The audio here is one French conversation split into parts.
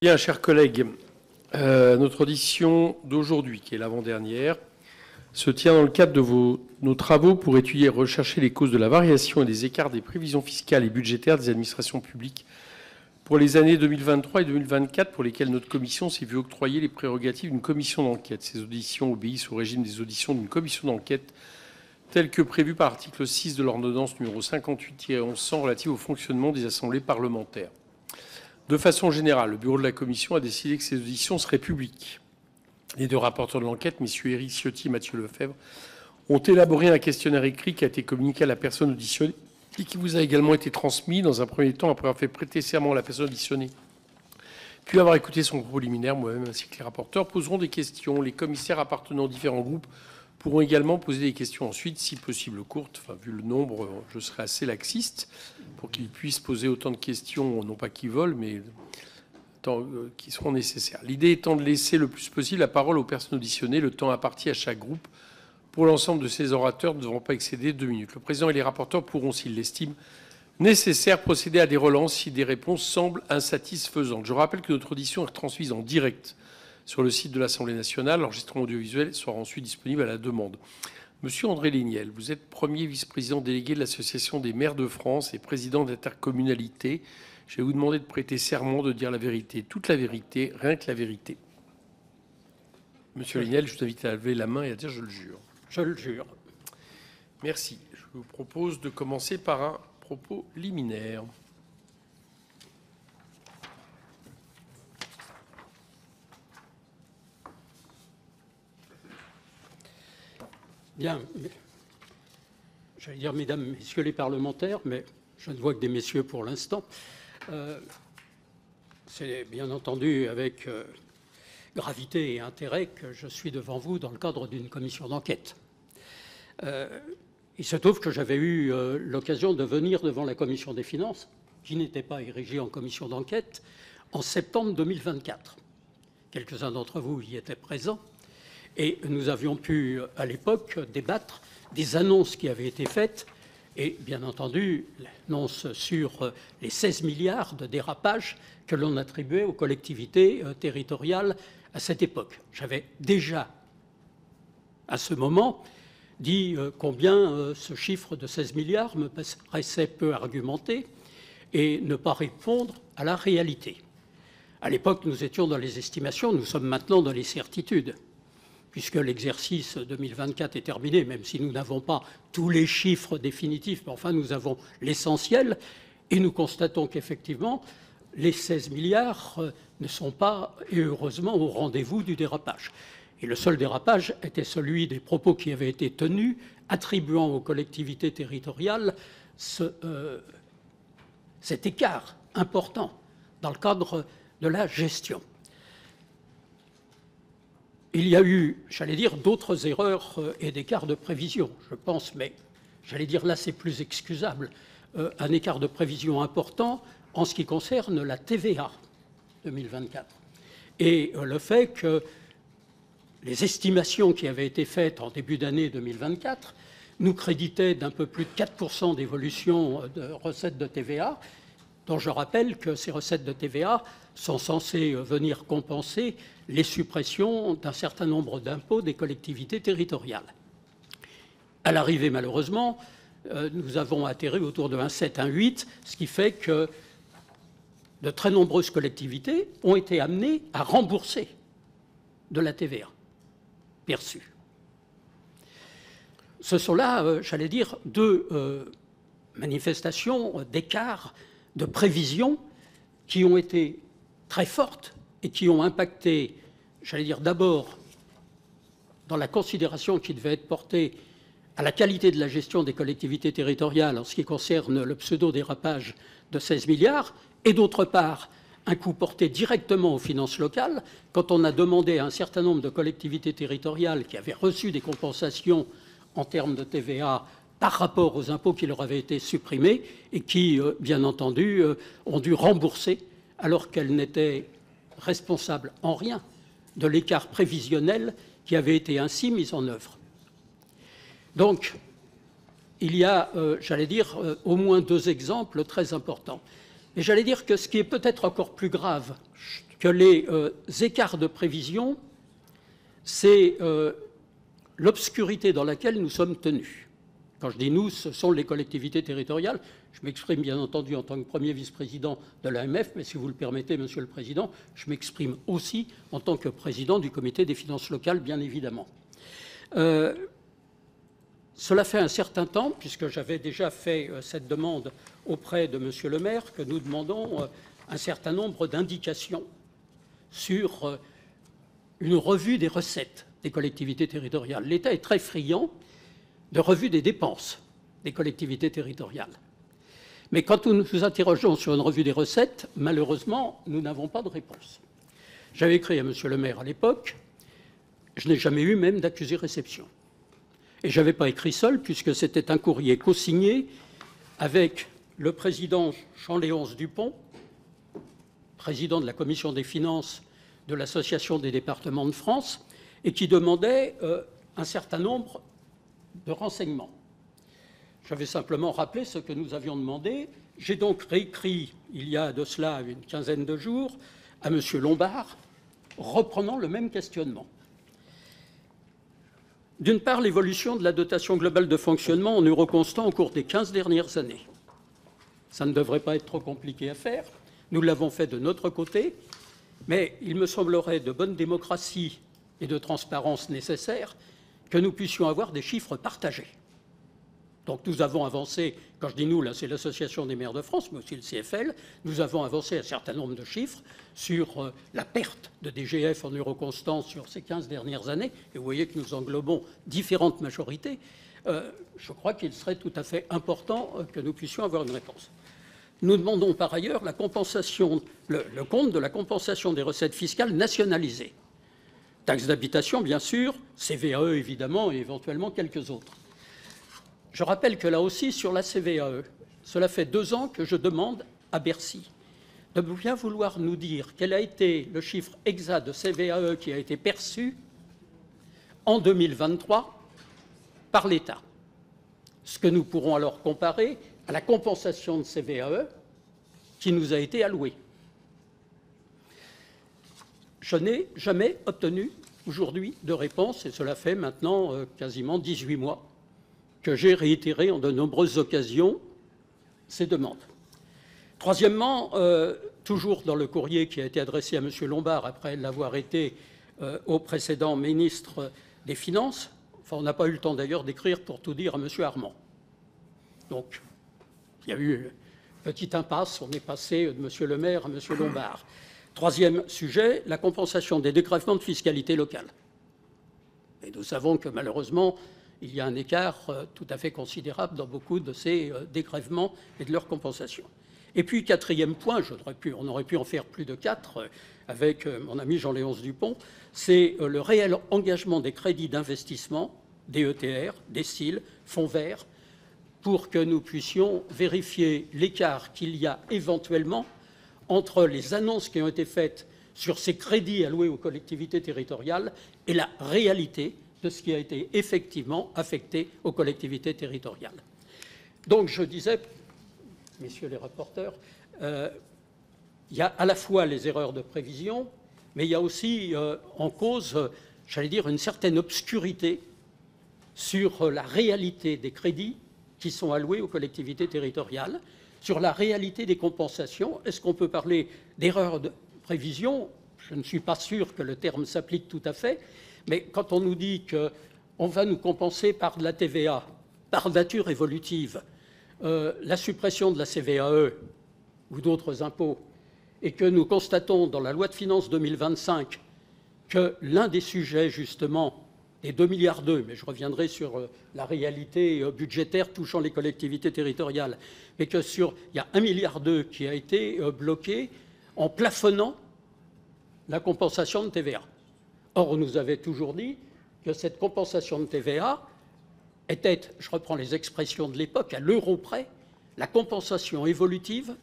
Bien, chers collègues, notre audition d'aujourd'hui, qui est l'avant-dernière, se tient dans le cadre de nos travaux pour étudier et rechercher les causes de la variation et des écarts des prévisions fiscales et budgétaires des administrations publiques pour les années 2023 et 2024, pour lesquelles notre commission s'est vue octroyer les prérogatives d'une commission d'enquête. Ces auditions obéissent au régime des auditions d'une commission d'enquête tel que prévu par l'article 6 de l'ordonnance numéro 58-1100 relative au fonctionnement des assemblées parlementaires. De façon générale, le bureau de la commission a décidé que ces auditions seraient publiques. Les deux rapporteurs de l'enquête, M. Éric Ciotti et Mathieu Lefebvre, ont élaboré un questionnaire écrit qui a été communiqué à la personne auditionnée et qui vous a également été transmis dans un premier temps après avoir fait prêter serment à la personne auditionnée. Puis avoir écouté son propos liminaire, moi-même ainsi que les rapporteurs poseront des questions. Les commissaires appartenant aux différents groupes pourront également poser des questions ensuite, si possible courtes. Enfin, vu le nombre, je serai assez laxiste pour qu'ils puissent poser autant de questions, non pas qu'ils veulent, mais qui seront nécessaires. L'idée étant de laisser le plus possible la parole aux personnes auditionnées, le temps imparti à chaque groupe pour l'ensemble de ces orateurs ne devront pas excéder 2 minutes. Le président et les rapporteurs pourront, s'ils l'estiment nécessaire, procéder à des relances si des réponses semblent insatisfaisantes. Je rappelle que notre audition est retransmise en direct sur le site de l'Assemblée nationale. L'enregistrement audiovisuel sera ensuite disponible à la demande. Monsieur André Léniel, vous êtes premier vice-président délégué de l'Association des maires de France et président d'intercommunalité. Je vais vous demander de prêter serment, de dire la vérité, toute la vérité, rien que la vérité. Monsieur Léniel, je vous invite à lever la main et à dire « je le jure ». Je le jure. Merci. Je vous propose de commencer par un propos liminaire. Bien. J'allais dire mesdames, messieurs les parlementaires, mais je ne vois que des messieurs pour l'instant. C'est bien entendu avec gravité et intérêt que je suis devant vous dans le cadre d'une commission d'enquête. Il se trouve que j'avais eu l'occasion de venir devant la commission des finances, qui n'était pas érigée en commission d'enquête, en septembre 2024. Quelques-uns d'entre vous y étaient présents. Et nous avions pu, à l'époque, débattre des annonces qui avaient été faites et, bien entendu, l'annonce sur les 16 milliards de dérapage que l'on attribuait aux collectivités territoriales à cette époque. J'avais déjà, à ce moment, dit combien ce chiffre de 16 milliards me paraissait peu argumenté et ne pas répondre à la réalité. À l'époque, nous étions dans les estimations, nous sommes maintenant dans les certitudes, puisque l'exercice 2024 est terminé, même si nous n'avons pas tous les chiffres définitifs, mais enfin nous avons l'essentiel, et nous constatons qu'effectivement, les 16 milliards ne sont pas, et heureusement, au rendez-vous du dérapage. Et le seul dérapage était celui des propos qui avaient été tenus, attribuant aux collectivités territoriales cet écart important dans le cadre de la gestion. Il y a eu, j'allais dire, d'autres erreurs et d'écarts de prévision, je pense, mais j'allais dire là c'est plus excusable, un écart de prévision important en ce qui concerne la TVA 2024. Et le fait que les estimations qui avaient été faites en début d'année 2024 nous créditaient d'un peu plus de 4% d'évolution de recettes de TVA, dont je rappelle que ces recettes de TVA sont censées venir compenser les suppressions d'un certain nombre d'impôts des collectivités territoriales. À l'arrivée, malheureusement, nous avons atterri autour de 1,7, 1,8, ce qui fait que de très nombreuses collectivités ont été amenées à rembourser de la TVA perçue. Ce sont là, j'allais dire, deux manifestations d'écart de prévisions qui ont été très fortes et qui ont impacté, j'allais dire d'abord, dans la considération qui devait être portée à la qualité de la gestion des collectivités territoriales en ce qui concerne le pseudo-dérapage de 16 milliards, et d'autre part, un coup porté directement aux finances locales, quand on a demandé à un certain nombre de collectivités territoriales qui avaient reçu des compensations en termes de TVA par rapport aux impôts qui leur avaient été supprimés et qui, bien entendu, ont dû rembourser alors qu'elles n'étaient responsables en rien de l'écart prévisionnel qui avait été ainsi mis en œuvre. Donc, il y a, j'allais dire, au moins deux exemples très importants. Et j'allais dire que ce qui est peut-être encore plus grave que les écarts de prévision, c'est l'obscurité dans laquelle nous sommes tenus. Quand je dis nous, ce sont les collectivités territoriales. Je m'exprime bien entendu en tant que premier vice-président de l'AMF, mais si vous le permettez, Monsieur le Président, je m'exprime aussi en tant que président du Comité des finances locales, bien évidemment. Cela fait un certain temps, puisque j'avais déjà fait cette demande auprès de Monsieur le maire, que nous demandons un certain nombre d'indications sur une revue des recettes des collectivités territoriales. L'État est très friand de revue des dépenses des collectivités territoriales. Mais quand nous nous interrogeons sur une revue des recettes, malheureusement, nous n'avons pas de réponse. J'avais écrit à Monsieur le maire à l'époque, je n'ai jamais eu même d'accusé-réception. Et je n'avais pas écrit seul, puisque c'était un courrier co-signé avec le président Jean-Léonce Dupont, président de la commission des finances de l'Association des départements de France, et qui demandait un certain nombre de renseignements. J'avais simplement rappelé ce que nous avions demandé. J'ai donc réécrit, il y a de cela une quinzaine de jours, à M. Lombard, reprenant le même questionnement. D'une part, l'évolution de la dotation globale de fonctionnement en euros constants au cours des 15 dernières années. Ça ne devrait pas être trop compliqué à faire. Nous l'avons fait de notre côté, mais il me semblerait de bonne démocratie et de transparence nécessaire que nous puissions avoir des chiffres partagés. Donc nous avons avancé, quand je dis nous, là c'est l'Association des maires de France, mais aussi le CFL, nous avons avancé un certain nombre de chiffres sur la perte de DGF en euros constants sur ces 15 dernières années, et vous voyez que nous englobons différentes majorités. Je crois qu'il serait tout à fait important que nous puissions avoir une réponse. Nous demandons par ailleurs la compensation, le compte de la compensation des recettes fiscales nationalisées. Taxe d'habitation, bien sûr, CVAE évidemment, et éventuellement quelques autres. Je rappelle que là aussi, sur la CVAE, cela fait 2 ans que je demande à Bercy de bien vouloir nous dire quel a été le chiffre exact de CVAE qui a été perçu en 2023 par l'État. Ce que nous pourrons alors comparer à la compensation de CVAE qui nous a été allouée. Je n'ai jamais obtenu aujourd'hui de réponse, et cela fait maintenant quasiment 18 mois que j'ai réitéré en de nombreuses occasions ces demandes. Troisièmement, toujours dans le courrier qui a été adressé à M. Lombard après l'avoir été au précédent ministre des Finances, enfin on n'a pas eu le temps d'ailleurs d'écrire pour tout dire à M. Armand. Donc il y a eu une petite impasse, on est passé de M. le maire à M. Lombard. Troisième sujet, la compensation des dégrèvements de fiscalité locale. Et nous savons que malheureusement, il y a un écart tout à fait considérable dans beaucoup de ces dégrèvements et de leur compensation. Et puis, quatrième point, on aurait pu en faire plus de 4 avec mon ami Jean-Léonce Dupont, c'est le réel engagement des crédits d'investissement, DETR, DSIL, fonds verts, pour que nous puissions vérifier l'écart qu'il y a éventuellement entre les annonces qui ont été faites sur ces crédits alloués aux collectivités territoriales et la réalité de ce qui a été effectivement affecté aux collectivités territoriales. Donc je disais, messieurs les rapporteurs, il y a à la fois les erreurs de prévision, mais il y a aussi en cause, j'allais dire, une certaine obscurité sur la réalité des crédits qui sont alloués aux collectivités territoriales, sur la réalité des compensations. Est-ce qu'on peut parler d'erreurs de prévision? Je ne suis pas sûr que le terme s'applique tout à fait, mais quand on nous dit qu'on va nous compenser par de la TVA, par nature évolutive, la suppression de la CVAE ou d'autres impôts, et que nous constatons dans la loi de finances 2025 que l'un des sujets, justement, est 2,2 milliards, mais je reviendrai sur la réalité budgétaire touchant les collectivités territoriales, mais qu'il y a 1,2 milliard qui a été bloqué en plafonnant la compensation de TVA. Or, on nous avait toujours dit que cette compensation de TVA était, je reprends les expressions de l'époque, à l'euro près, la compensation évolutive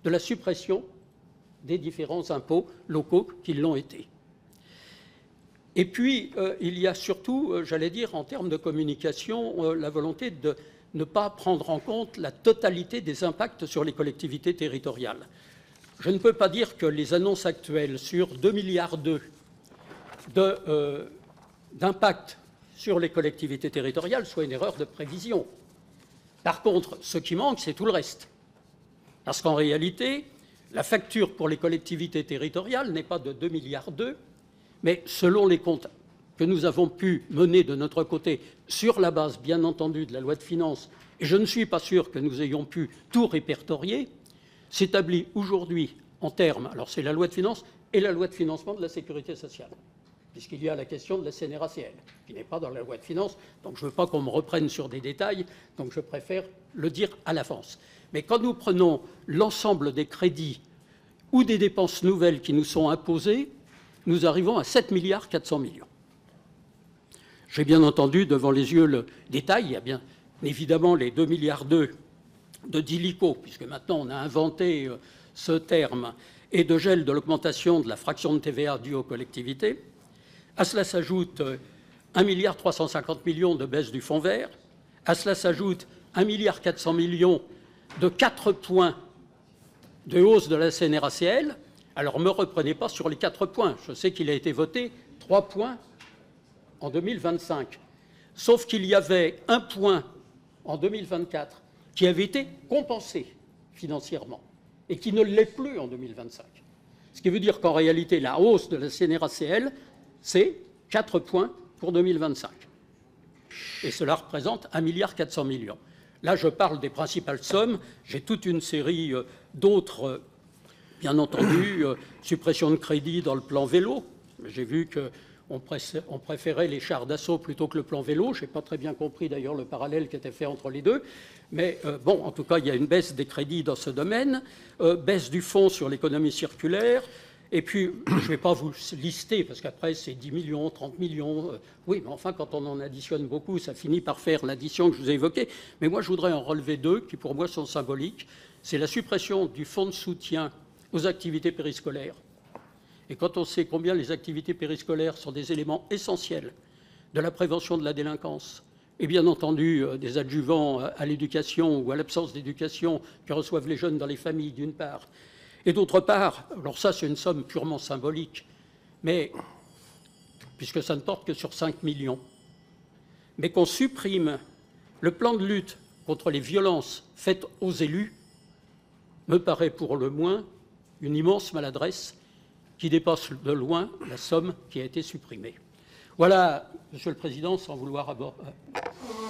de la suppression des différents impôts locaux qui l'ont été. Et puis, il y a surtout, j'allais dire, en termes de communication, la volonté ne pas prendre en compte la totalité des impacts sur les collectivités territoriales. Je ne peux pas dire que les annonces actuelles sur 2,2 milliards d'impact sur les collectivités territoriales soient une erreur de prévision. Par contre, ce qui manque, c'est tout le reste. Parce qu'en réalité, la facture pour les collectivités territoriales n'est pas de 2,2 milliards, mais selon les comptes que nous avons pu mener de notre côté, sur la base, bien entendu, de la loi de finances, et je ne suis pas sûr que nous ayons pu tout répertorier, s'établit aujourd'hui en termes, alors c'est la loi de finances et la loi de financement de la sécurité sociale, puisqu'il y a la question de la CNRACL, qui n'est pas dans la loi de finances, donc je ne veux pas qu'on me reprenne sur des détails, donc je préfère le dire à l'avance. Mais quand nous prenons l'ensemble des crédits ou des dépenses nouvelles qui nous sont imposées, nous arrivons à 7,4 milliards. J'ai bien entendu devant les yeux le détail, il y a bien évidemment les 2,2 milliards de DILICO, puisque maintenant on a inventé ce terme, et de gel de l'augmentation de la fraction de TVA due aux collectivités. À cela s'ajoute 1,350 milliard de baisse du fonds vert. À cela s'ajoute 1,4 milliard de 4 points de hausse de la CNRACL. Alors ne me reprenez pas sur les 4 points. Je sais qu'il a été voté 3 points en 2025. Sauf qu'il y avait 1 point en 2024 qui avait été compensé financièrement et qui ne l'est plus en 2025. Ce qui veut dire qu'en réalité, la hausse de la CNRACL, c'est 4 points pour 2025. Et cela représente 1,4 milliard. Là, je parle des principales sommes. J'ai toute une série d'autres, bien entendu, suppression de crédits dans le plan vélo. J'ai vu qu'on préférait les chars d'assaut plutôt que le plan vélo. Je n'ai pas très bien compris d'ailleurs le parallèle qui était fait entre les deux. Mais bon, en tout cas, il y a une baisse des crédits dans ce domaine, baisse du fonds sur l'économie circulaire. Et puis, je ne vais pas vous lister, parce qu'après, c'est 10 millions, 30 millions. Oui, mais enfin, quand on en additionne beaucoup, ça finit par faire l'addition que je vous ai évoquée. Mais moi, je voudrais en relever 2, qui pour moi sont symboliques. C'est la suppression du fonds de soutien aux activités périscolaires. Et quand on sait combien les activités périscolaires sont des éléments essentiels de la prévention de la délinquance, et bien entendu des adjuvants à l'éducation ou à l'absence d'éducation que reçoivent les jeunes dans les familles, d'une part, et d'autre part, alors ça c'est une somme purement symbolique, mais puisque ça ne porte que sur 5 millions, mais qu'on supprime le plan de lutte contre les violences faites aux élus, me paraît pour le moins une immense maladresse qui dépasse de loin la somme qui a été supprimée. Voilà, Monsieur le Président, sans vouloir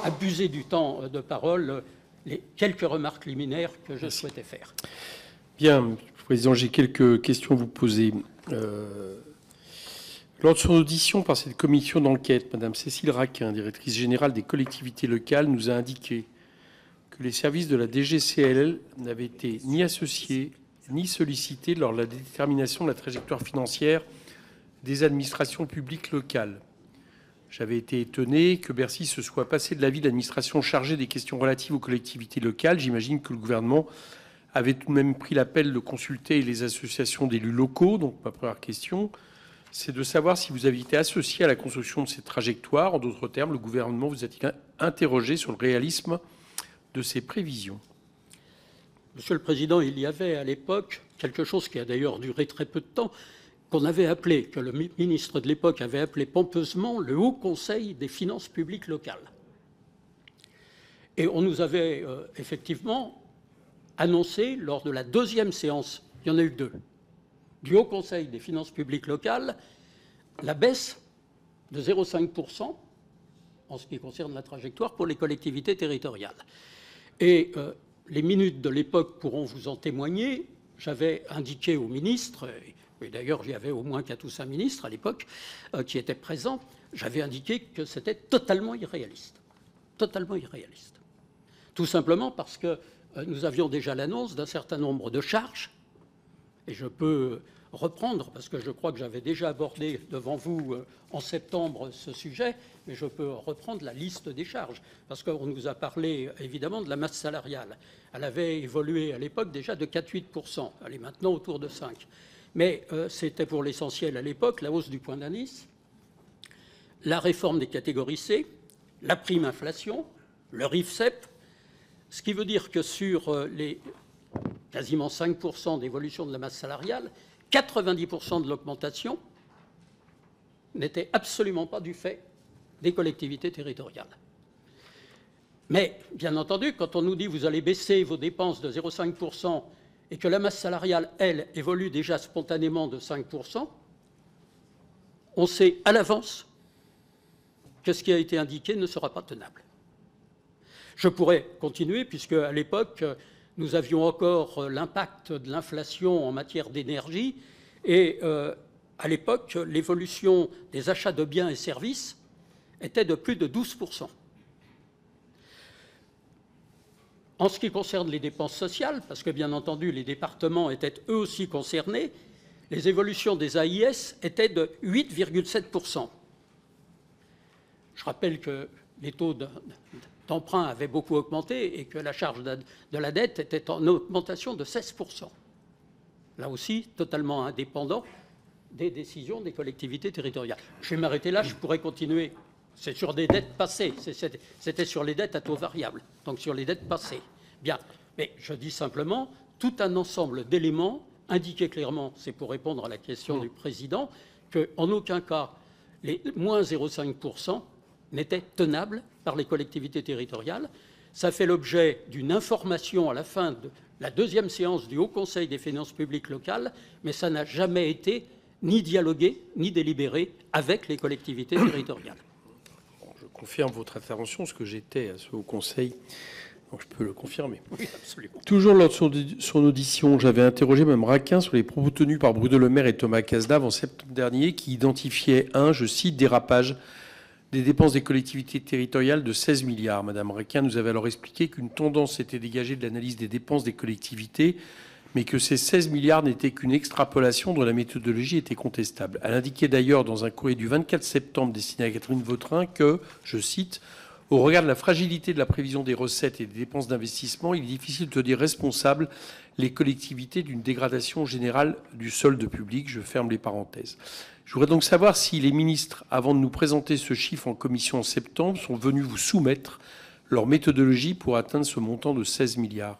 abuser du temps de parole, les quelques remarques liminaires que je souhaitais faire. Bien, Monsieur le Président, j'ai quelques questions à vous poser. Lors de son audition par cette commission d'enquête, Madame Cécile Raquin, directrice générale des collectivités locales, nous a indiqué que les services de la DGCL n'avaient été ni associés ni sollicités lors de la détermination de la trajectoire financière des administrations publiques locales. J'avais été étonné que Bercy se soit passé de l'avis de l'administration chargée des questions relatives aux collectivités locales. J'imagine que le gouvernement avait tout de même pris l'appel de consulter les associations d'élus locaux. Donc ma première question, c'est de savoir si vous aviez été associé à la construction de cette trajectoire. En d'autres termes, le gouvernement vous a-t-il interrogé sur le réalisme de ces prévisions? Monsieur le Président, il y avait à l'époque quelque chose qui a d'ailleurs duré très peu de temps, qu'on avait appelé, que le ministre de l'époque avait appelé pompeusement le Haut Conseil des finances publiques locales. Et on nous avait effectivement annoncé lors de la deuxième séance, il y en a eu 2, du Haut Conseil des finances publiques locales, la baisse de 0,5% en ce qui concerne la trajectoire pour les collectivités territoriales. Et les minutes de l'époque pourront vous en témoigner. J'avais indiqué au ministre, et d'ailleurs il y avait au moins 4 ou 5 ministres à l'époque qui étaient présents, j'avais indiqué que c'était totalement irréaliste. Totalement irréaliste. Tout simplement parce que nous avions déjà l'annonce d'un certain nombre de charges, et je peux reprendre, parce que je crois que j'avais déjà abordé devant vous en septembre ce sujet, mais je peux reprendre la liste des charges, parce qu'on nous a parlé évidemment de la masse salariale. Elle avait évolué à l'époque déjà de 4,8%, elle est maintenant autour de 5%. Mais c'était pour l'essentiel à l'époque la hausse du point d'indice, la réforme des catégories C, la prime inflation, le RIFSEP, Ce qui veut dire que sur les quasiment 5% d'évolution de la masse salariale, 90% de l'augmentation n'était absolument pas du fait des collectivités territoriales. Mais, bien entendu, quand on nous dit que vous allez baisser vos dépenses de 0,5% et que la masse salariale, elle, évolue déjà spontanément de 5%, on sait à l'avance que ce qui a été indiqué ne sera pas tenable. Je pourrais continuer, puisque à l'époque, nous avions encore l'impact de l'inflation en matière d'énergie, et à l'époque, l'évolution des achats de biens et services était de plus de 12%. En ce qui concerne les dépenses sociales, parce que bien entendu les départements étaient eux aussi concernés, les évolutions des AIS étaient de 8,7%. Je rappelle que les taux d'emprunt avaient beaucoup augmenté et que la charge de la dette était en augmentation de 16%. Là aussi, totalement indépendant des décisions des collectivités territoriales. Je vais m'arrêter là, je pourrais continuer. C'est sur des dettes passées, c'était sur les dettes à taux variable, donc sur les dettes passées. Bien, mais je dis simplement, tout un ensemble d'éléments indiqués clairement, c'est pour répondre à la question du Président, qu'en aucun cas, les moins 0,5% n'étaient tenables par les collectivités territoriales. Ça fait l'objet d'une information à la fin de la deuxième séance du Haut Conseil des finances publiques locales, mais ça n'a jamais été ni dialogué, ni délibéré avec les collectivités territoriales. Je confirme votre intervention, parce que j'étais à ce Haut Conseil, donc je peux le confirmer. Oui, absolument. Toujours lors de son audition, j'avais interrogé Mme Raquin sur les propos tenus par Bruno Le Maire et Thomas Cazenave en septembre dernier, qui identifiaient un, je cite, dérapage des dépenses des collectivités territoriales de 16 milliards. Mme Raquin nous avait alors expliqué qu'une tendance s'était dégagée de l'analyse des dépenses des collectivités, mais que ces 16 milliards n'étaient qu'une extrapolation dont la méthodologie était contestable. Elle indiquait d'ailleurs dans un courrier du 24 septembre destiné à Catherine Vautrin que, je cite, « Au regard de la fragilité de la prévision des recettes et des dépenses d'investissement, il est difficile de tenir responsables les collectivités d'une dégradation générale du solde public. » Je ferme les parenthèses. Je voudrais donc savoir si les ministres, avant de nous présenter ce chiffre en commission en septembre, sont venus vous soumettre leur méthodologie pour atteindre ce montant de 16 milliards.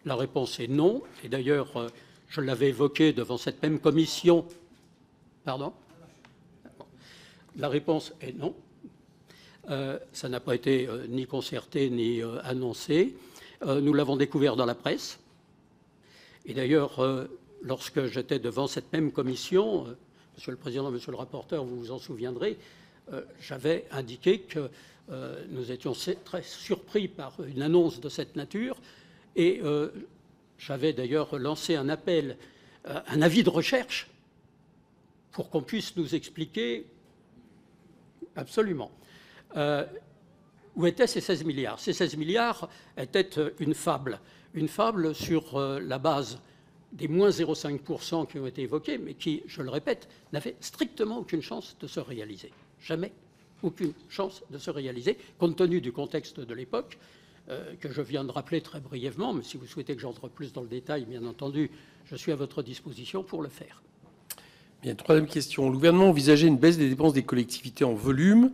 La réponse est non. Et d'ailleurs, je l'avais évoqué devant cette même commission. Pardon ? La réponse est non. Ça n'a pas été ni concerté ni annoncé. Nous l'avons découvert dans la presse. Et d'ailleurs, lorsque j'étais devant cette même commission, Monsieur le Président, Monsieur le rapporteur, vous vous en souviendrez, j'avais indiqué que nous étions très surpris par une annonce de cette nature. Et j'avais d'ailleurs lancé un appel, un avis de recherche, pour qu'on puisse nous expliquer absolument où étaient ces 16 milliards. Ces 16 milliards étaient une fable sur la base des moins 0,5% qui ont été évoqués, mais qui, je le répète, n'avaient strictement aucune chance de se réaliser. Jamais aucune chance de se réaliser, compte tenu du contexte de l'époque, que je viens de rappeler très brièvement, mais si vous souhaitez que j'entre plus dans le détail, bien entendu, je suis à votre disposition pour le faire. Bien, troisième question. Le gouvernement envisageait une baisse des dépenses des collectivités en volume.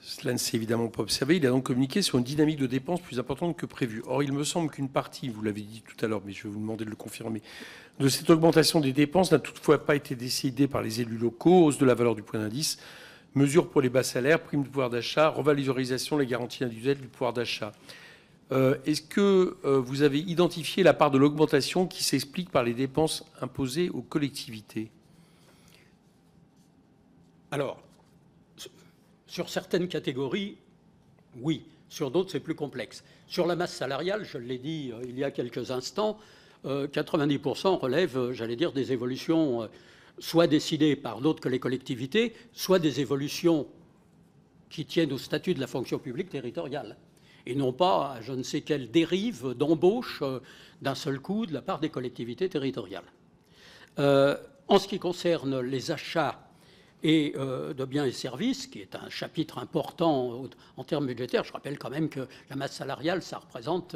Cela ne s'est évidemment pas observé. Il a donc communiqué sur une dynamique de dépenses plus importante que prévu. Or, il me semble qu'une partie, vous l'avez dit tout à l'heure, mais je vais vous demander de le confirmer, de cette augmentation des dépenses n'a toutefois pas été décidée par les élus locaux. Hausse de la valeur du point d'indice, mesures pour les bas salaires, primes de pouvoir d'achat, revalorisation des garanties individuelles du pouvoir d'achat. Est-ce que vous avez identifié la part de l'augmentation qui s'explique par les dépenses imposées aux collectivités ? Alors, sur certaines catégories, oui. Sur d'autres, c'est plus complexe. Sur la masse salariale, je l'ai dit il y a quelques instants, 90% relèvent, j'allais dire, des évolutions soit décidées par d'autres que les collectivités, soit des évolutions qui tiennent au statut de la fonction publique territoriale, et non pas à je ne sais quelle dérive d'embauche d'un seul coup de la part des collectivités territoriales. En ce qui concerne les achats et de biens et services, qui est un chapitre important en termes budgétaires, je rappelle quand même que la masse salariale, ça représente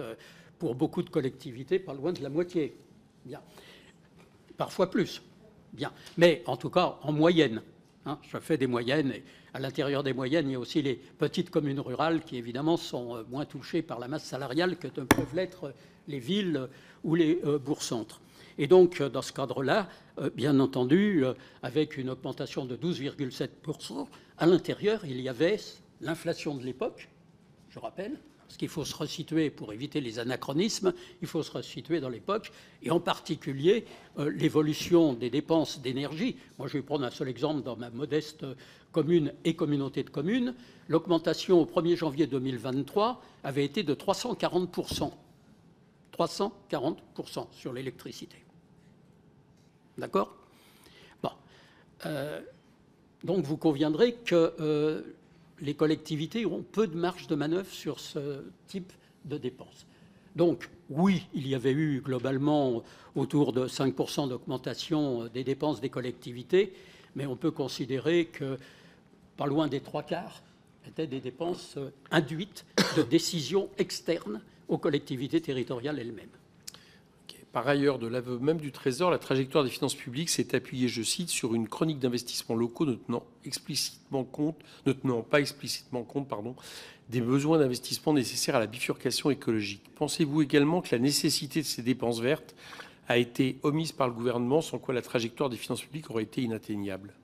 pour beaucoup de collectivités pas loin de la moitié. Bien. Parfois plus. Bien. Mais en tout cas, en moyenne. hein. Je fais des moyennes, et à l'intérieur des moyennes, il y a aussi les petites communes rurales qui, évidemment, sont moins touchées par la masse salariale que ne peuvent l'être les villes ou les bourgs-centres. Et donc, dans ce cadre-là, bien entendu, avec une augmentation de 12,7%, à l'intérieur, il y avait l'inflation de l'époque, je rappelle, parce qu'il faut se resituer, pour éviter les anachronismes, il faut se resituer dans l'époque, et en particulier l'évolution des dépenses d'énergie. Moi, je vais prendre un seul exemple dans ma modeste commune et communauté de communes. L'augmentation au 1er janvier 2023 avait été de 340%. 340% sur l'électricité. D'accord ? Bon. Donc, vous conviendrez que les collectivités ont peu de marge de manœuvre sur ce type de dépenses. Donc, oui, il y avait eu globalement autour de 5% d'augmentation des dépenses des collectivités, mais on peut considérer que pas loin des 3/4 étaient des dépenses induites de décisions externes aux collectivités territoriales elles-mêmes. Par ailleurs, de l'aveu même du Trésor, la trajectoire des finances publiques s'est appuyée, je cite, sur une chronique d'investissements locaux ne tenant pas explicitement compte des besoins d'investissement nécessaires à la bifurcation écologique. Pensez-vous également que la nécessité de ces dépenses vertes a été omise par le gouvernement, sans quoi la trajectoire des finances publiques aurait été inatteignable ?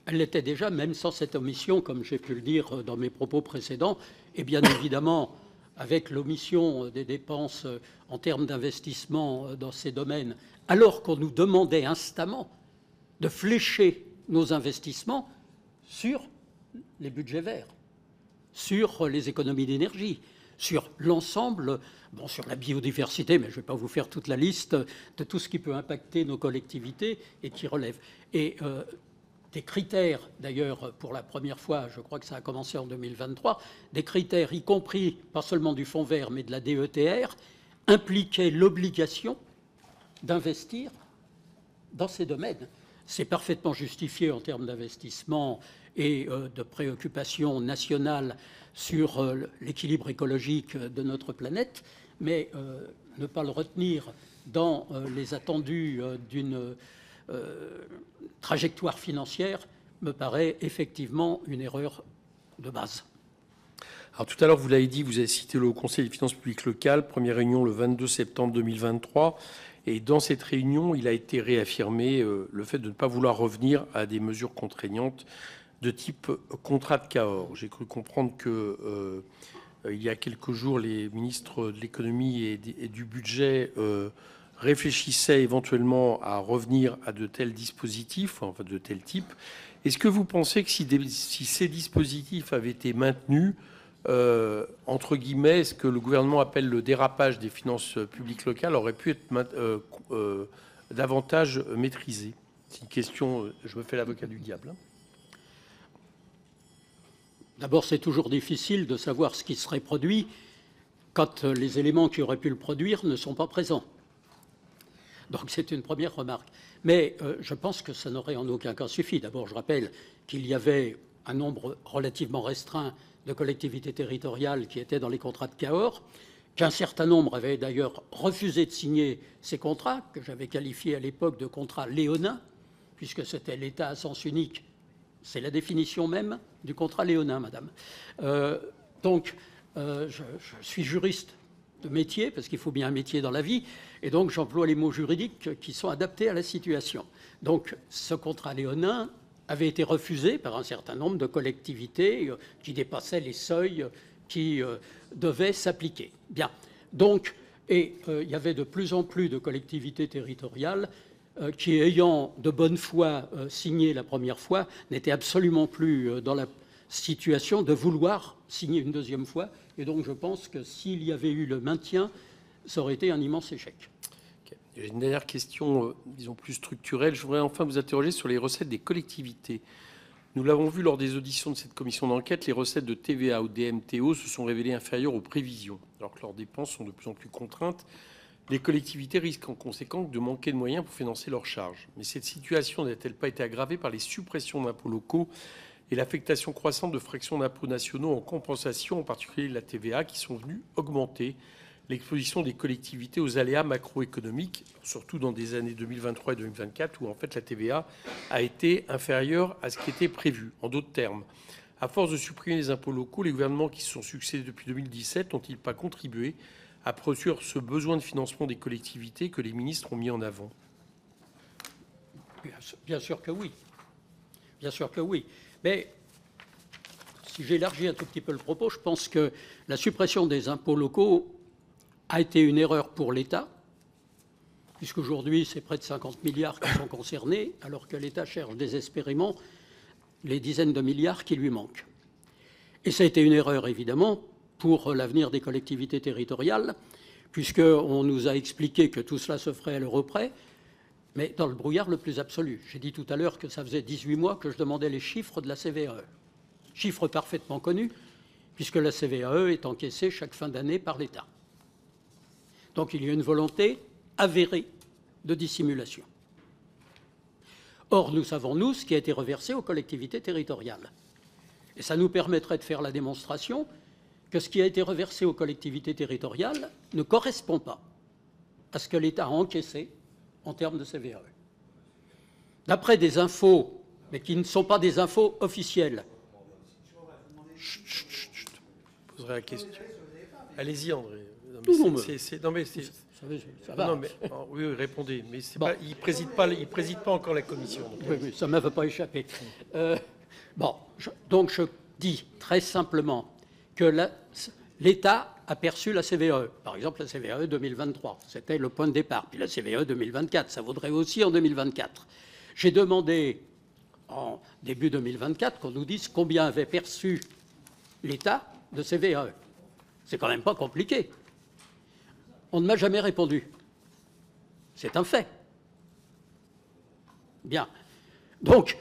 Elle l'était déjà, même sans cette omission, comme j'ai pu le dire dans mes propos précédents, et bien évidemment, avec l'omission des dépenses en termes d'investissement dans ces domaines, alors qu'on nous demandait instamment de flécher nos investissements sur les budgets verts, sur les économies d'énergie, sur l'ensemble, bon, sur la biodiversité, mais je ne vais pas vous faire toute la liste de tout ce qui peut impacter nos collectivités et qui relève. Et des critères, d'ailleurs, pour la première fois, je crois que ça a commencé en 2023, des critères, y compris, pas seulement du Fonds vert, mais de la DETR, impliquaient l'obligation d'investir dans ces domaines. C'est parfaitement justifié en termes d'investissement et de préoccupation nationale sur l'équilibre écologique de notre planète, mais ne pas le retenir dans les attendus d'une trajectoire financière me paraît effectivement une erreur de base. Alors tout à l'heure, vous l'avez dit, vous avez cité le Haut Conseil des finances publiques locales, première réunion le 22 septembre 2023. Et dans cette réunion, il a été réaffirmé le fait de ne pas vouloir revenir à des mesures contraignantes de type contrat de Cahors. J'ai cru comprendre que il y a quelques jours, les ministres de l'économie et du budget réfléchissaient éventuellement à revenir à de tels dispositifs, enfin de tel type. Est-ce que vous pensez que si ces dispositifs avaient été maintenus, entre guillemets, ce que le gouvernement appelle le dérapage des finances publiques locales aurait pu être davantage maîtrisé? C'est une question, je me fais l'avocat du diable. D'abord, c'est toujours difficile de savoir ce qui serait produit quand les éléments qui auraient pu le produire ne sont pas présents. Donc c'est une première remarque. Mais je pense que ça n'aurait en aucun cas suffi. D'abord, je rappelle qu'il y avait un nombre relativement restreint de collectivités territoriales qui étaient dans les contrats de Cahors, qu'un certain nombre avaient d'ailleurs refusé de signer ces contrats, que j'avais qualifiés à l'époque de contrats léonins, puisque c'était l'État à sens unique. C'est la définition même du contrat léonin, madame. Je suis juriste de métier, parce qu'il faut bien un métier dans la vie, et donc j'emploie les mots juridiques qui sont adaptés à la situation. Donc ce contrat léonin avait été refusé par un certain nombre de collectivités qui dépassaient les seuils qui devaient s'appliquer. Bien. Donc, il y avait de plus en plus de collectivités territoriales qui, ayant de bonne foi signé la première fois, n'étaient absolument plus dans la situation de vouloir signer une deuxième fois. Et donc, je pense que s'il y avait eu le maintien, ça aurait été un immense échec. Okay. J'ai une dernière question, disons, plus structurelle. Je voudrais enfin vous interroger sur les recettes des collectivités. Nous l'avons vu lors des auditions de cette commission d'enquête, les recettes de TVA ou DMTO se sont révélées inférieures aux prévisions. Alors que leurs dépenses sont de plus en plus contraintes, les collectivités risquent en conséquence de manquer de moyens pour financer leurs charges. Mais cette situation n'a-t-elle pas été aggravée par les suppressions d'impôts locaux et l'affectation croissante de fractions d'impôts nationaux en compensation, en particulier de la TVA, qui sont venues augmenter l'exposition des collectivités aux aléas macroéconomiques, surtout dans des années 2023 et 2024, où en fait la TVA a été inférieure à ce qui était prévu. En d'autres termes, à force de supprimer les impôts locaux, les gouvernements qui se sont succédés depuis 2017 n'ont-ils pas contribué à produire ce besoin de financement des collectivités que les ministres ont mis en avant? Bien sûr que oui. Bien sûr que oui. Mais si j'élargis un tout petit peu le propos, je pense que la suppression des impôts locaux a été une erreur pour l'État, puisqu'aujourd'hui, c'est près de 50 milliards qui sont concernés, alors que l'État cherche désespérément les dizaines de milliards qui lui manquent. Et ça a été une erreur, évidemment, pour l'avenir des collectivités territoriales, puisqu'on nous a expliqué que tout cela se ferait à l'euro près, mais dans le brouillard le plus absolu. J'ai dit tout à l'heure que ça faisait 18 mois que je demandais les chiffres de la CVAE. Chiffres parfaitement connus, puisque la CVAE est encaissée chaque fin d'année par l'État. Donc il y a une volonté avérée de dissimulation. Or, nous savons, nous, ce qui a été reversé aux collectivités territoriales. Et ça nous permettrait de faire la démonstration que ce qui a été reversé aux collectivités territoriales ne correspond pas à ce que l'État a encaissé en termes de CVAE. D'après des infos, mais qui ne sont pas des infos officielles. Je poserai la question. Allez-y, André. Non, mais ça va. Non, mais, oui, répondez. Mais bon. Pas, il ne préside pas encore la commission. Oui, ça ne m'avait pas échappé. Donc je dis très simplement que l'État a perçu la CVAE. Par exemple, la CVAE 2023, c'était le point de départ. Puis la CVAE 2024, ça vaudrait aussi en 2024. J'ai demandé en début 2024 qu'on nous dise combien avait perçu l'État de CVAE. C'est quand même pas compliqué. On ne m'a jamais répondu. C'est un fait. Bien. Donc,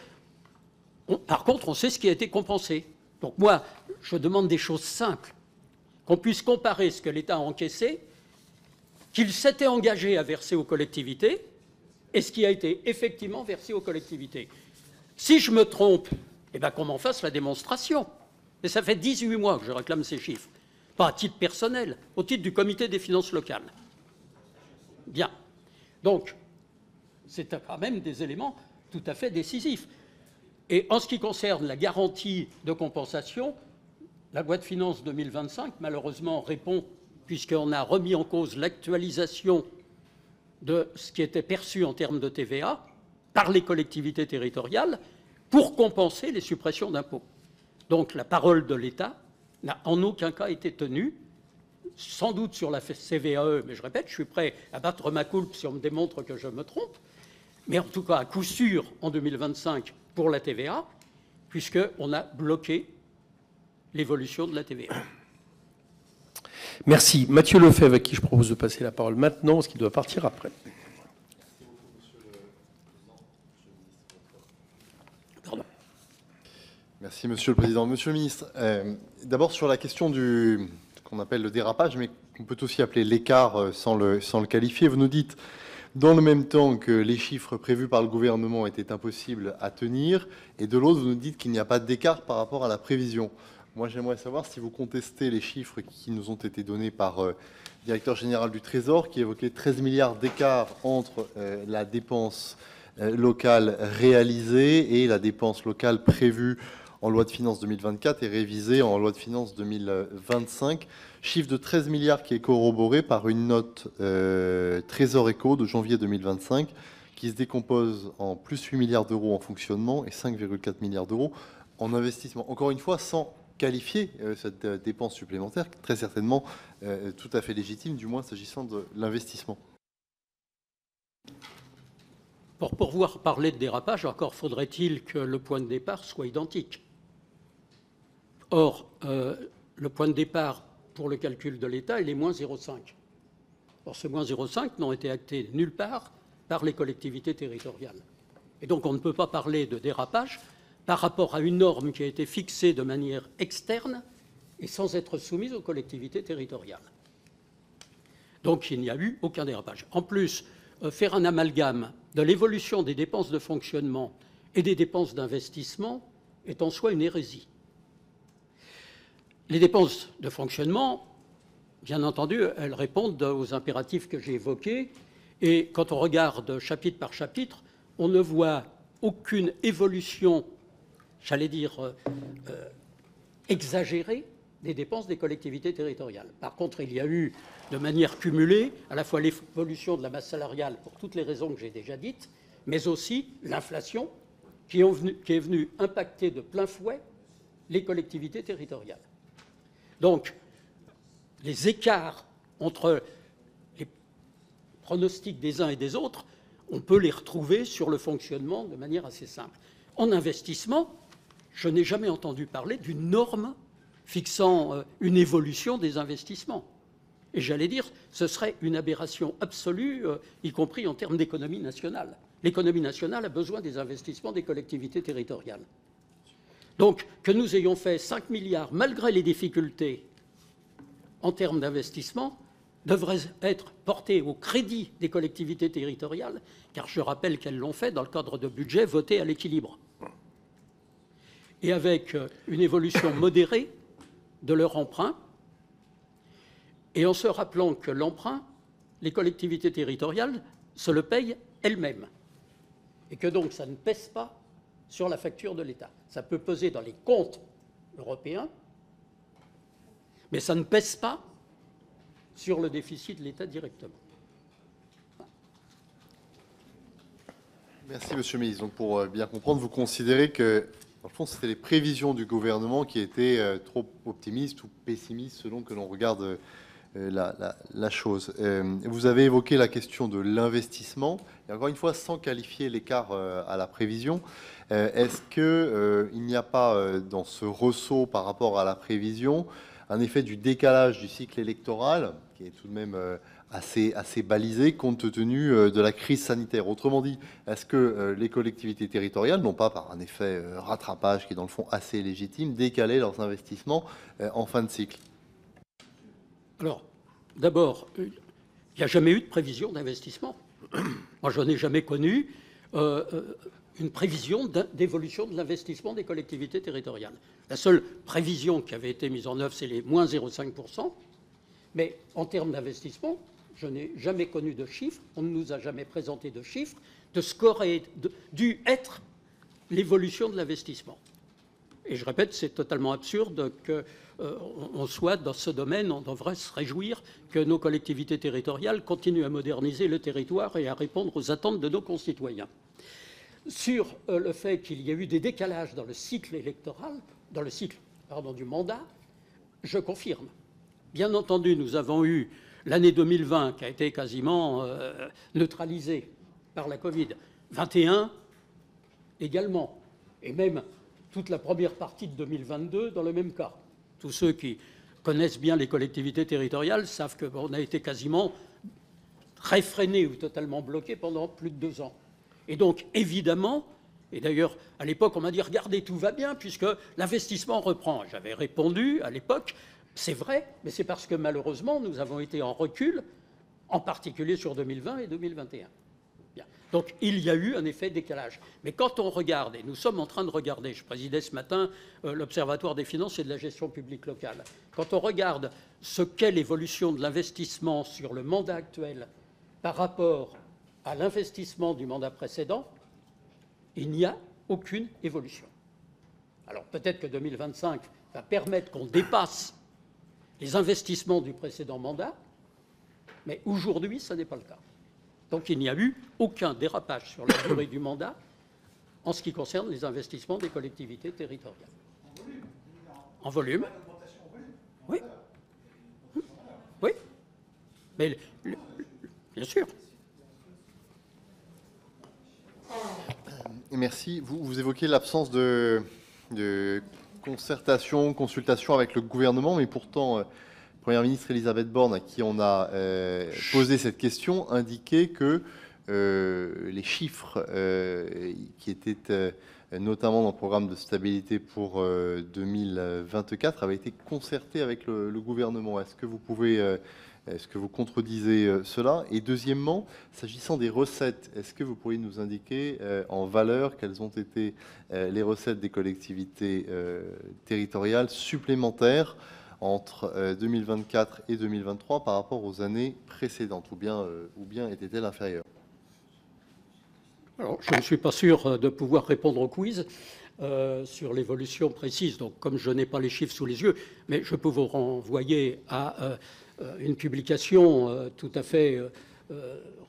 par contre, on sait ce qui a été compensé. Donc moi, je demande des choses simples. Qu'on puisse comparer ce que l'État a encaissé, qu'il s'était engagé à verser aux collectivités, et ce qui a été effectivement versé aux collectivités. Si je me trompe, eh bien qu'on m'en fasse la démonstration. Et ça fait 18 mois que je réclame ces chiffres. Pas à titre personnel, au titre du comité des finances locales. Bien. Donc, c'est quand même des éléments tout à fait décisifs. Et en ce qui concerne la garantie de compensation, la loi de finances 2025, malheureusement, répond, puisqu'on a remis en cause l'actualisation de ce qui était perçu en termes de TVA par les collectivités territoriales pour compenser les suppressions d'impôts. Donc, la parole de l'État n'a en aucun cas été tenue, sans doute sur la CVAE, mais je répète, je suis prêt à battre ma coulpe si on me démontre que je me trompe, mais en tout cas, à coup sûr, en 2025, pour la TVA, puisqu'on a bloqué l'évolution de la TVA. Merci. Mathieu Lefebvre, à qui je propose de passer la parole maintenant, parce qu'il doit partir après. Pardon. Merci, Monsieur le Président. Monsieur le Ministre, d'abord sur la question du qu'on appelle le dérapage, mais qu'on peut aussi appeler l'écart sans le qualifier, vous nous dites, dans le même temps que les chiffres prévus par le gouvernement étaient impossibles à tenir, et de l'autre, vous nous dites qu'il n'y a pas d'écart par rapport à la prévision. Moi, j'aimerais savoir si vous contestez les chiffres qui nous ont été donnés par le directeur général du Trésor, qui évoquait 13 milliards d'écart entre la dépense locale réalisée et la dépense locale prévue en loi de finances 2024 et révisée en loi de finances 2025. Chiffre de 13 milliards qui est corroboré par une note Trésor Éco de janvier 2025 qui se décompose en plus 8 milliards d'euros en fonctionnement et 5,4 milliards d'euros en investissement. Encore une fois, sans qualifier cette dépense supplémentaire, très certainement tout à fait légitime, du moins s'agissant de l'investissement. Pour pouvoir parler de dérapage, encore faudrait-il que le point de départ soit identique. Or, le point de départ pour le calcul de l'État, il est moins 0,5. Or, ce moins 0,5 n'a été acté nulle part par les collectivités territoriales. Et donc, on ne peut pas parler de dérapage par rapport à une norme qui a été fixée de manière externe et sans être soumise aux collectivités territoriales. Donc, il n'y a eu aucun dérapage. En plus, faire un amalgame de l'évolution des dépenses de fonctionnement et des dépenses d'investissement est en soi une hérésie. Les dépenses de fonctionnement, bien entendu, elles répondent aux impératifs que j'ai évoqués. Et quand on regarde chapitre par chapitre, on ne voit aucune évolution, j'allais dire, exagérée des dépenses des collectivités territoriales. Par contre, il y a eu, de manière cumulée, à la fois l'évolution de la masse salariale pour toutes les raisons que j'ai déjà dites, mais aussi l'inflation qui est venue impacter de plein fouet les collectivités territoriales. Donc, les écarts entre les pronostics des uns et des autres, on peut les retrouver sur le fonctionnement de manière assez simple. En investissement, je n'ai jamais entendu parler d'une norme fixant une évolution des investissements. Et j'allais dire, ce serait une aberration absolue, y compris en termes d'économie nationale. L'économie nationale a besoin des investissements des collectivités territoriales. Donc, que nous ayons fait 5 milliards, malgré les difficultés en termes d'investissement, devrait être porté au crédit des collectivités territoriales, car je rappelle qu'elles l'ont fait dans le cadre de budget voté à l'équilibre. Et avec une évolution modérée de leur emprunt, et en se rappelant que l'emprunt, les collectivités territoriales se le payent elles-mêmes, et que donc ça ne pèse pas sur la facture de l'État. Ça peut peser dans les comptes européens, mais ça ne pèse pas sur le déficit de l'État directement. Merci, Monsieur le Ministre. Donc, pour bien comprendre, vous considérez que, dans le fond, c'était les prévisions du gouvernement qui étaient trop optimistes ou pessimistes selon que l'on regarde la chose. Vous avez évoqué la question de l'investissement, et encore une fois, sans qualifier l'écart à la prévision. Est-ce qu'il n'y a pas, dans ce ressaut par rapport à la prévision, un effet du décalage du cycle électoral, qui est tout de même assez balisé, compte tenu de la crise sanitaire? Autrement dit, est-ce que les collectivités territoriales n'ont pas, par un effet rattrapage qui est dans le fond assez légitime, décalé leurs investissements en fin de cycle? Alors, d'abord, il n'y a jamais eu de prévision d'investissement. Moi, je n'ai jamais connu une prévision d'évolution de l'investissement des collectivités territoriales. La seule prévision qui avait été mise en œuvre, c'est les moins 0,5%. Mais en termes d'investissement, je n'ai jamais connu de chiffres, on ne nous a jamais présenté de chiffres de ce qu'aurait dû être l'évolution de l'investissement. Et je répète, c'est totalement absurde qu'on soit dans ce domaine. On devrait se réjouir que nos collectivités territoriales continuent à moderniser le territoire et à répondre aux attentes de nos concitoyens. Sur le fait qu'il y a eu des décalages dans le cycle électoral, dans le cycle, du mandat, je confirme. Bien entendu, nous avons eu l'année 2020 qui a été quasiment neutralisée par la Covid, 21 également, et même toute la première partie de 2022 dans le même cas. Tous ceux qui connaissent bien les collectivités territoriales savent qu'on a été quasiment réfréné ou totalement bloqué pendant plus de 2 ans. Et donc, évidemment, et d'ailleurs, à l'époque, on m'a dit « Regardez, tout va bien, puisque l'investissement reprend ». J'avais répondu à l'époque « C'est vrai, mais c'est parce que malheureusement, nous avons été en recul, en particulier sur 2020 et 2021 ». Donc, il y a eu un effet décalage. Mais quand on regarde, et nous sommes en train de regarder, je présidais ce matin l'Observatoire des finances et de la gestion publique locale, quand on regarde ce qu'est l'évolution de l'investissement sur le mandat actuel par rapport à l'investissement du mandat précédent, il n'y a aucune évolution. Alors peut-être que 2025 va permettre qu'on dépasse les investissements du précédent mandat, mais aujourd'hui, ce n'est pas le cas. Donc il n'y a eu aucun dérapage sur la durée du mandat en ce qui concerne les investissements des collectivités territoriales. En volume. Oui. Oui. Mais bien sûr. Merci. Vous évoquez l'absence de concertation, consultation avec le gouvernement, mais pourtant, Première ministre Elisabeth Borne, à qui on a posé cette question, indiquait que les chiffres qui étaient notamment dans le programme de stabilité pour 2024 avaient été concertés avec le gouvernement. Est-ce que vous pouvez... Est-ce que vous contredisez cela? Et deuxièmement, s'agissant des recettes, est-ce que vous pourriez nous indiquer en valeur quelles ont été les recettes des collectivités territoriales supplémentaires entre 2024 et 2023 par rapport aux années précédentes, ou bien était-elle inférieure? Alors, je ne suis pas sûr de pouvoir répondre au quiz sur l'évolution précise. Donc, comme je n'ai pas les chiffres sous les yeux, mais je peux vous renvoyer à une publication tout à fait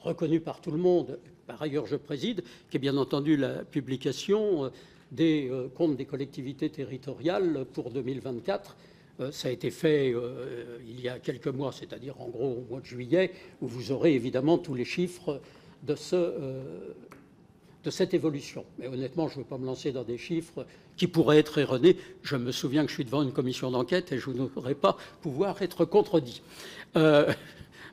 reconnue par tout le monde. Par ailleurs, je préside, qui est bien entendu la publication des comptes des collectivités territoriales pour 2024. Ça a été fait il y a quelques mois, c'est-à-dire en gros au mois de juillet, où vous aurez évidemment tous les chiffres de cette évolution. Mais honnêtement, je ne veux pas me lancer dans des chiffres qui pourraient être erronés. Je me souviens que je suis devant une commission d'enquête et je n'aurais pas pouvoir être contredit.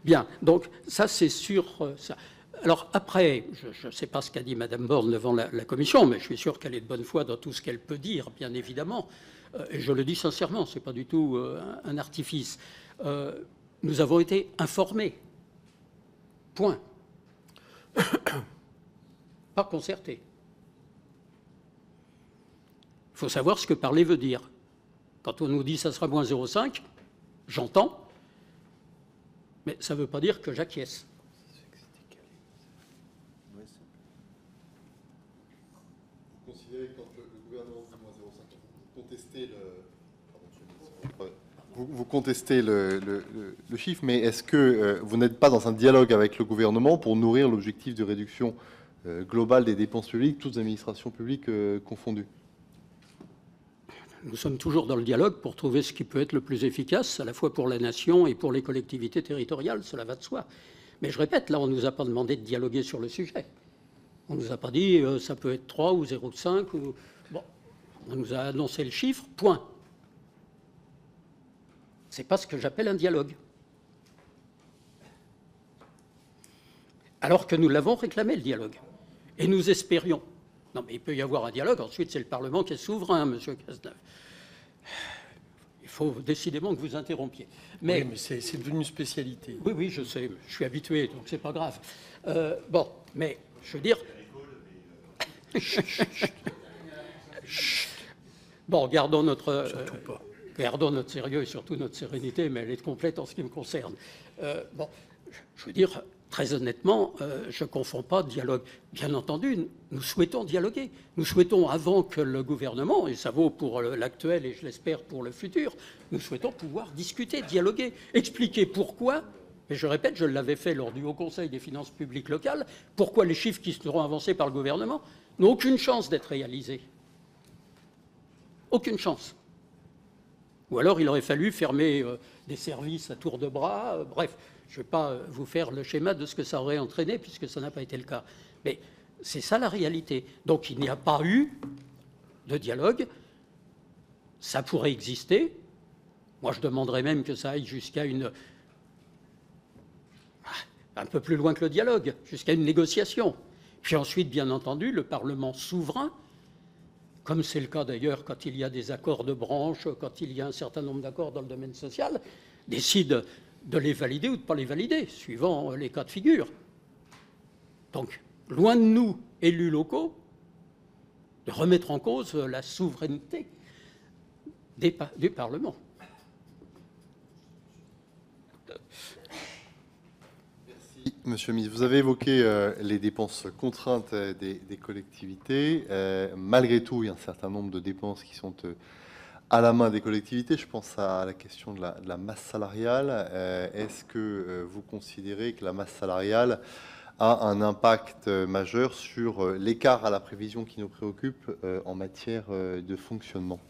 Bien, donc ça c'est sur ça. Alors après, je ne sais pas ce qu'a dit Mme Borne devant la commission, mais je suis sûr qu'elle est de bonne foi dans tout ce qu'elle peut dire, bien évidemment. Et je le dis sincèrement, ce n'est pas du tout un artifice. Nous avons été informés. Point. Pas concerté. Il faut savoir ce que parler veut dire. Quand on nous dit ça sera moins 0,5, j'entends, mais ça ne veut pas dire que j'acquiesce. Vous considérez que quand le gouvernement dit moins 0,5, vous contestez le chiffre, mais est-ce que vous n'êtes pas dans un dialogue avec le gouvernement pour nourrir l'objectif de réduction globale des dépenses publiques, toutes administrations publiques confondues? Nous sommes toujours dans le dialogue pour trouver ce qui peut être le plus efficace, à la fois pour la nation et pour les collectivités territoriales, cela va de soi. Mais je répète, là, on ne nous a pas demandé de dialoguer sur le sujet. On ne nous a pas dit ça peut être 3 ou 0,5. Ou... Bon, on nous a annoncé le chiffre, point. Ce n'est pas ce que j'appelle un dialogue. Alors que nous l'avons réclamé, le dialogue. Et nous espérions. Non, mais il peut y avoir un dialogue. Ensuite, c'est le Parlement qui est souverain, M. Cazeneuve. Il faut décidément que vous interrompiez. Mais, oui, mais c'est devenu une spécialité. Oui, oui, je sais. Je suis habitué, donc c'est pas grave. Bon, mais je veux dire... Bon, gardons notre sérieux et surtout notre sérénité, mais elle est complète en ce qui me concerne. Bon, je veux dire... Très honnêtement, je ne confonds pas dialogue. Bien entendu, nous souhaitons dialoguer. Nous souhaitons, avant que le gouvernement, et ça vaut pour l'actuel et je l'espère pour le futur, nous souhaitons pouvoir discuter, dialoguer, expliquer pourquoi, et je répète, je l'avais fait lors du Haut Conseil des finances publiques locales, pourquoi les chiffres qui seront avancés par le gouvernement n'ont aucune chance d'être réalisés. Aucune chance. Ou alors il aurait fallu fermer des services à tour de bras, bref. Je ne vais pas vous faire le schéma de ce que ça aurait entraîné, puisque ça n'a pas été le cas. Mais c'est ça la réalité. Donc il n'y a pas eu de dialogue. Ça pourrait exister. Moi, je demanderais même que ça aille jusqu'à un peu plus loin que le dialogue, jusqu'à une négociation. Puis ensuite, bien entendu, le Parlement souverain, comme c'est le cas d'ailleurs quand il y a des accords de branche, quand il y a un certain nombre d'accords dans le domaine social, décide de les valider ou de ne pas les valider, suivant les cas de figure. Donc, loin de nous, élus locaux, de remettre en cause la souveraineté du Parlement. Merci, Monsieur le ministre. Vous avez évoqué les dépenses contraintes des collectivités. Malgré tout, il y a un certain nombre de dépenses qui sont à la main des collectivités. Je pense à la question de la masse salariale. Est-ce que vous considérez que la masse salariale a un impact majeur sur l'écart à la prévision qui nous préoccupe en matière de fonctionnement?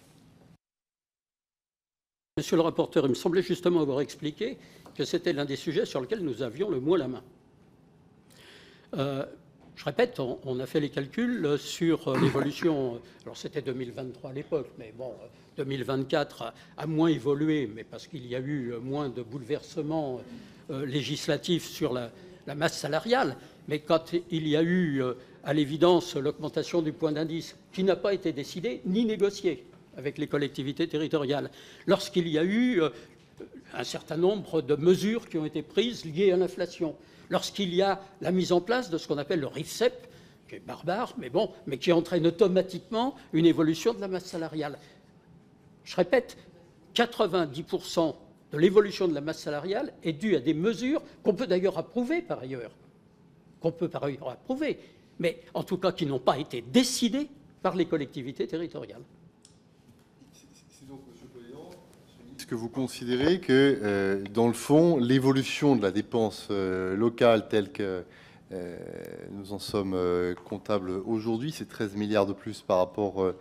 Monsieur le rapporteur, il me semblait justement avoir expliqué que c'était l'un des sujets sur lesquels nous avions le moins la main. Je répète, on a fait les calculs sur l'évolution. Alors c'était 2023 à l'époque, mais bon, 2024 a moins évolué, mais parce qu'il y a eu moins de bouleversements législatifs sur la masse salariale. Mais quand il y a eu, à l'évidence, l'augmentation du point d'indice, qui n'a pas été décidée ni négociée avec les collectivités territoriales, lorsqu'il y a eu un certain nombre de mesures qui ont été prises liées à l'inflation, lorsqu'il y a la mise en place de ce qu'on appelle le RIFSEP, qui est barbare, mais bon, mais qui entraîne automatiquement une évolution de la masse salariale. Je répète, 90% de l'évolution de la masse salariale est due à des mesures qu'on peut d'ailleurs approuver par ailleurs, mais en tout cas qui n'ont pas été décidées par les collectivités territoriales. C'est donc, Monsieur le Président, est-ce que vous considérez que, dans le fond, l'évolution de la dépense locale telle que nous en sommes comptables aujourd'hui, c'est 13 milliards de plus par rapport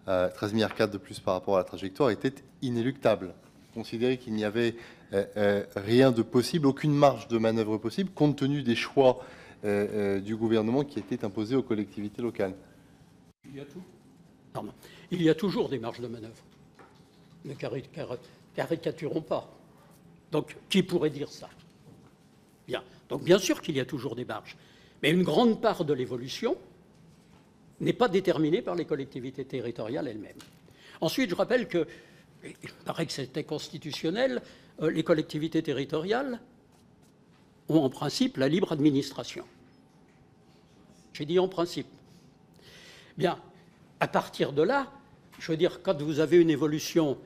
à 13 milliards 4 de plus par rapport à la trajectoire, était inéluctable? Vous considérez qu'il n'y avait rien de possible, aucune marge de manœuvre possible, compte tenu des choix du gouvernement qui étaient imposés aux collectivités locales? Il y a tout. Non, non. Il y a toujours des marges de manœuvre. Ne caricaturons pas. Donc, qui pourrait dire ça? Bien. Donc, bien sûr qu'il y a toujours des marges. Mais une grande part de l'évolution n'est pas déterminée par les collectivités territoriales elles-mêmes. Ensuite, je rappelle que, il paraît que c'était constitutionnel, les collectivités territoriales ont en principe la libre administration. J'ai dit en principe. Bien, à partir de là, je veux dire, quand vous avez une évolution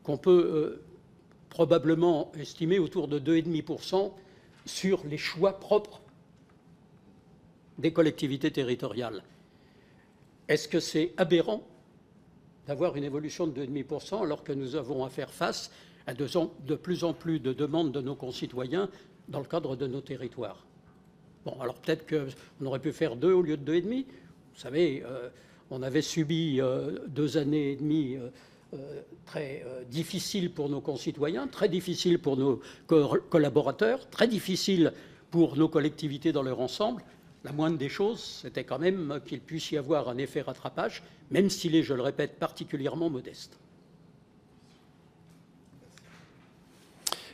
qu'on peut probablement estimer autour de 2,5% sur les choix propres des collectivités territoriales, est-ce que c'est aberrant d'avoir une évolution de 2,5% alors que nous avons à faire face à de plus en plus de demandes de nos concitoyens dans le cadre de nos territoires? Bon, alors peut-être qu'on aurait pu faire 2 au lieu de 2,5. Vous savez, on avait subi 2 années et demie très difficiles pour nos concitoyens, très difficiles pour nos collaborateurs, très difficiles pour nos collectivités dans leur ensemble. La moindre des choses, c'était quand même qu'il puisse y avoir un effet rattrapage, même s'il est, je le répète, particulièrement modeste.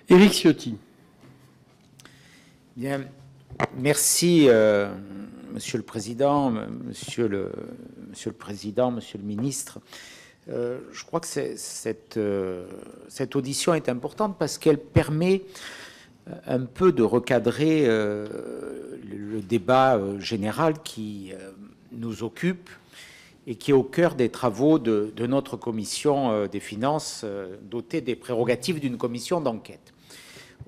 Éric Ciotti. Bien, merci, Monsieur le Président, Monsieur le Président, Monsieur le Ministre. Je crois que cette audition est importante parce qu'elle permet un peu de recadrer le débat général qui nous occupe et qui est au cœur des travaux de notre commission des finances, dotée des prérogatives d'une commission d'enquête.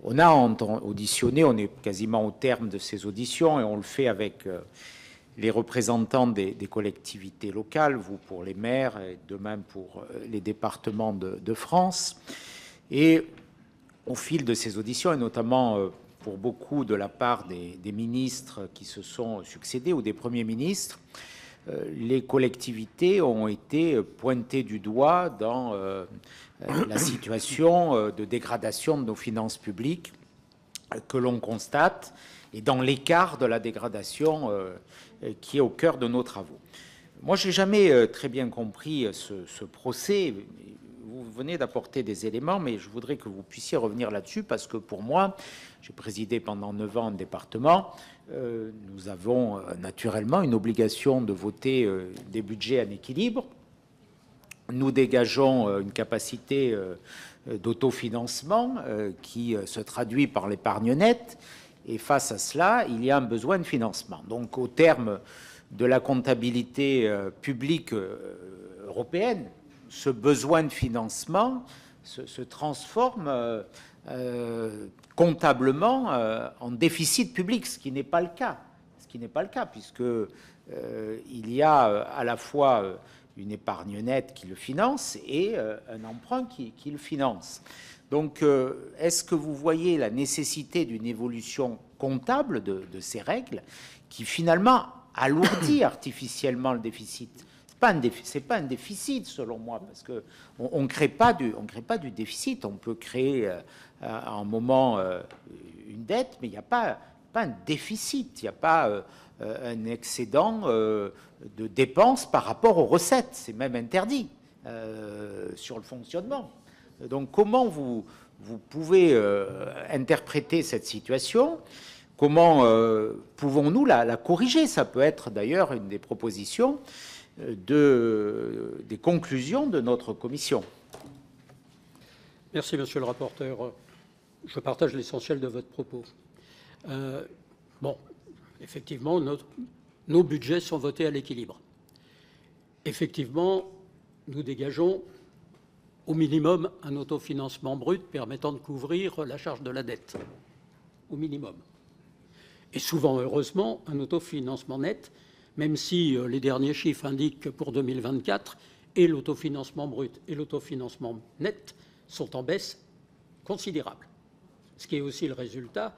On a auditionné, on est quasiment au terme de ces auditions, et on le fait avec les représentants des collectivités locales, vous pour les maires, et de même pour les départements de France. Et au fil de ces auditions, et notamment pour beaucoup de la part des ministres qui se sont succédés ou des premiers ministres, les collectivités ont été pointées du doigt dans la situation de dégradation de nos finances publiques que l'on constate et dans l'écart de la dégradation qui est au cœur de nos travaux. Moi, je n'ai jamais très bien compris ce procès. Vous venez d'apporter des éléments, mais je voudrais que vous puissiez revenir là-dessus parce que pour moi, j'ai présidé pendant 9 ans un département. Nous avons naturellement une obligation de voter des budgets en équilibre. Nous dégageons une capacité d'autofinancement qui se traduit par l'épargne nette. Et face à cela, il y a un besoin de financement. Donc, au terme de la comptabilité publique européenne, ce besoin de financement se transforme comptablement en déficit public, ce qui n'est pas le cas. Puisque il y a à la fois une épargne nette qui le finance et un emprunt qui le finance. Donc, est-ce que vous voyez la nécessité d'une évolution comptable de ces règles qui finalement alourdit artificiellement le déficit? C'est pas un déficit selon moi, parce que on crée pas du déficit. On peut créer à un moment une dette, mais il n'y a pas un déficit, il n'y a pas un excédent de dépenses par rapport aux recettes. C'est même interdit sur le fonctionnement. Donc comment vous pouvez interpréter cette situation? Comment pouvons-nous la corriger? Ça peut être d'ailleurs une des propositions des conclusions de notre commission. Merci, monsieur le rapporteur. Je partage l'essentiel de votre propos. Bon, effectivement, nos budgets sont votés à l'équilibre. Effectivement, nous dégageons au minimum un autofinancement brut permettant de couvrir la charge de la dette. Au minimum. Et souvent, heureusement, un autofinancement net, même si les derniers chiffres indiquent que pour 2024, et l'autofinancement brut et l'autofinancement net sont en baisse considérable. Ce qui est aussi le résultat,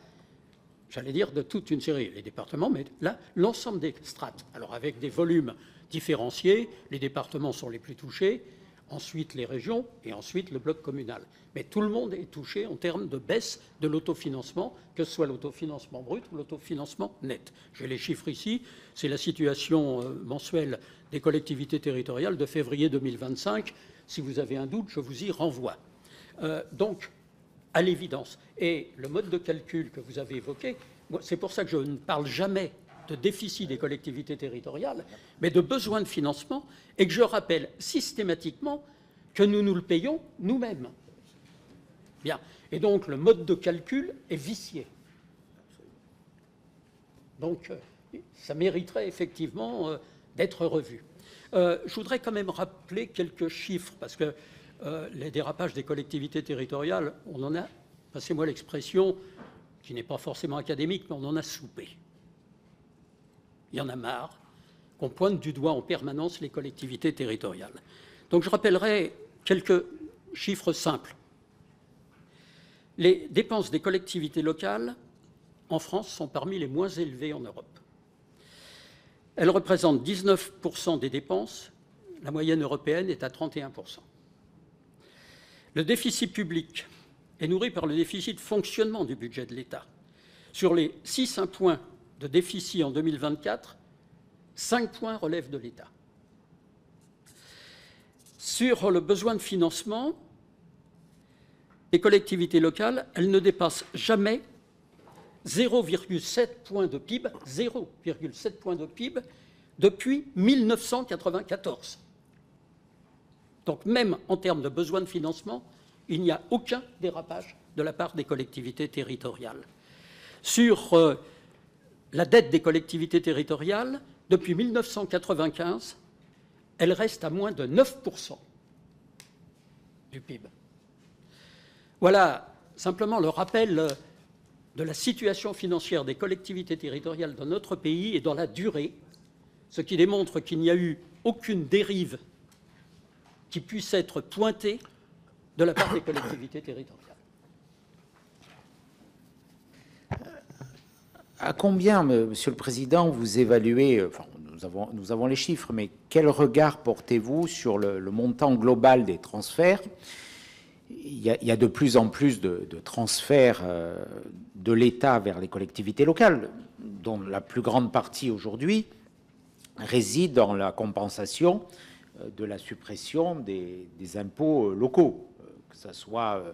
j'allais dire, de toute une série, les départements, mais là, l'ensemble des strates. Alors avec des volumes différenciés, les départements sont les plus touchés, ensuite les régions et ensuite le bloc communal. Mais tout le monde est touché en termes de baisse de l'autofinancement, que ce soit l'autofinancement brut ou l'autofinancement net. J'ai les chiffres ici, c'est la situation mensuelle des collectivités territoriales de février 2025. Si vous avez un doute, je vous y renvoie. Donc, à l'évidence, et le mode de calcul que vous avez évoqué, c'est pour ça que je ne parle jamais de déficit des collectivités territoriales, mais de besoin de financement, et que je rappelle systématiquement que nous nous le payons nous-mêmes. Bien. Et donc, le mode de calcul est vicié. Donc, ça mériterait effectivement d'être revu. Je voudrais quand même rappeler quelques chiffres, parce que les dérapages des collectivités territoriales, on en a, passez-moi l'expression, qui n'est pas forcément académique, mais on en a soupé. Il y en a marre qu'on pointe du doigt en permanence les collectivités territoriales. Donc je rappellerai quelques chiffres simples. Les dépenses des collectivités locales en France sont parmi les moins élevées en Europe. Elles représentent 19% des dépenses, la moyenne européenne est à 31%. Le déficit public est nourri par le déficit de fonctionnement du budget de l'État. Sur les 6 points de déficit en 2024, 5 points relèvent de l'État. Sur le besoin de financement, les collectivités locales, elles ne dépassent jamais 0,7 points de PIB, 0,7 points de PIB depuis 1994. Donc même en termes de besoin de financement, il n'y a aucun dérapage de la part des collectivités territoriales. Sur la dette des collectivités territoriales, depuis 1995, elle reste à moins de 9% du PIB. Voilà simplement le rappel de la situation financière des collectivités territoriales dans notre pays et dans la durée, ce qui démontre qu'il n'y a eu aucune dérive qui puisse être pointée de la part des collectivités territoriales. À combien, Monsieur le Président, vous évaluez, enfin, nous avons les chiffres, mais quel regard portez-vous sur le montant global des transferts? Il y a de plus en plus de transferts de l'État vers les collectivités locales, dont la plus grande partie aujourd'hui réside dans la compensation de la suppression des impôts locaux, que ce soit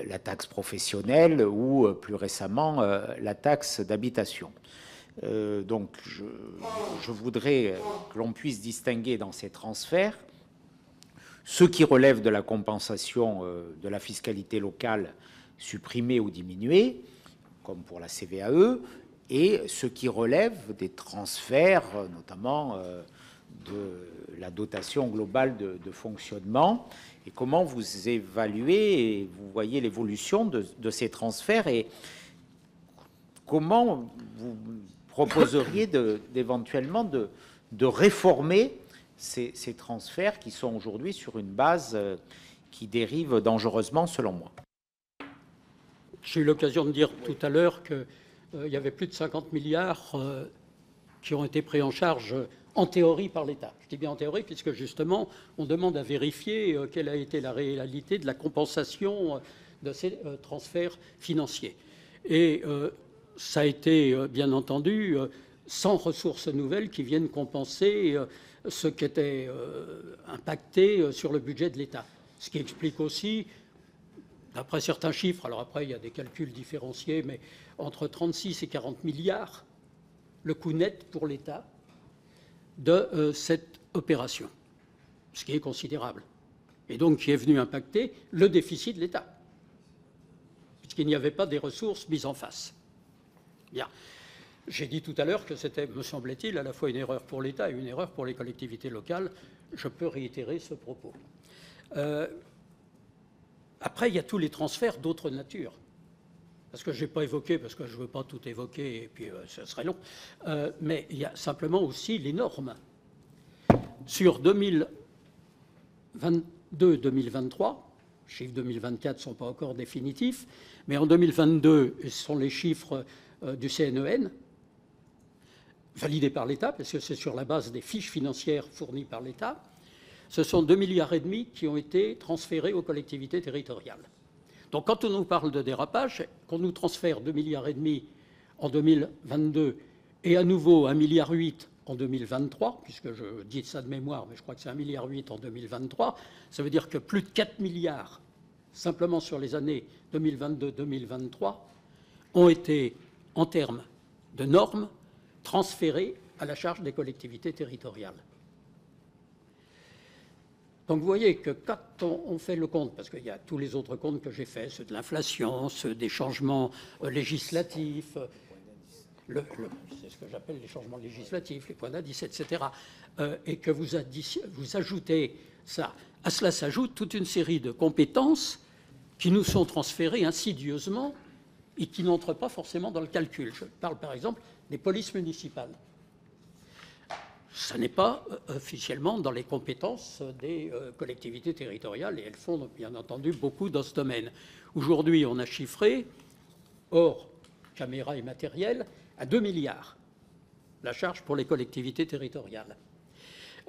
la taxe professionnelle ou plus récemment la taxe d'habitation. Donc je voudrais que l'on puisse distinguer dans ces transferts ceux qui relèvent de la compensation de la fiscalité locale supprimée ou diminuée, comme pour la CVAE, et ceux qui relèvent des transferts, notamment de la dotation globale de fonctionnement, et comment vous évaluez et vous voyez l'évolution de ces transferts, et comment vous proposeriez éventuellement de réformer ces transferts qui sont aujourd'hui sur une base qui dérive dangereusement, selon moi. J'ai eu l'occasion de dire tout à l'heure qu'il y avait plus de 50 milliards qui ont été pris en charge en théorie par l'État. Je dis bien en théorie puisque justement on demande à vérifier quelle a été la réalité de la compensation de ces transferts financiers. Et ça a été bien entendu sans ressources nouvelles qui viennent compenser ce qui était impacté sur le budget de l'État. Ce qui explique aussi, d'après certains chiffres, alors après il y a des calculs différenciés, mais entre 36 et 40 milliards, le coût net pour l'État de cette opération, ce qui est considérable, et donc qui est venu impacter le déficit de l'État, puisqu'il n'y avait pas des ressources mises en face. Bien. J'ai dit tout à l'heure que c'était, me semblait-il, à la fois une erreur pour l'État et une erreur pour les collectivités locales. Je peux réitérer ce propos. Après, il y a tous les transferts d'autres natures. Parce que je n'ai pas évoqué, parce que je ne veux pas tout évoquer, et puis ce serait long. Mais il y a simplement aussi les normes. Sur 2022-2023, les chiffres 2024 ne sont pas encore définitifs, mais en 2022, ce sont les chiffres du CNEN, validés par l'État, parce que c'est sur la base des fiches financières fournies par l'État. Ce sont 2,5 milliards qui ont été transférés aux collectivités territoriales. Donc quand on nous parle de dérapage, qu'on nous transfère 2,5 milliards en 2022 et à nouveau 1,8 milliard en 2023, puisque je dis ça de mémoire, mais je crois que c'est 1,8 milliard en 2023, ça veut dire que plus de 4 milliards, simplement sur les années 2022-2023, ont été, en termes de normes, transférés à la charge des collectivités territoriales. Donc vous voyez que quand on fait le compte, parce qu'il y a tous les autres comptes que j'ai faits, ceux de l'inflation, ceux des changements législatifs, c'est ce que j'appelle les changements législatifs, les points d'indice, etc., et que vous ajoutez ça, à cela s'ajoute toute une série de compétences qui nous sont transférées insidieusement et qui n'entrent pas forcément dans le calcul. Je parle par exemple des polices municipales. Ça n'est pas officiellement dans les compétences des collectivités territoriales, et elles font bien entendu beaucoup dans ce domaine. Aujourd'hui, on a chiffré, hors caméras et matériel, à 2 milliards la charge pour les collectivités territoriales.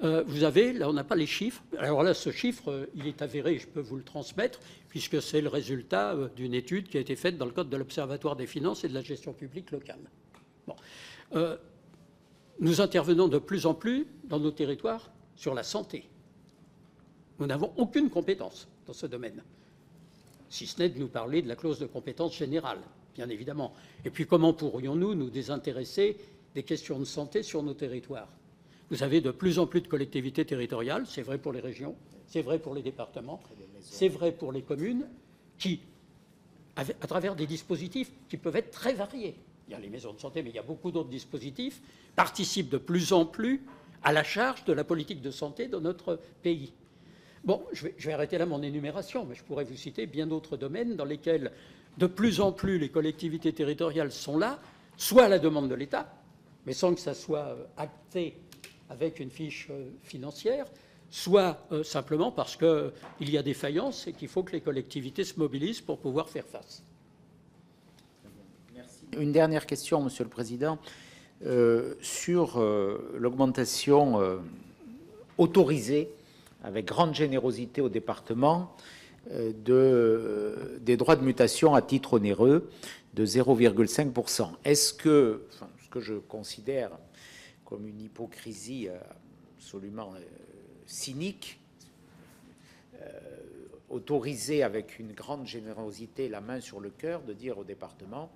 Vous avez, là on n'a pas les chiffres, alors là ce chiffre, il est avéré, je peux vous le transmettre, puisque c'est le résultat d'une étude qui a été faite dans le cadre de l'Observatoire des finances et de la gestion publique locale. Bon. Nous intervenons de plus en plus dans nos territoires sur la santé. Nous n'avons aucune compétence dans ce domaine, si ce n'est de nous parler de la clause de compétence générale, bien évidemment. Et puis comment pourrions-nous nous désintéresser des questions de santé sur nos territoires? Vous avez de plus en plus de collectivités territoriales, c'est vrai pour les régions, c'est vrai pour les départements, c'est vrai pour les communes, qui, à travers des dispositifs qui peuvent être très variés, il y a les maisons de santé, mais il y a beaucoup d'autres dispositifs, participent de plus en plus à la charge de la politique de santé dans notre pays. Bon, je vais arrêter là mon énumération, mais je pourrais vous citer bien d'autres domaines dans lesquels de plus en plus les collectivités territoriales sont là, soit à la demande de l'État, mais sans que ça soit acté avec une fiche financière, soit simplement parce qu'il y a des faillances et qu'il faut que les collectivités se mobilisent pour pouvoir faire face. Une dernière question, Monsieur le Président, sur l'augmentation autorisée, avec grande générosité au département, des droits de mutation à titre onéreux de 0,5%. Est-ce que, ce que je considère comme une hypocrisie absolument cynique, autoriser avec une grande générosité, la main sur le cœur, de dire au département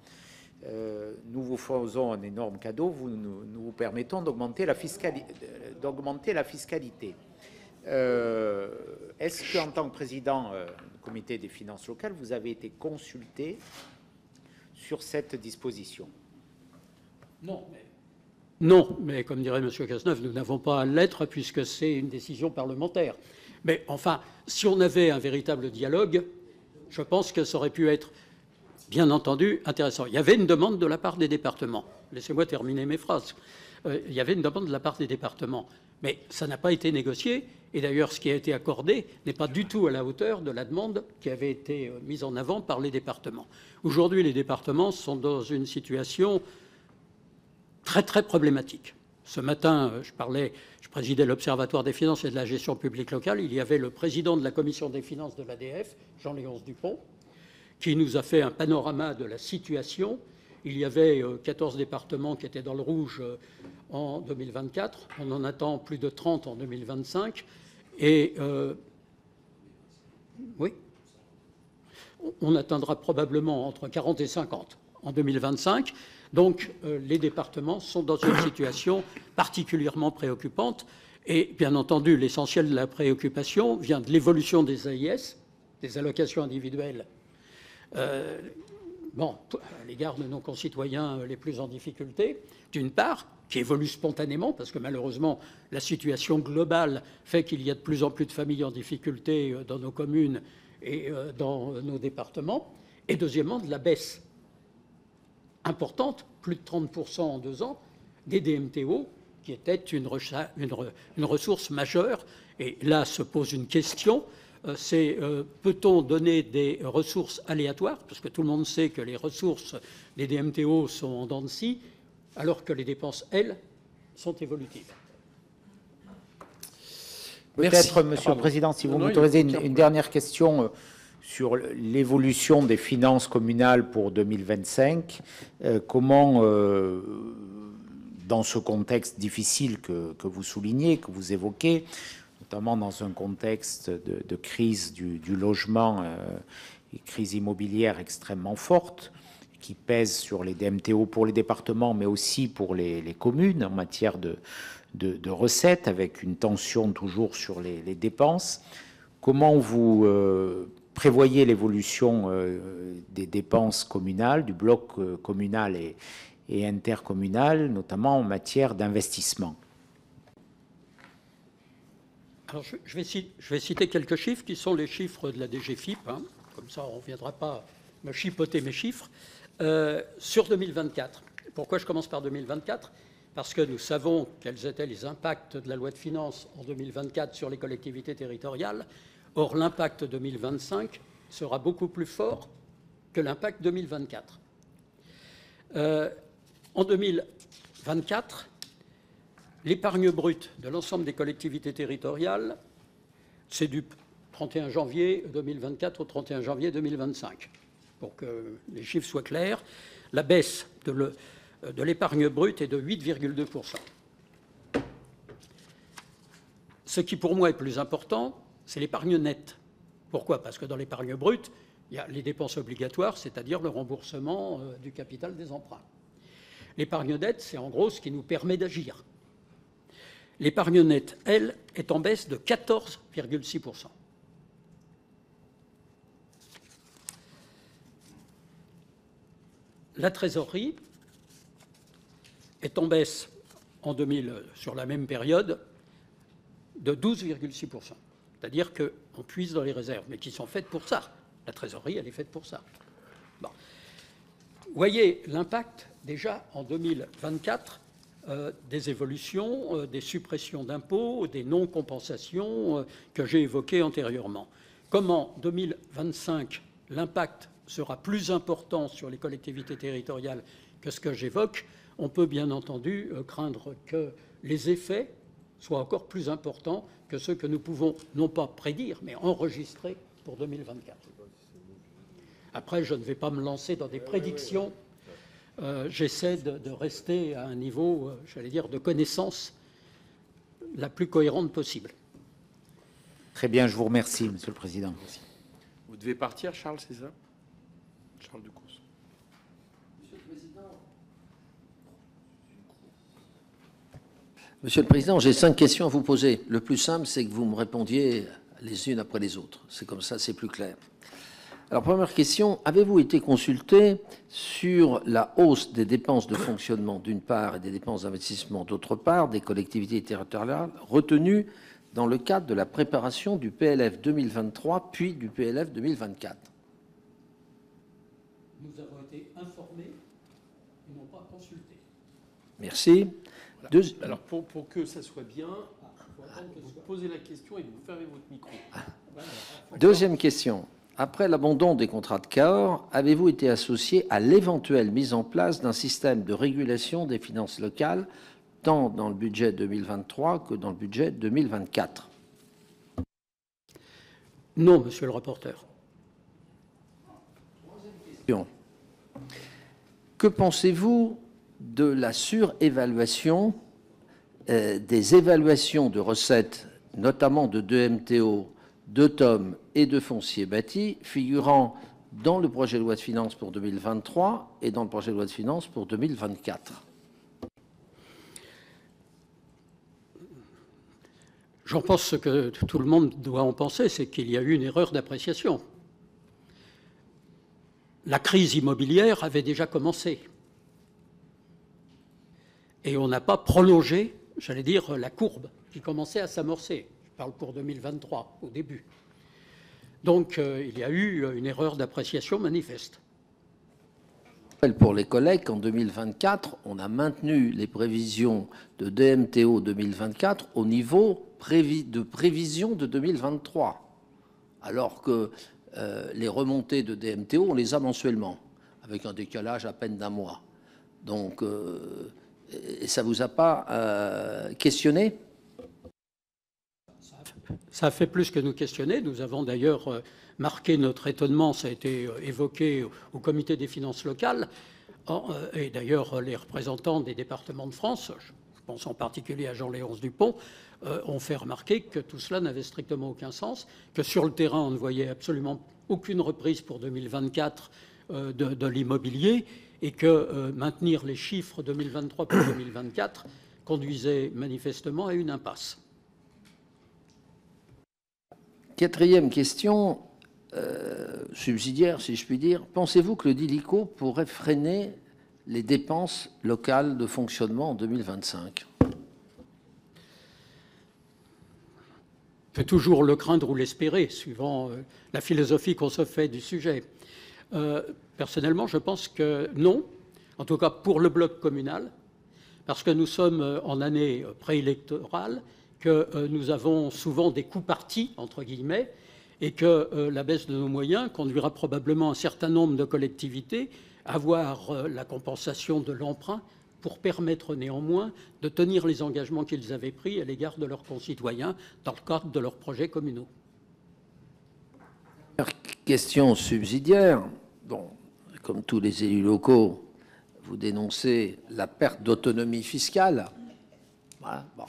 nous vous faisons un énorme cadeau, nous vous permettons d'augmenter la fiscalité. Est-ce qu'en tant que président du comité des finances locales, vous avez été consulté sur cette disposition? Non, mais comme dirait M. Cazeneuve, nous n'avons pas à l'être puisque c'est une décision parlementaire. Mais enfin, si on avait un véritable dialogue, je pense que ça aurait pu être, bien entendu, intéressant. Il y avait une demande de la part des départements. Laissez-moi terminer mes phrases. Il y avait une demande de la part des départements, mais ça n'a pas été négocié. Et d'ailleurs, ce qui a été accordé n'est pas du tout à la hauteur de la demande qui avait été mise en avant par les départements. Aujourd'hui, les départements sont dans une situation très, très problématique. Ce matin, je présidais l'Observatoire des finances et de la gestion publique locale. Il y avait le président de la commission des finances de l'ADF, Jean-Léonce Dupont, qui nous a fait un panorama de la situation. Il y avait 14 départements qui étaient dans le rouge en 2024. On en attend plus de 30 en 2025. Et oui, on atteindra probablement entre 40 et 50 en 2025. Donc les départements sont dans une situation particulièrement préoccupante. Et bien entendu, l'essentiel de la préoccupation vient de l'évolution des AIS, des allocations individuelles, à l'égard de nos concitoyens les plus en difficulté, d'une part, qui évolue spontanément, parce que malheureusement, la situation globale fait qu'il y a de plus en plus de familles en difficulté dans nos communes, et dans nos départements, et deuxièmement de la baisse importante, plus de 30% en 2 ans, des DMTO, qui était une ressource majeure. Et là se pose une question, c'est peut-on donner des ressources aléatoires, parce que tout le monde sait que les ressources des DMTO sont en dents de scie, alors que les dépenses, elles, sont évolutives. Peut-être, Monsieur le Président, si vous m'autorisez une dernière question sur l'évolution des finances communales pour 2025. Comment, dans ce contexte difficile que vous soulignez, que vous évoquez, notamment dans un contexte de crise du logement et crise immobilière extrêmement forte, qui pèse sur les DMTO pour les départements, mais aussi pour les communes en matière de recettes, avec une tension toujours sur les dépenses. Comment vous prévoyez l'évolution des dépenses communales, du bloc communal et intercommunal, notamment en matière d'investissement? Alors, je vais citer quelques chiffres qui sont les chiffres de la DGFiP, hein, comme ça on ne viendra pas me chipoter mes chiffres, sur 2024. Pourquoi je commence par 2024 ? Parce que nous savons quels étaient les impacts de la loi de finances en 2024 sur les collectivités territoriales. Or, l'impact 2025 sera beaucoup plus fort que l'impact 2024. En 2024, l'épargne brute de l'ensemble des collectivités territoriales, c'est du 31 janvier 2024 au 31 janvier 2025. Pour que les chiffres soient clairs, la baisse de l'épargne brute est de 8,2%. Ce qui, pour moi, est plus important, c'est l'épargne nette. Pourquoi ? Parce que dans l'épargne brute, il y a les dépenses obligatoires, c'est-à-dire le remboursement du capital des emprunts. L'épargne nette, c'est en gros ce qui nous permet d'agir. L'épargne nette, elle, est en baisse de 14,6%. La trésorerie est en baisse sur la même période de 12,6%. C'est-à-dire qu'on puise dans les réserves, mais qui sont faites pour ça. La trésorerie, elle est faite pour ça. Bon. Vous voyez l'impact, déjà, en 2024, des évolutions, des suppressions d'impôts, des non-compensations que j'ai évoquées antérieurement. Comme en 2025, l'impact sera plus important sur les collectivités territoriales que ce que j'évoque, on peut bien entendu craindre que les effets soient encore plus importants que ceux que nous pouvons non pas prédire, mais enregistrer pour 2024. Après, je ne vais pas me lancer dans des prédictions. J'essaie de rester à un niveau, j'allais dire, de connaissance la plus cohérente possible. Très bien, je vous remercie, Monsieur le Président. Merci. Vous devez partir, Charles, c'est ça ? Charles Decaux. Monsieur le Président, j'ai 5 questions à vous poser. Le plus simple, c'est que vous me répondiez les unes après les autres. C'est comme ça, c'est plus clair. Alors, première question, avez-vous été consulté sur la hausse des dépenses de fonctionnement d'une part et des dépenses d'investissement d'autre part des collectivités territoriales retenues dans le cadre de la préparation du PLF 2023 puis du PLF 2024 ? Nous avons été informés et non pas consultés. Merci. Voilà. Alors, pour que ça soit bien, vous posez la question et vous fermez votre micro. Deuxième question. Après l'abandon des contrats de Cahors, avez-vous été associé à l'éventuelle mise en place d'un système de régulation des finances locales, tant dans le budget 2023 que dans le budget 2024 ? Non, monsieur le rapporteur. Que pensez-vous de la surévaluation des évaluations de recettes, notamment de DMTO, de TOM et de foncier bâti, figurant dans le projet de loi de finances pour 2023 et dans le projet de loi de finances pour 2024 ? J'en pense ce que tout le monde doit en penser, c'est qu'il y a eu une erreur d'appréciation. La crise immobilière avait déjà commencé. Et on n'a pas prolongé, j'allais dire, la courbe qui commençait à s'amorcer. Je parle pour 2023, au début. Donc il y a eu une erreur d'appréciation manifeste. Pour les collègues, en 2024, on a maintenu les prévisions de DMTO 2024 au niveau de prévision de 2023, alors que les remontées de DMTO, on les a mensuellement, avec un décalage à peine d'un mois. Donc, ça ne vous a pas questionné? Ça a fait plus que nous questionner. Nous avons d'ailleurs marqué notre étonnement, ça a été évoqué au comité des finances locales, et d'ailleurs les représentants des départements de France, je pense en particulier à Jean-Léonce Dupont, ont fait remarquer que tout cela n'avait strictement aucun sens, que sur le terrain on ne voyait absolument aucune reprise pour 2024 de l'immobilier, et que maintenir les chiffres 2023 pour 2024 conduisait manifestement à une impasse. Quatrième question, subsidiaire, si je puis dire. Pensez-vous que le DILICO pourrait freiner les dépenses locales de fonctionnement en 2025? On peut toujours le craindre ou l'espérer, suivant la philosophie qu'on se fait du sujet. Personnellement, je pense que non, en tout cas pour le bloc communal, parce que nous sommes en année préélectorale, que nous avons souvent des coups partis, entre guillemets, et que la baisse de nos moyens conduira probablement un certain nombre de collectivités à avoir la compensation de l'emprunt pour permettre néanmoins de tenir les engagements qu'ils avaient pris à l'égard de leurs concitoyens dans le cadre de leurs projets communaux. Question subsidiaire. Bon, comme tous les élus locaux, vous dénoncez la perte d'autonomie fiscale. Voilà, bon.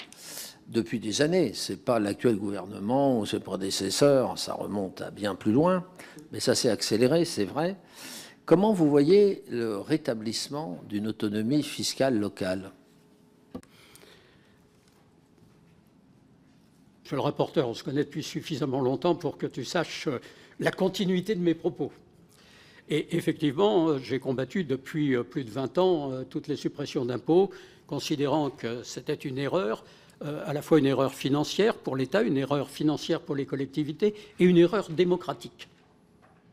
Depuis des années, ce n'est pas l'actuel gouvernement ou ses prédécesseurs, ça remonte à bien plus loin, mais ça s'est accéléré, c'est vrai. Comment vous voyez le rétablissement d'une autonomie fiscale locale? Monsieur le rapporteur, on se connaît depuis suffisamment longtemps pour que tu saches la continuité de mes propos. Et effectivement, j'ai combattu depuis plus de 20 ans toutes les suppressions d'impôts, considérant que c'était une erreur, à la fois une erreur financière pour l'État, une erreur financière pour les collectivités et une erreur démocratique,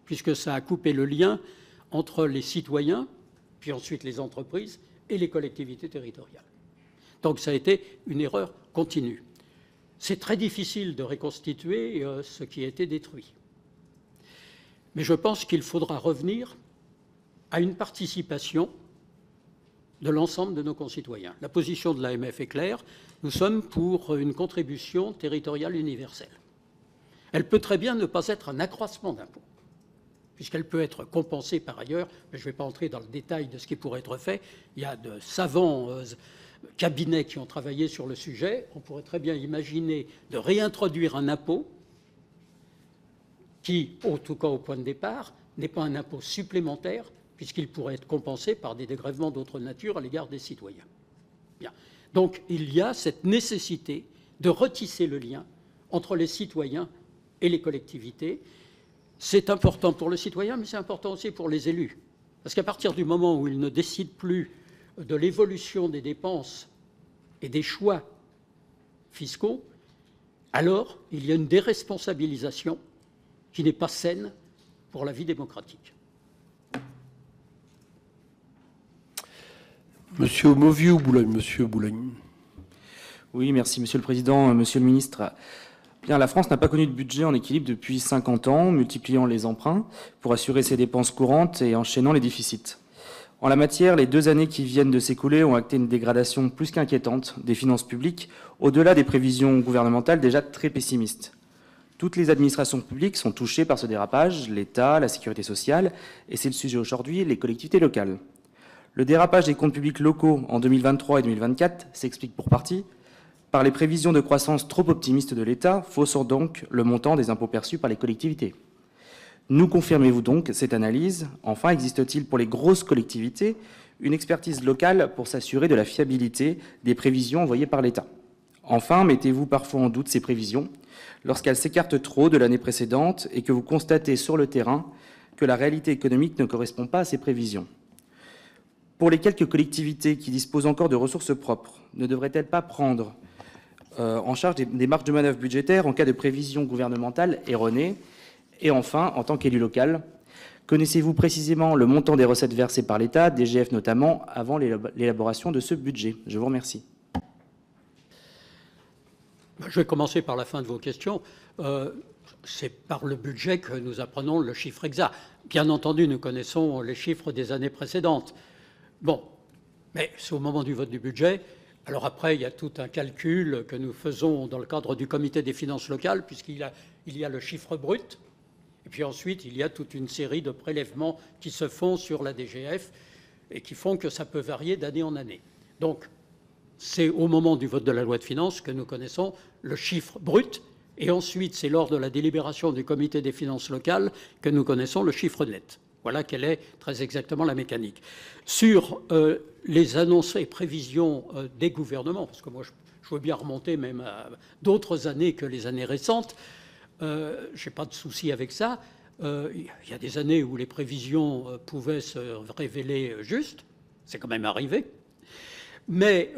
puisque ça a coupé le lien entre les citoyens, puis ensuite les entreprises et les collectivités territoriales. Donc ça a été une erreur continue. C'est très difficile de reconstituer ce qui a été détruit. Mais je pense qu'il faudra revenir à une participation de l'ensemble de nos concitoyens. La position de l'AMF est claire, nous sommes pour une contribution territoriale universelle. Elle peut très bien ne pas être un accroissement d'impôts, puisqu'elle peut être compensée par ailleurs, mais je ne vais pas entrer dans le détail de ce qui pourrait être fait. Il y a de savants cabinets qui ont travaillé sur le sujet. On pourrait très bien imaginer de réintroduire un impôt qui, en tout cas au point de départ, n'est pas un impôt supplémentaire, puisqu'il pourrait être compensé par des dégrèvements d'autre nature à l'égard des citoyens. Bien. Donc il y a cette nécessité de retisser le lien entre les citoyens et les collectivités. C'est important pour le citoyen, mais c'est important aussi pour les élus. Parce qu'à partir du moment où ils ne décident plus de l'évolution des dépenses et des choix fiscaux, alors il y a une déresponsabilisation qui n'est pas saine pour la vie démocratique. Monsieur Mauvieux ou Boulogne? Monsieur Boulogne. Oui, merci Monsieur le Président. Monsieur le Ministre, bien, la France n'a pas connu de budget en équilibre depuis 50 ans, multipliant les emprunts pour assurer ses dépenses courantes et enchaînant les déficits. En la matière, les 2 années qui viennent de s'écouler ont acté une dégradation plus qu'inquiétante des finances publiques, au-delà des prévisions gouvernementales déjà très pessimistes. Toutes les administrations publiques sont touchées par ce dérapage, l'État, la sécurité sociale, et c'est le sujet aujourd'hui, les collectivités locales. Le dérapage des comptes publics locaux en 2023 et 2024 s'explique pour partie par les prévisions de croissance trop optimistes de l'État, faussant donc le montant des impôts perçus par les collectivités. Nous confirmez-vous donc cette analyse? Enfin, existe-t-il pour les grosses collectivités une expertise locale pour s'assurer de la fiabilité des prévisions envoyées par l'État? Enfin, mettez-vous parfois en doute ces prévisions lorsqu'elles s'écartent trop de l'année précédente et que vous constatez sur le terrain que la réalité économique ne correspond pas à ces prévisions? Pour les quelques collectivités qui disposent encore de ressources propres, ne devraient-elles pas prendre en charge des marges de manœuvre budgétaires en cas de prévisions gouvernementales erronées? Et enfin, en tant qu'élu local, connaissez-vous précisément le montant des recettes versées par l'État, DGF notamment, avant l'élaboration de ce budget? Je vous remercie. Je vais commencer par la fin de vos questions. C'est par le budget que nous apprenons le chiffre exact. Bien entendu, nous connaissons les chiffres des années précédentes. Bon, mais c'est au moment du vote du budget. Alors après, il y a tout un calcul que nous faisons dans le cadre du comité des finances locales, puisqu'il y a le chiffre brut, et puis ensuite, il y a toute une série de prélèvements qui se font sur la DGF et qui font que ça peut varier d'année en année. Donc, c'est au moment du vote de la loi de finances que nous connaissons le chiffre brut, et ensuite, c'est lors de la délibération du comité des finances locales que nous connaissons le chiffre net. Voilà quelle est très exactement la mécanique. Sur les annonces et prévisions des gouvernements, parce que moi je veux bien remonter même à d'autres années que les années récentes, je n'ai pas de souci avec ça. Il y a des années où les prévisions pouvaient se révéler justes, c'est quand même arrivé. Mais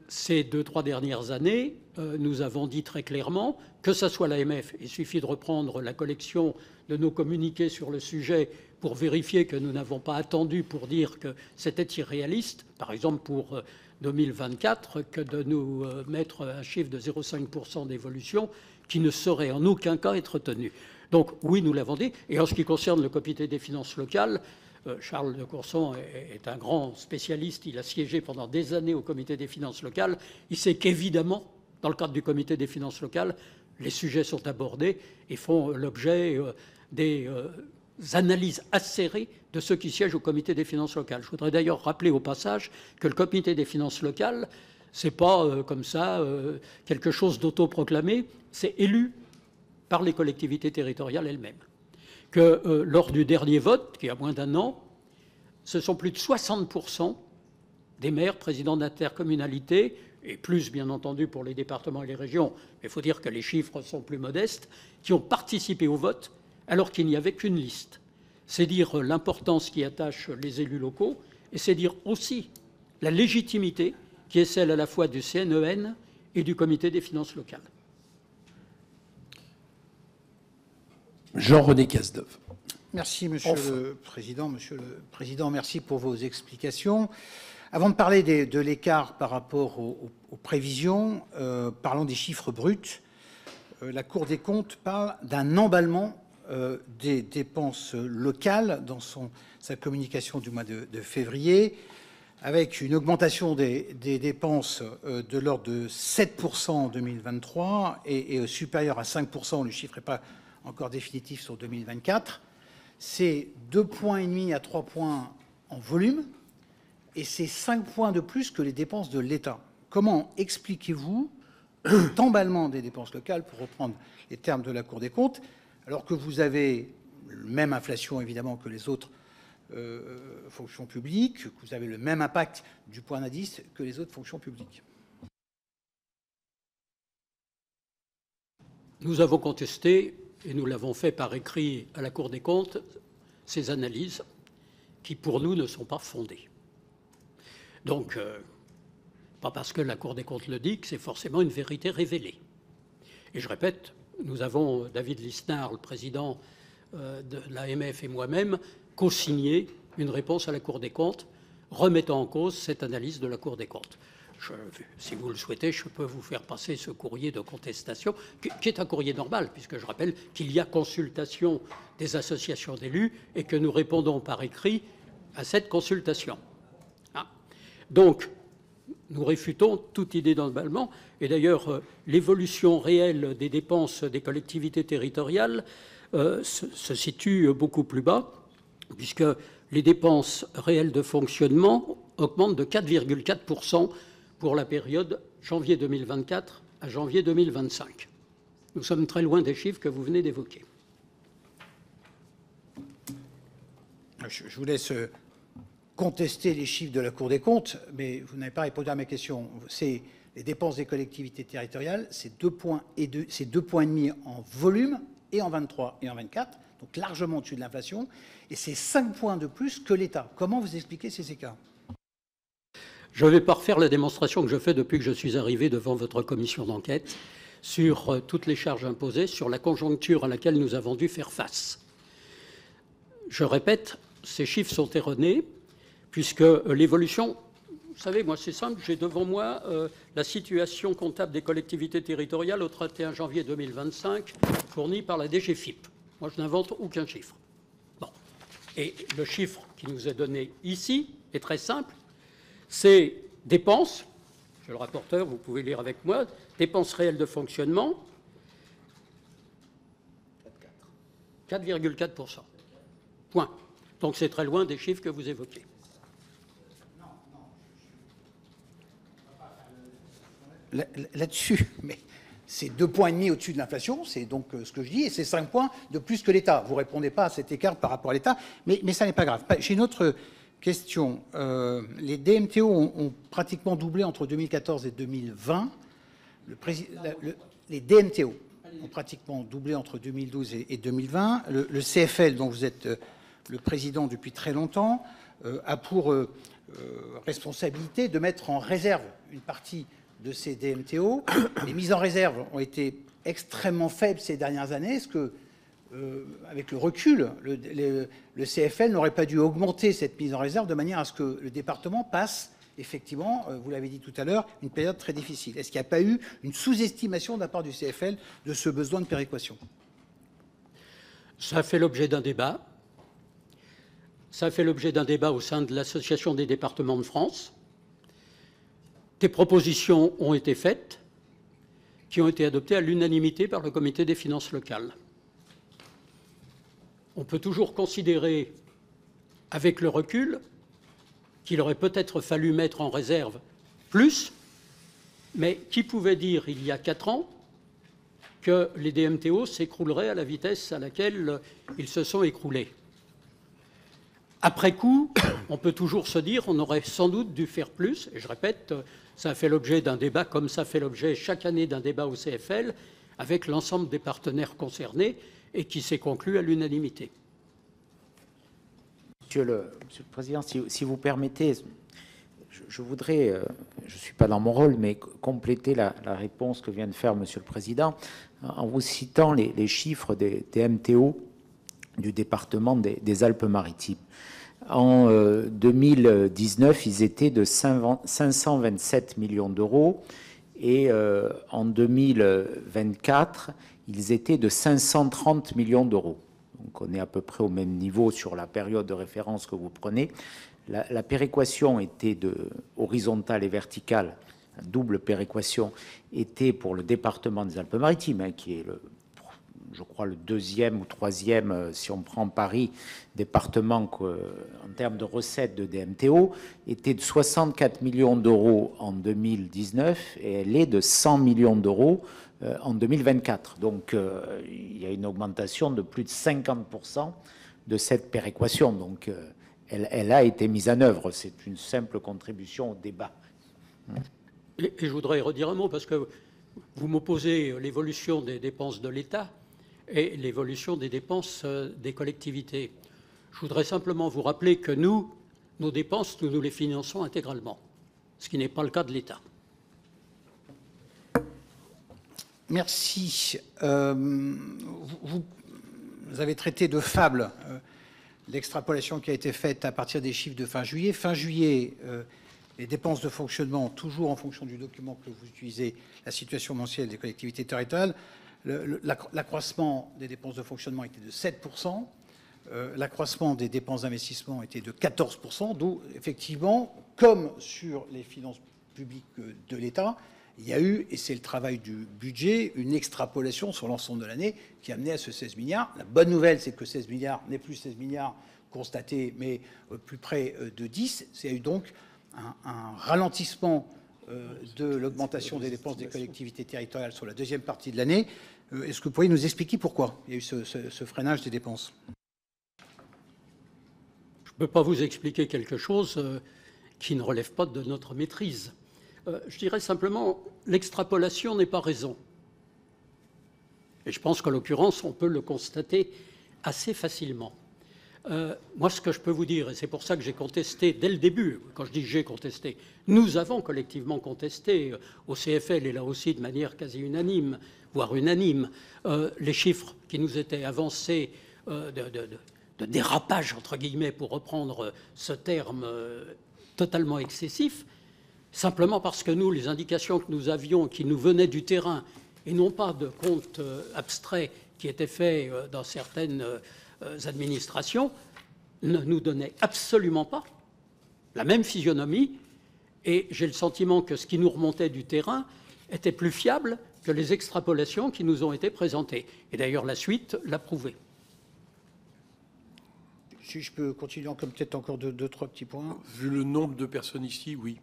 ces 2-3 dernières années, nous avons dit très clairement, que ce soit l'AMF, il suffit de reprendre la collection de nos communiqués sur le sujet pour vérifier que nous n'avons pas attendu pour dire que c'était irréaliste, par exemple pour 2024, que de nous mettre un chiffre de 0,5% d'évolution qui ne saurait en aucun cas être tenu. Donc oui, nous l'avons dit. Et en ce qui concerne le comité des finances locales, Charles de Courson est un grand spécialiste, il a siégé pendant des années au comité des finances locales. Il sait qu'évidemment, dans le cadre du comité des finances locales, les sujets sont abordés et font l'objet des analyses acérées de ceux qui siègent au comité des finances locales. Je voudrais d'ailleurs rappeler au passage que le comité des finances locales, ce n'est pas comme ça quelque chose d'autoproclamé, c'est élu par les collectivités territoriales elles-mêmes. Que lors du dernier vote, qui a moins d'un an, ce sont plus de 60% des maires, présidents d'intercommunalités, et plus bien entendu pour les départements et les régions, mais il faut dire que les chiffres sont plus modestes, qui ont participé au vote alors qu'il n'y avait qu'une liste. C'est dire l'importance qui attache les élus locaux, et c'est dire aussi la légitimité qui est celle à la fois du CNEN et du comité des finances locales. Jean-René Cazeneuve. Merci, Monsieur le Président. Monsieur le Président, merci pour vos explications. Avant de parler de l'écart par rapport aux prévisions, parlons des chiffres bruts. La Cour des comptes parle d'un emballement des dépenses locales dans sa communication du mois de février, avec une augmentation des dépenses de l'ordre de 7% en 2023 et supérieure à 5%, le chiffre n'est pas encore définitif sur 2024. C'est 2,5 points à 3 points en volume, et c'est 5 points de plus que les dépenses de l'État. Comment expliquez-vous cet emballement des dépenses locales, pour reprendre les termes de la Cour des comptes, alors que vous avez la même inflation évidemment que les autres fonctions publiques, que vous avez le même impact du point d'indice que les autres fonctions publiques? Nous avons contesté, et nous l'avons fait par écrit à la Cour des comptes, ces analyses qui, pour nous, ne sont pas fondées. Donc, pas parce que la Cour des comptes le dit que c'est forcément une vérité révélée. Et je répète, nous avons, David Lisnard, le président de l'AMF et moi-même, co-signé une réponse à la Cour des comptes remettant en cause cette analyse de la Cour des comptes. Si vous le souhaitez, je peux vous faire passer ce courrier de contestation, qui est un courrier normal, puisque je rappelle qu'il y a consultation des associations d'élus et que nous répondons par écrit à cette consultation. Donc, nous réfutons toute idée d'emballement. Et d'ailleurs, l'évolution réelle des dépenses des collectivités territoriales se situe beaucoup plus bas, puisque les dépenses réelles de fonctionnement augmentent de 4,4% pour la période janvier 2024 à janvier 2025. Nous sommes très loin des chiffres que vous venez d'évoquer. Je vous laisse contester les chiffres de la Cour des comptes, mais vous n'avez pas répondu à ma question. C'est les dépenses des collectivités territoriales, c'est 2,5 points en volume, et en 23 et en 24, donc largement au-dessus de l'inflation, et c'est 5 points de plus que l'État. Comment vous expliquez ces écarts? Je ne vais pas refaire la démonstration que je fais depuis que je suis arrivé devant votre commission d'enquête sur toutes les charges imposées, sur la conjoncture à laquelle nous avons dû faire face. Je répète, ces chiffres sont erronés, puisque l'évolution, vous savez, moi c'est simple, j'ai devant moi la situation comptable des collectivités territoriales au 31 janvier 2025, fournie par la DGFiP. Moi je n'invente aucun chiffre. Bon. Et le chiffre qui nous est donné ici est très simple, c'est dépenses, monsieur le rapporteur, vous pouvez lire avec moi, dépenses réelles de fonctionnement, 4,4%. Point. Donc c'est très loin des chiffres que vous évoquez. Là-dessus, mais c'est 2,5 points au-dessus de l'inflation, c'est donc ce que je dis, et c'est 5 points de plus que l'État. Vous ne répondez pas à cet écart par rapport à l'État, mais ça n'est pas grave. J'ai une autre question. Les DMTO ont pratiquement doublé entre 2014 et 2020. Les DMTO ont pratiquement doublé entre 2012 et 2020. Le CFL, dont vous êtes le président depuis très longtemps, a pour responsabilité de mettre en réserve une partie de ces DMTO. Les mises en réserve ont été extrêmement faibles ces dernières années. Est-ce que, avec le recul, le CFL n'aurait pas dû augmenter cette mise en réserve de manière à ce que le département passe, effectivement, vous l'avez dit tout à l'heure, une période très difficile? Est-ce qu'il n'y a pas eu une sous-estimation de la part du CFL de ce besoin de péréquation? Ça a fait l'objet d'un débat. Ça a fait l'objet d'un débat au sein de l'Association des départements de France. Des propositions ont été faites, qui ont été adoptées à l'unanimité par le Comité des finances locales. On peut toujours considérer, avec le recul, qu'il aurait peut-être fallu mettre en réserve plus, mais qui pouvait dire il y a 4 ans que les DMTO s'écrouleraient à la vitesse à laquelle ils se sont écroulés? Après coup, on peut toujours se dire on aurait sans doute dû faire plus, et je répète, ça a fait l'objet d'un débat, comme ça fait l'objet chaque année d'un débat au CFL, avec l'ensemble des partenaires concernés, et qui s'est conclu à l'unanimité. Monsieur le Président, si vous permettez, je voudrais, je ne suis pas dans mon rôle, mais compléter la réponse que vient de faire Monsieur le Président, en vous citant les chiffres des MTO du département des Alpes-Maritimes. En 2019, ils étaient de 527 millions d'euros et en 2024, ils étaient de 530 millions d'euros. Donc on est à peu près au même niveau sur la période de référence que vous prenez. La péréquation était horizontale et verticale, la double péréquation était pour le département des Alpes-Maritimes, hein, qui est je crois le 2e ou 3e, si on prend Paris, département en termes de recettes de DMTO, était de 64 millions d'euros en 2019 et elle est de 100 millions d'euros en 2024. Donc il y a une augmentation de plus de 50% de cette péréquation. Donc elle a été mise en œuvre. C'est une simple contribution au débat. Et je voudrais redire un mot, parce que vous m'opposez l'évolution des dépenses de l'État et l'évolution des dépenses des collectivités. Je voudrais simplement vous rappeler que nos dépenses, nous les finançons intégralement, ce qui n'est pas le cas de l'État. Merci. Vous avez traité de fable l'extrapolation qui a été faite à partir des chiffres de fin juillet. Fin juillet, les dépenses de fonctionnement, toujours en fonction du document que vous utilisez, la situation mensuelle des collectivités territoriales, l'accroissement des dépenses de fonctionnement était de 7%, l'accroissement des dépenses d'investissement était de 14%, d'où effectivement, comme sur les finances publiques de l'État, il y a eu, et c'est le travail du budget, une extrapolation sur l'ensemble de l'année qui a amené à ce 16 milliards. La bonne nouvelle, c'est que 16 milliards n'est plus 16 milliards constatés, mais plus près de 10. Il y a eu donc un ralentissement de l'augmentation des dépenses des collectivités territoriales sur la deuxième partie de l'année. Est-ce que vous pourriez nous expliquer pourquoi il y a eu ce freinage des dépenses? Je ne peux pas vous expliquer quelque chose qui ne relève pas de notre maîtrise. Je dirais simplement, l'extrapolation n'est pas raison. Et je pense qu'en l'occurrence, on peut le constater assez facilement. Moi, ce que je peux vous dire, et c'est pour ça que j'ai contesté dès le début, quand je dis j'ai contesté, nous avons collectivement contesté, au CFL et là aussi de manière quasi unanime, voire unanime, les chiffres qui nous étaient avancés de dérapage, entre guillemets, pour reprendre ce terme totalement excessif, simplement parce que nous, les indications que nous avions, qui nous venaient du terrain, et non pas de comptes abstraits qui étaient faits dans certaines administrations, ne nous donnaient absolument pas la même physionomie, et j'ai le sentiment que ce qui nous remontait du terrain était plus fiable que les extrapolations qui nous ont été présentées. Et d'ailleurs, la suite l'a prouvé. Si je peux continuer comme peut-être encore deux, trois petits points. Vu le nombre de personnes ici, oui.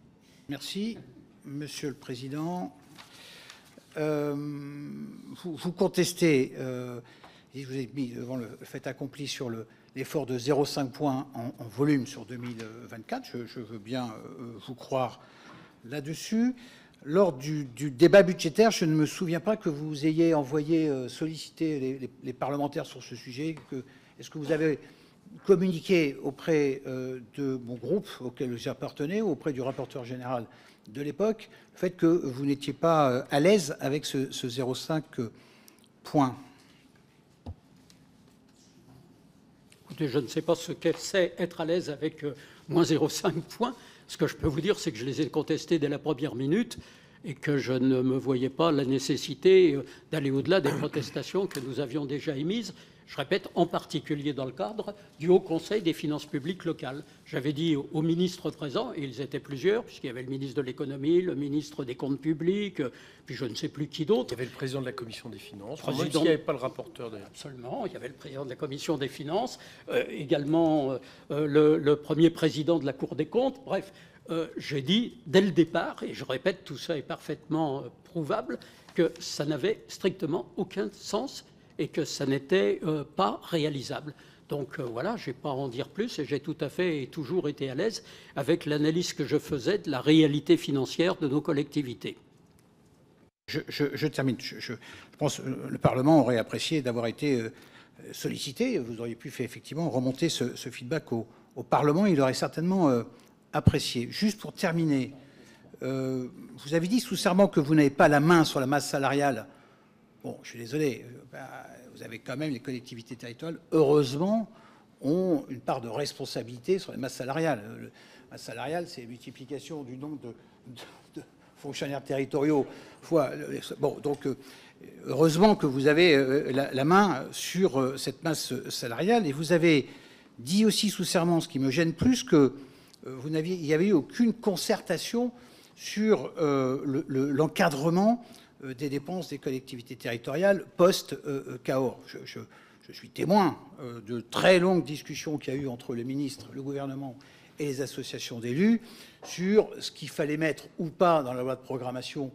Merci, Monsieur le Président. Vous contestez, je vous ai mis devant le fait accompli sur l'effort de 0,5 points en volume sur 2024. Je veux bien vous croire là-dessus. Lors du débat budgétaire, je ne me souviens pas que vous ayez envoyé solliciter les parlementaires sur ce sujet. Est-ce que vous avez communiqué auprès de mon groupe auquel j'appartenais, auprès du rapporteur général de l'époque, le fait que vous n'étiez pas à l'aise avec ce 0,5 points? Écoutez, je ne sais pas ce que c'est être à l'aise avec moins 0,5 points. Ce que je peux vous dire, c'est que je les ai contestés dès la première minute et que je ne me voyais pas la nécessité d'aller au-delà des protestations que nous avions déjà émises. Je répète, en particulier dans le cadre du Haut Conseil des finances publiques locales. J'avais dit aux ministres présents, et ils étaient plusieurs, puisqu'il y avait le ministre de l'économie, le ministre des comptes publics, puis je ne sais plus qui d'autre. Il y avait le président de la commission des finances. Président... Il n'y avait pas le rapporteur d'ailleurs. Absolument, il y avait le président de la commission des finances, également le premier président de la Cour des comptes. Bref, j'ai dit dès le départ, et je répète, tout ça est parfaitement prouvable, que ça n'avait strictement aucun sens et que ça n'était pas réalisable. Donc voilà, je n'ai pas à en dire plus et j'ai tout à fait et toujours été à l'aise avec l'analyse que je faisais de la réalité financière de nos collectivités. Je termine. Je pense que le Parlement aurait apprécié d'avoir été sollicité. Vous auriez pu effectivement remonter ce feedback au Parlement. Il aurait certainement apprécié. Juste pour terminer, vous avez dit sous serment que vous n'avez pas la main sur la masse salariale. Bon, je suis désolé, vous avez quand même les collectivités territoriales, heureusement, ont une part de responsabilité sur les masses salariales. La masse salariale, c'est la multiplication du nombre de fonctionnaires territoriaux. Bon, donc, heureusement que vous avez la main sur cette masse salariale. Et vous avez dit aussi sous serment, ce qui me gêne plus, que il n'y avait eu aucune concertation sur l'encadrement des dépenses des collectivités territoriales post-Cahors. Je suis témoin de très longues discussions qu'il y a eu entre le ministre, le gouvernement et les associations d'élus sur ce qu'il fallait mettre ou pas dans la loi de programmation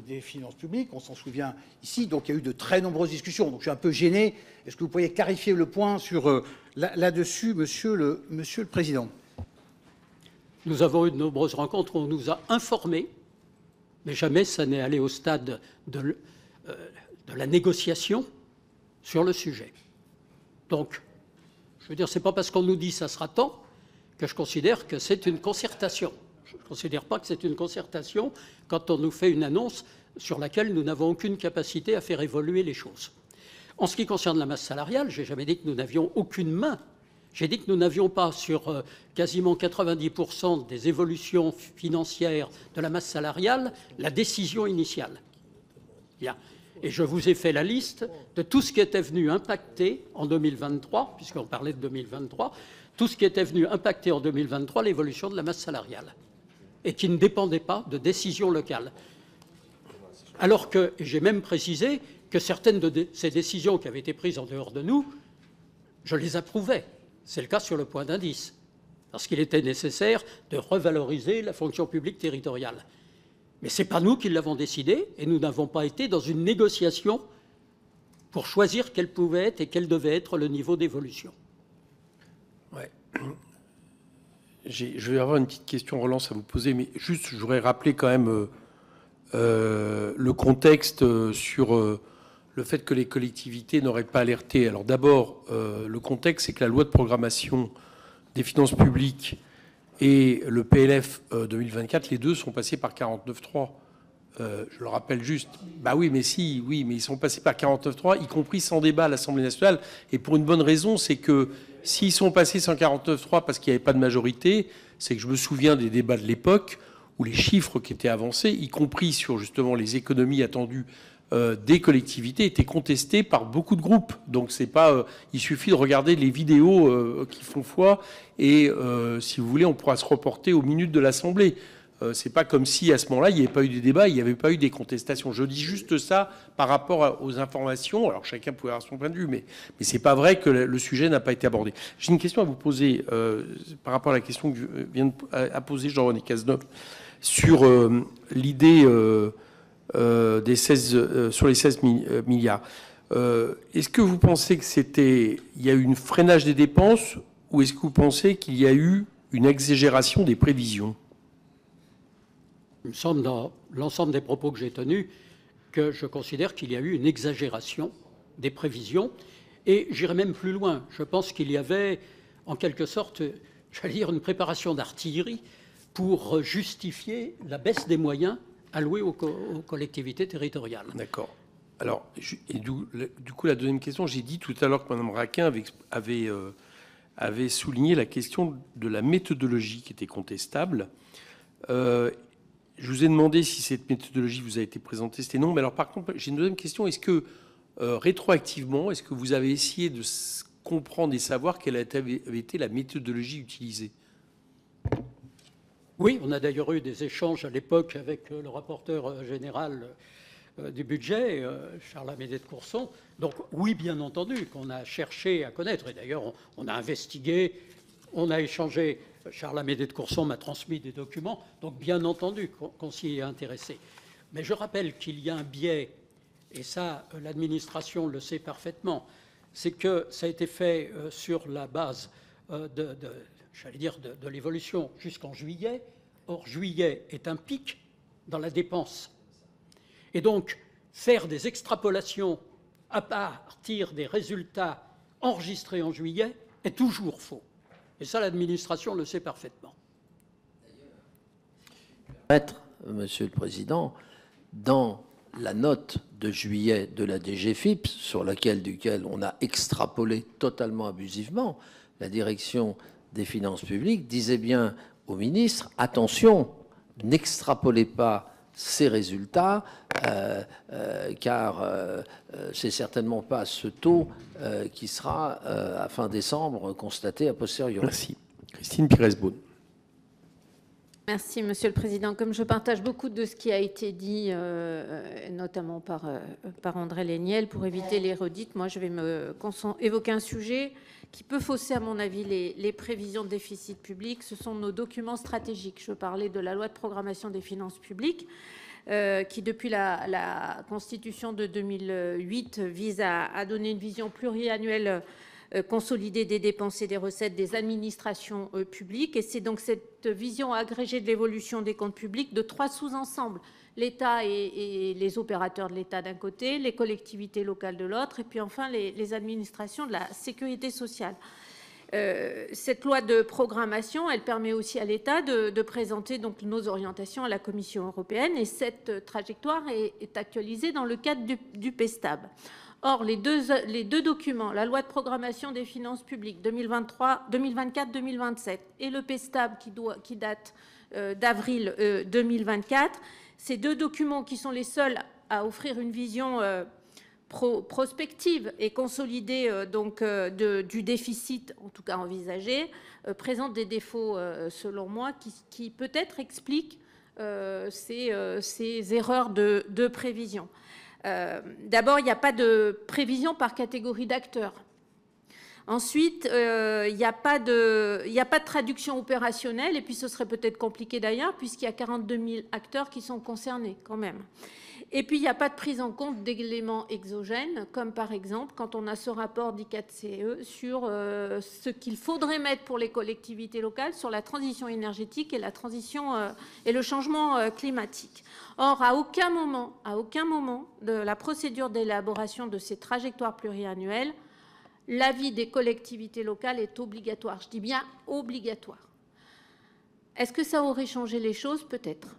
des finances publiques. On s'en souvient ici. Donc il y a eu de très nombreuses discussions. Donc je suis un peu gêné. Est-ce que vous pourriez clarifier le point sur là-dessus, monsieur le Président? Nous avons eu de nombreuses rencontres où on nous a informés, mais jamais ça n'est allé au stade de la négociation sur le sujet. Donc, je veux dire, ce n'est pas parce qu'on nous dit ça sera tant que je considère que c'est une concertation. Je ne considère pas que c'est une concertation quand on nous fait une annonce sur laquelle nous n'avons aucune capacité à faire évoluer les choses. En ce qui concerne la masse salariale, je n'ai jamais dit que nous n'avions aucune main. J'ai dit que nous n'avions pas sur quasiment 90% des évolutions financières de la masse salariale la décision initiale. Bien. Et je vous ai fait la liste de tout ce qui était venu impacter en 2023, puisqu'on parlait de 2023, tout ce qui était venu impacter en 2023 l'évolution de la masse salariale et qui ne dépendait pas de décisions locales. Alors que, j'ai même précisé que certaines de ces décisions qui avaient été prises en dehors de nous, je les approuvais. C'est le cas sur le point d'indice, parce qu'il était nécessaire de revaloriser la fonction publique territoriale. Mais ce n'est pas nous qui l'avons décidé, et nous n'avons pas été dans une négociation pour choisir quel pouvait être et quel devait être le niveau d'évolution. Ouais. Je vais avoir une petite question relance à vous poser, mais juste, je voudrais rappeler quand même le contexte sur le fait que les collectivités n'auraient pas alerté. Alors d'abord, le contexte, c'est que la loi de programmation des finances publiques et le PLF 2024, les deux sont passés par 49.3. Je le rappelle juste. Bah oui, mais si, oui, mais ils sont passés par 49.3, y compris sans débat à l'Assemblée nationale. Et pour une bonne raison, c'est que s'ils sont passés sans 49.3 parce qu'il n'y avait pas de majorité, c'est que je me souviens des débats de l'époque où les chiffres qui étaient avancés, y compris sur justement les économies attendues des collectivités, étaient contestés par beaucoup de groupes. Donc c'est pas, il suffit de regarder les vidéos qui font foi et si vous voulez, on pourra se reporter aux minutes de l'Assemblée. C'est pas comme si à ce moment-là, il n'y avait pas eu de débat, il n'y avait pas eu des contestations. Je dis juste ça par rapport aux informations. Alors chacun pouvait avoir son point de vue, mais c'est pas vrai que le sujet n'a pas été abordé. J'ai une question à vous poser par rapport à la question que vient de poser Jean-René Cazeneuve sur l'idée des 16 sur les 16 milliards. Est-ce que vous pensez que il y a eu un freinage des dépenses ou est-ce que vous pensez qu'il y a eu une exagération des prévisions ? Il me semble, dans l'ensemble des propos que j'ai tenus, que je considère qu'il y a eu une exagération des prévisions. Et j'irai même plus loin. Je pense qu'il y avait, en quelque sorte, j'allais dire, une préparation d'artillerie pour justifier la baisse des moyens alloués aux collectivités territoriales. D'accord. Alors, et du coup, la deuxième question, j'ai dit tout à l'heure que Mme Raquin avait souligné la question de la méthodologie qui était contestable. Je vous ai demandé si cette méthodologie vous a été présentée, c'était non. Mais alors, par contre, j'ai une deuxième question. Est-ce que, rétroactivement, est-ce que vous avez essayé de comprendre et savoir quelle avait été la méthodologie utilisée ? Oui, on a d'ailleurs eu des échanges à l'époque avec le rapporteur général du budget, Charles-Amédée de Courson. Donc oui, bien entendu, qu'on a cherché à connaître. Et d'ailleurs, on a investigué, on a échangé. Charles-Amédée de Courson m'a transmis des documents. Donc bien entendu qu'on s'y est intéressé. Mais je rappelle qu'il y a un biais, et ça, l'administration le sait parfaitement, c'est que ça a été fait sur la base j'allais dire, de l'évolution jusqu'en juillet. Or, juillet est un pic dans la dépense. Et donc, faire des extrapolations à partir des résultats enregistrés en juillet est toujours faux. Et ça, l'administration le sait parfaitement. Monsieur le Président, dans la note de juillet de la DGFiP, sur duquel on a extrapolé totalement abusivement, la direction des finances publiques disait bien au ministre, attention, n'extrapolez pas ces résultats, car c'est certainement pas ce taux qui sera à fin décembre constaté a posteriori. Merci. Christine Pires-Beaune. Merci, Monsieur le Président. Comme je partage beaucoup de ce qui a été dit, notamment par André Léniel, pour éviter les redites, moi, je vais évoquer un sujet qui peut fausser, à mon avis, les prévisions de déficit public. Ce sont nos documents stratégiques. Je parlais de la loi de programmation des finances publiques, qui, depuis la Constitution de 2008, vise à donner une vision pluriannuelle consolidée des dépenses et des recettes des administrations publiques. Et c'est donc cette vision agrégée de l'évolution des comptes publics de trois sous-ensembles. L'État et les opérateurs de l'État d'un côté, les collectivités locales de l'autre, et puis enfin les administrations de la sécurité sociale. Cette loi de programmation, elle permet aussi à l'État de présenter donc nos orientations à la Commission européenne, et cette trajectoire est actualisée dans le cadre du PESTAB. Or, les deux documents, la loi de programmation des finances publiques 2024-2027 et le PESTAB qui date d'avril 2024, ces deux documents qui sont les seuls à offrir une vision prospective et consolidée du déficit, en tout cas envisagé, présentent des défauts, selon moi, qui peut-être expliquent ces erreurs de prévision. D'abord, il n'y a pas de prévision par catégorie d'acteurs. Ensuite, il n'y a pas de traduction opérationnelle, et puis ce serait peut-être compliqué d'ailleurs, puisqu'il y a 42 000 acteurs qui sont concernés quand même. Et puis, il n'y a pas de prise en compte d'éléments exogènes, comme par exemple quand on a ce rapport d'ICAT-CE sur ce qu'il faudrait mettre pour les collectivités locales sur la transition énergétique et, et le changement climatique. Or, à aucun moment de la procédure d'élaboration de ces trajectoires pluriannuelles, l'avis des collectivités locales est obligatoire. Je dis bien obligatoire. Est-ce que ça aurait changé les choses? Peut-être.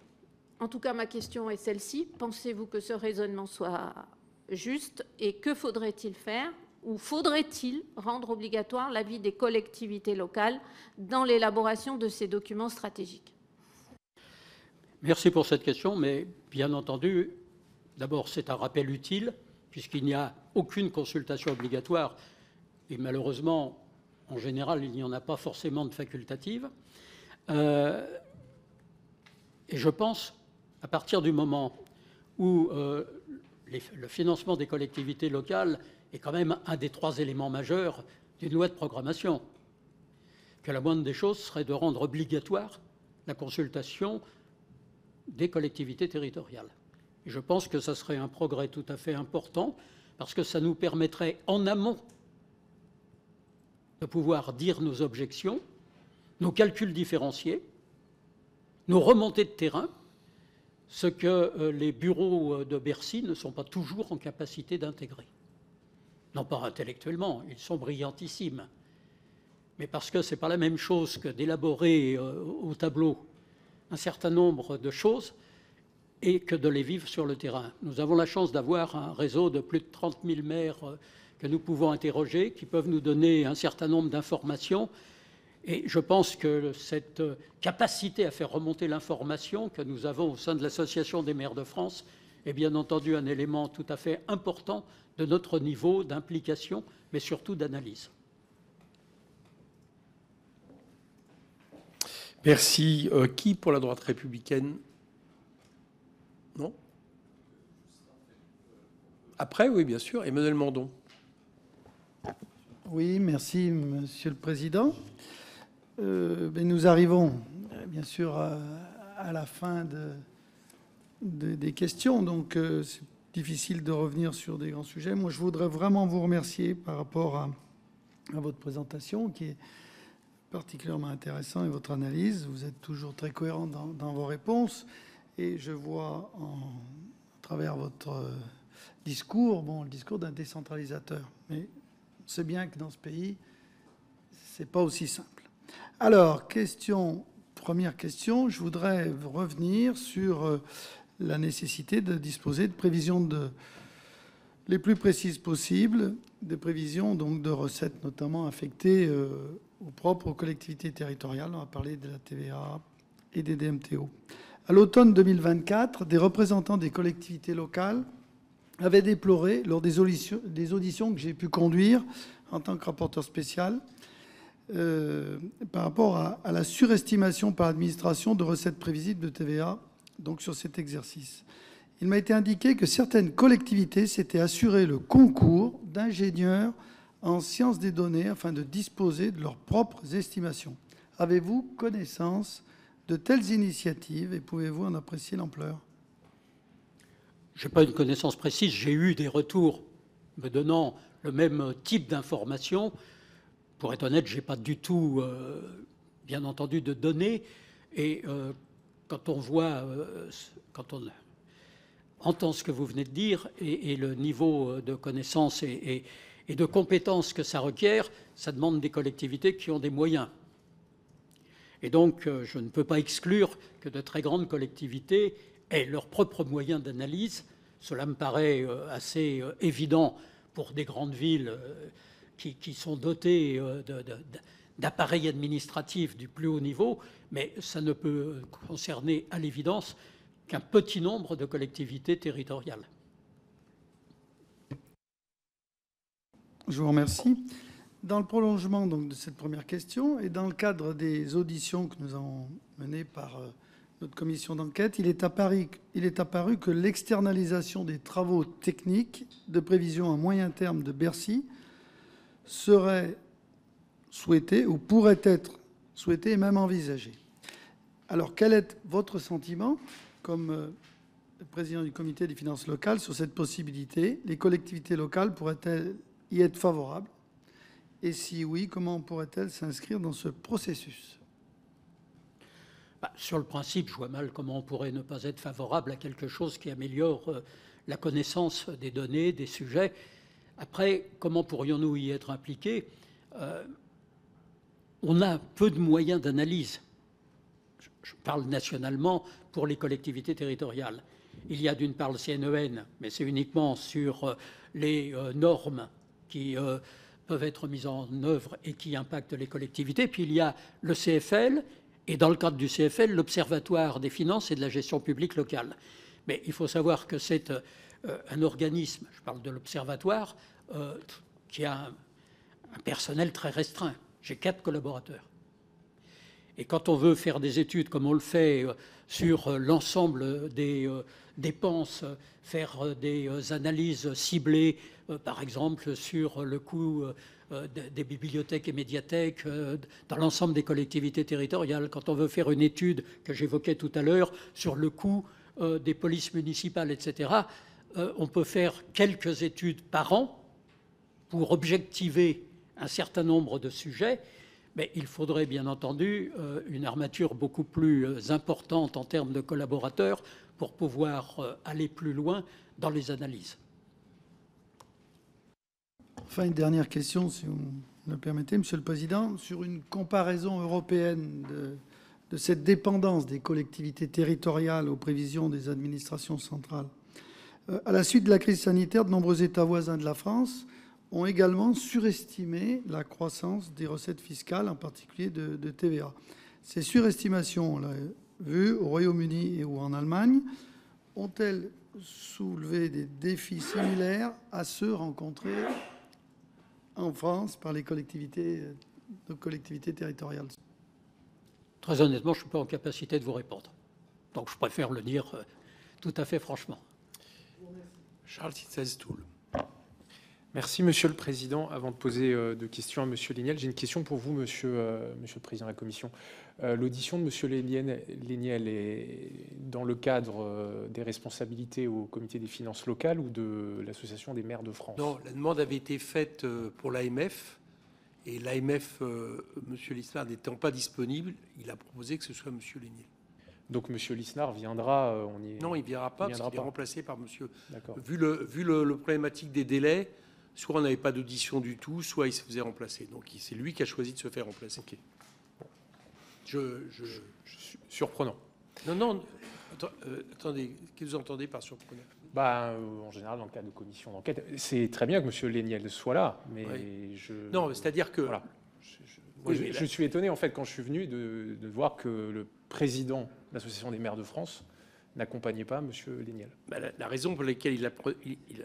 En tout cas, ma question est celle-ci. Pensez-vous que ce raisonnement soit juste? Et que faudrait-il faire? Ou faudrait-il rendre obligatoire l'avis des collectivités locales dans l'élaboration de ces documents stratégiques? Merci pour cette question, mais bien entendu, d'abord, c'est un rappel utile, puisqu'il n'y a aucune consultation obligatoire. Et malheureusement, en général, il n'y en a pas forcément de facultative. Et je pense, à partir du moment où le financement des collectivités locales est quand même un des 3 éléments majeurs d'une loi de programmation, que la moindre des choses serait de rendre obligatoire la consultation des collectivités territoriales. Et je pense que ça serait un progrès tout à fait important, parce que ça nous permettrait en amont de pouvoir dire nos objections, nos calculs différenciés, nos remontées de terrain, ce que les bureaux de Bercy ne sont pas toujours en capacité d'intégrer. Non pas intellectuellement, ils sont brillantissimes, mais parce que ce n'est pas la même chose que d'élaborer au tableau un certain nombre de choses et que de les vivre sur le terrain. Nous avons la chance d'avoir un réseau de plus de 30 000 maires que nous pouvons interroger, qui peuvent nous donner un certain nombre d'informations. Et je pense que cette capacité à faire remonter l'information que nous avons au sein de l'Association des maires de France est bien entendu un élément tout à fait important de notre niveau d'implication, mais surtout d'analyse. Merci. Qui pour la droite républicaine? Non? Après, oui, bien sûr. Emmanuel Mandon. Oui, merci, Monsieur le Président. Nous arrivons, bien sûr, à la fin des questions, donc c'est difficile de revenir sur des grands sujets. Moi, je voudrais vraiment vous remercier par rapport à votre présentation, qui est particulièrement intéressant, et votre analyse. Vous êtes toujours très cohérent dans vos réponses, et je vois à travers votre discours, le discours d'un décentralisateur. Mais on sait bien que dans ce pays, c'est pas aussi simple. Alors, première question, je voudrais revenir sur la nécessité de disposer de prévisions les plus précises possibles, des prévisions donc de recettes notamment affectées aux collectivités territoriales. On va parler de la TVA et des DMTO. À l'automne 2024, des représentants des collectivités locales avaient déploré, lors des auditions que j'ai pu conduire en tant que rapporteur spécial, par rapport à la surestimation par l'administration de recettes prévisibles de TVA donc sur cet exercice. Il m'a été indiqué que certaines collectivités s'étaient assuré le concours d'ingénieurs en sciences des données afin de disposer de leurs propres estimations. Avez-vous connaissance de telles initiatives et pouvez-vous en apprécier l'ampleur? Je n'ai pas une connaissance précise. J'ai eu des retours me donnant le même type d'informations. Pour être honnête, je n'ai pas du tout, bien entendu, de données. Et quand on voit, quand on entend ce que vous venez de dire et le niveau de connaissance et de compétences que ça requiert, ça demande des collectivités qui ont des moyens. Et donc, je ne peux pas exclure que de très grandes collectivités aient leurs propres moyens d'analyse. Cela me paraît assez évident pour des grandes villes qui sont dotées d'appareils administratifs du plus haut niveau, mais ça ne peut concerner à l'évidence qu'un petit nombre de collectivités territoriales. Je vous remercie. Dans le prolongement donc, de cette première question et dans le cadre des auditions que nous avons menées par notre commission d'enquête, il est apparu que l'externalisation des travaux techniques de prévision à moyen terme de Bercy serait souhaitée ou pourrait être souhaitée et même envisagée. Alors, quel est votre sentiment comme président du comité des finances locales, sur cette possibilité. Les collectivités locales pourraient-elles y être favorables? Et si oui, comment pourraient-elles s'inscrire dans ce processus? Sur le principe, je vois mal comment on pourrait ne pas être favorable à quelque chose qui améliore la connaissance des données, des sujets. Après, comment pourrions-nous y être impliqués? On a peu de moyens d'analyse. Je parle nationalement pour les collectivités territoriales. Il y a d'une part le CNEN, mais c'est uniquement sur les normes qui peuvent être mises en œuvre et qui impactent les collectivités. Puis il y a le CFL, et dans le cadre du CFL, l'Observatoire des finances et de la gestion publique locale. Mais il faut savoir que c'est un organisme, je parle de l'Observatoire, qui a un personnel très restreint. J'ai 4 collaborateurs. Et quand on veut faire des études comme on le fait sur l'ensemble des dépenses, faire des analyses ciblées, par exemple sur le coût des bibliothèques et médiathèques dans l'ensemble des collectivités territoriales, quand on veut faire une étude que j'évoquais tout à l'heure sur le coût des polices municipales, etc., on peut faire quelques études par an pour objectiver un certain nombre de sujets. Mais il faudrait bien entendu une armature beaucoup plus importante en termes de collaborateurs pour pouvoir aller plus loin dans les analyses. Enfin, une dernière question, si vous me le permettez, Monsieur le Président, sur une comparaison européenne de cette dépendance des collectivités territoriales aux prévisions des administrations centrales. À la suite de la crise sanitaire, de nombreux États voisins de la France ont également surestimé la croissance des recettes fiscales, en particulier de TVA. Ces surestimations, on l'a vu au Royaume-Uni et ou en Allemagne, ont-elles soulevé des défis similaires à ceux rencontrés en France par les collectivités territoriales? Très honnêtement, je ne suis pas en capacité de vous répondre. Donc je préfère le dire tout à fait franchement. Charles Titzel-Toul. Merci, Monsieur le Président. Avant de poser deux questions à Monsieur Léniel, j'ai une question pour vous, Monsieur le Président de la Commission. L'audition de Monsieur Léniel est dans le cadre des responsabilités au Comité des finances locales ou de l'Association des maires de France? Non, la demande avait été faite pour l'AMF. Et l'AMF, Monsieur Lisnard n'étant pas disponible, il a proposé que ce soit Monsieur Léniel. Donc Monsieur Lisnard viendra Non, il ne viendra pas parce qu'il est remplacé par Monsieur. D'accord. Vu le problématique des délais, soit on n'avait pas d'audition du tout, soit il se faisait remplacer. Donc c'est lui qui a choisi de se faire remplacer. Ok. Bon. Je suis surprenant. Non. Attendez, qu'est-ce que vous entendez par surprenant? En général, dans le cadre de commission d'enquête, c'est très bien que Monsieur Léniel soit là, mais oui. Non, c'est-à-dire que... Voilà. Je suis étonné, en fait, quand je suis venu, de voir que le président de l'Association des maires de France n'accompagnait pas Monsieur Léniel. La raison pour laquelle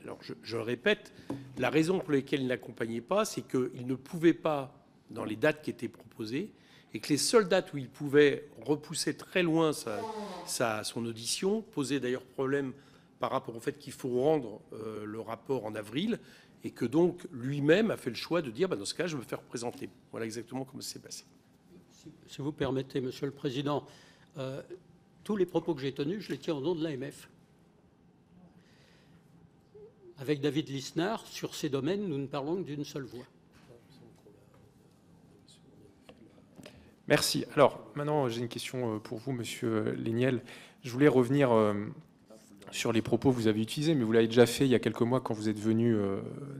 alors je le répète, la raison pour laquelle il n'accompagnait pas, c'est qu'il ne pouvait pas, dans les dates qui étaient proposées, et que les seules dates où il pouvait repousser très loin son audition, posait d'ailleurs problème par rapport au fait qu'il faut rendre le rapport en avril, et que donc lui-même a fait le choix de dire dans ce cas, je veux me faire représenter. Voilà exactement comment ça s'est passé. Si vous permettez, Monsieur le Président, tous les propos que j'ai tenus, je les tiens au nom de l'AMF. Avec David Lisnard, sur ces domaines, nous ne parlons que d'une seule voix. Merci. Alors, maintenant, j'ai une question pour vous, Monsieur Léniel. Je voulais revenir sur les propos que vous avez utilisés, mais vous l'avez déjà fait il y a quelques mois quand vous êtes venu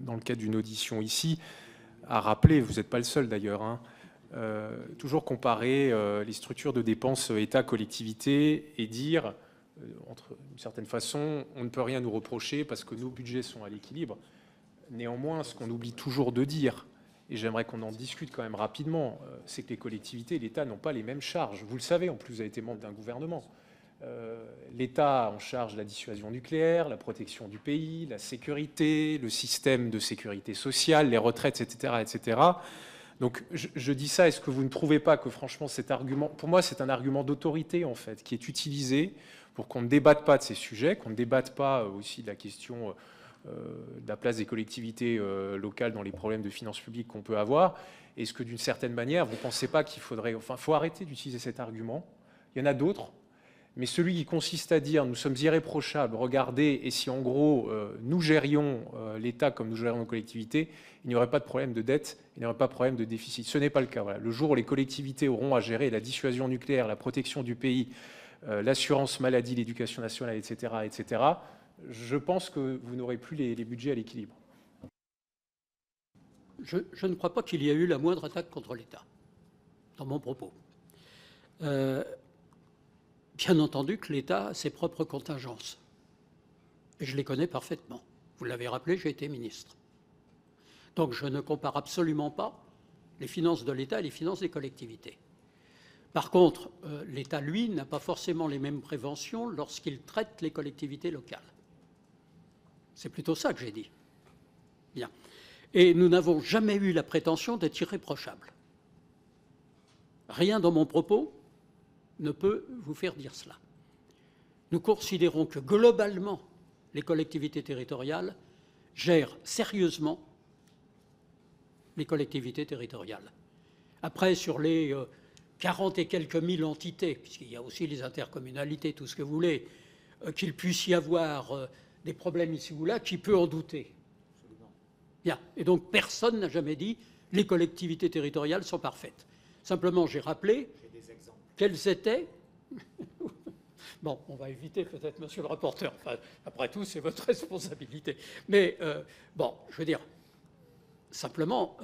dans le cadre d'une audition ici, à rappeler, vous n'êtes pas le seul d'ailleurs, toujours comparer les structures de dépenses État-collectivité et dire, d'une certaine façon, on ne peut rien nous reprocher parce que nos budgets sont à l'équilibre. Néanmoins, ce qu'on oublie toujours de dire, et j'aimerais qu'on en discute quand même rapidement, c'est que les collectivités et l'État n'ont pas les mêmes charges. Vous le savez, en plus, vous avez été membre d'un gouvernement. L'État en charge la dissuasion nucléaire, la protection du pays, la sécurité, le système de sécurité sociale, les retraites, etc. etc. Donc je dis ça, est-ce que vous ne trouvez pas que franchement cet argument, pour moi c'est un argument d'autorité en fait, qui est utilisé pour qu'on ne débatte pas de ces sujets, qu'on ne débatte pas aussi de la question de la place des collectivités locales dans les problèmes de finances publiques qu'on peut avoir? Est-ce que d'une certaine manière, vous ne pensez pas qu'il faudrait... Enfin, il faut arrêter d'utiliser cet argument. Il y en a d'autres. Mais celui qui consiste à dire nous sommes irréprochables, regardez, et si en gros nous gérions l'État comme nous gérions nos collectivités, il n'y aurait pas de problème de dette, il n'y aurait pas de problème de déficit. Ce n'est pas le cas. Voilà. Le jour où les collectivités auront à gérer la dissuasion nucléaire, la protection du pays, l'assurance maladie, l'éducation nationale, etc., je pense que vous n'aurez plus les budgets à l'équilibre. Je ne crois pas qu'il y ait eu la moindre attaque contre l'État, dans mon propos. Bien entendu que l'État a ses propres contingences. Et je les connais parfaitement. Vous l'avez rappelé, j'ai été ministre. Donc je ne compare absolument pas les finances de l'État et les finances des collectivités. Par contre, l'État, lui, n'a pas forcément les mêmes préventions lorsqu'il traite les collectivités locales. C'est plutôt ça que j'ai dit. Bien. Et nous n'avons jamais eu la prétention d'être irréprochables. Rien dans mon propos ne peut vous faire dire cela. Nous considérons que globalement, les collectivités territoriales gèrent sérieusement les collectivités territoriales. Après, sur les 40 et quelques mille entités, puisqu'il y a aussi les intercommunalités, tout ce que vous voulez, qu'il puisse y avoir des problèmes ici ou là, qui peut en douter? Bien. Et donc, personne n'a jamais dit les collectivités territoriales sont parfaites. Simplement, j'ai rappelé quelles étaient... Bon, on va éviter peut-être, monsieur le rapporteur. Enfin, après tout, c'est votre responsabilité. Mais, bon, je veux dire, simplement,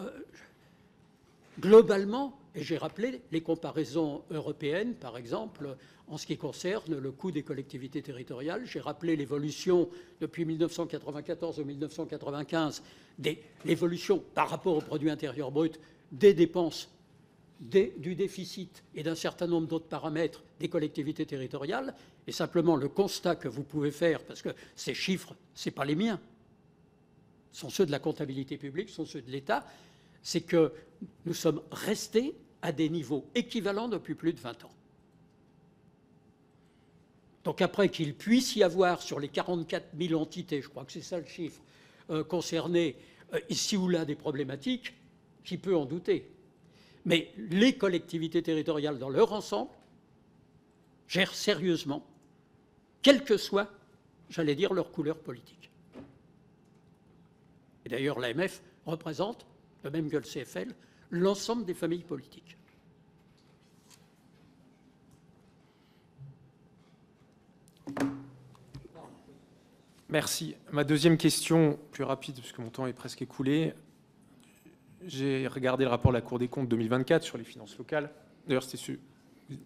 globalement, et j'ai rappelé les comparaisons européennes, par exemple, en ce qui concerne le coût des collectivités territoriales. J'ai rappelé l'évolution depuis 1994 ou 1995, l'évolution par rapport au produit intérieur brut des dépenses, du déficit et d'un certain nombre d'autres paramètres des collectivités territoriales. Et simplement, le constat que vous pouvez faire, parce que ces chiffres, ce n'est pas les miens, ce sont ceux de la comptabilité publique, ce sont ceux de l'État, c'est que nous sommes restés à des niveaux équivalents depuis plus de 20 ans. Donc après qu'il puisse y avoir sur les 44 000 entités, je crois que c'est ça le chiffre, concernées ici ou là des problématiques, qui peut en douter? Mais les collectivités territoriales dans leur ensemble gèrent sérieusement, quelle que soit, j'allais dire, leur couleur politique. Et d'ailleurs, l'AMF représente, de même que le CFL, l'ensemble des familles politiques. Merci. Ma deuxième question, plus rapide, parce que mon temps est presque écoulé. J'ai regardé le rapport de la Cour des comptes 2024 sur les finances locales. D'ailleurs,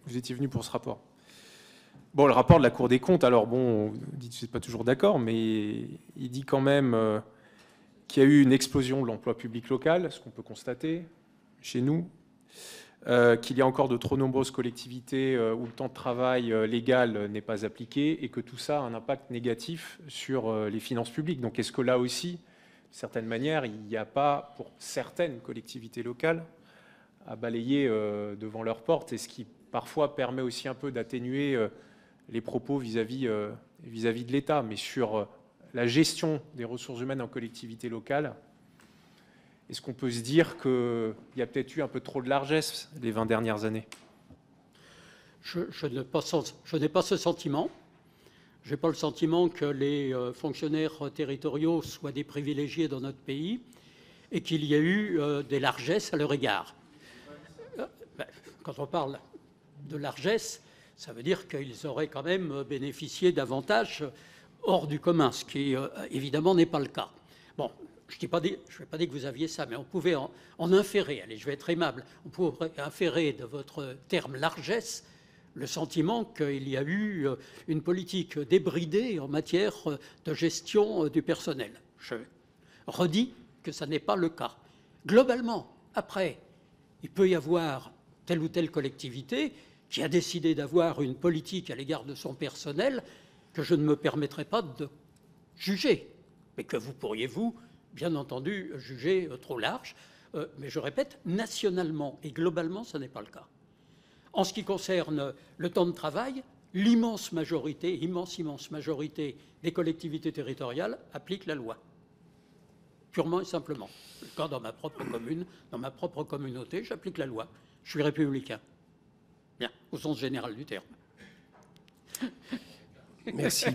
vous étiez venu pour ce rapport. Bon, le rapport de la Cour des comptes, alors bon, vous dites que vous n'êtes pas toujours d'accord, mais il dit quand même qu'il y a eu une explosion de l'emploi public local, ce qu'on peut constater chez nous, qu'il y a encore de trop nombreuses collectivités où le temps de travail légal n'est pas appliqué et que tout ça a un impact négatif sur les finances publiques. Donc est-ce que là aussi, d'une certaine manière, il n'y a pas, pour certaines collectivités locales, à balayer devant leurs portes, et ce qui parfois permet aussi un peu d'atténuer les propos vis-à-vis de l'État, mais sur la gestion des ressources humaines en collectivité locale, est-ce qu'on peut se dire qu'il y a peut-être eu un peu trop de largesse les 20 dernières années? Je n'ai pas ce sentiment. Je n'ai pas le sentiment que les fonctionnaires territoriaux soient des privilégiés dans notre pays et qu'il y ait eu des largesses à leur égard. Quand on parle de largesse, ça veut dire qu'ils auraient quand même bénéficié d'avantages hors du commun, ce qui évidemment n'est pas le cas. Bon, je ne vais pas dire que vous aviez ça, mais on pouvait en inférer, allez, je vais être aimable, on pourrait inférer de votre terme largesse le sentiment qu'il y a eu une politique débridée en matière de gestion du personnel. Je redis que ça n'est pas le cas. Globalement, après, il peut y avoir telle ou telle collectivité qui a décidé d'avoir une politique à l'égard de son personnel que je ne me permettrai pas de juger, mais que vous pourriez, vous, bien entendu, juger trop large. Mais je répète, nationalement et globalement, ce n'est pas le cas. En ce qui concerne le temps de travail, l'immense majorité des collectivités territoriales appliquent la loi, purement et simplement. Le cas dans ma propre commune, dans ma propre communauté, j'applique la loi. Je suis républicain. Bien, au sens général du terme. Merci.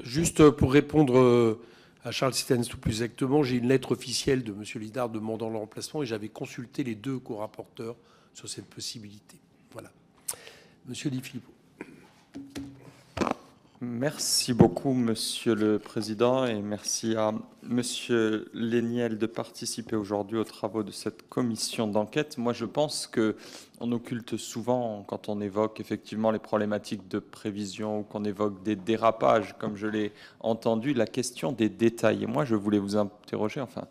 Juste pour répondre à Charles Stens tout plus exactement, j'ai une lettre officielle de M. Lidard demandant le remplacement et j'avais consulté les deux co-rapporteurs sur cette possibilité. Voilà. Monsieur Di Filippo. Merci beaucoup, Monsieur le Président, et merci à Monsieur Léniel de participer aujourd'hui aux travaux de cette commission d'enquête. Moi, je pense qu'on occulte souvent, quand on évoque effectivement les problématiques de prévision ou qu'on évoque des dérapages, comme je l'ai entendu, la question des détails. Et moi, je voulais vous interroger, enfin,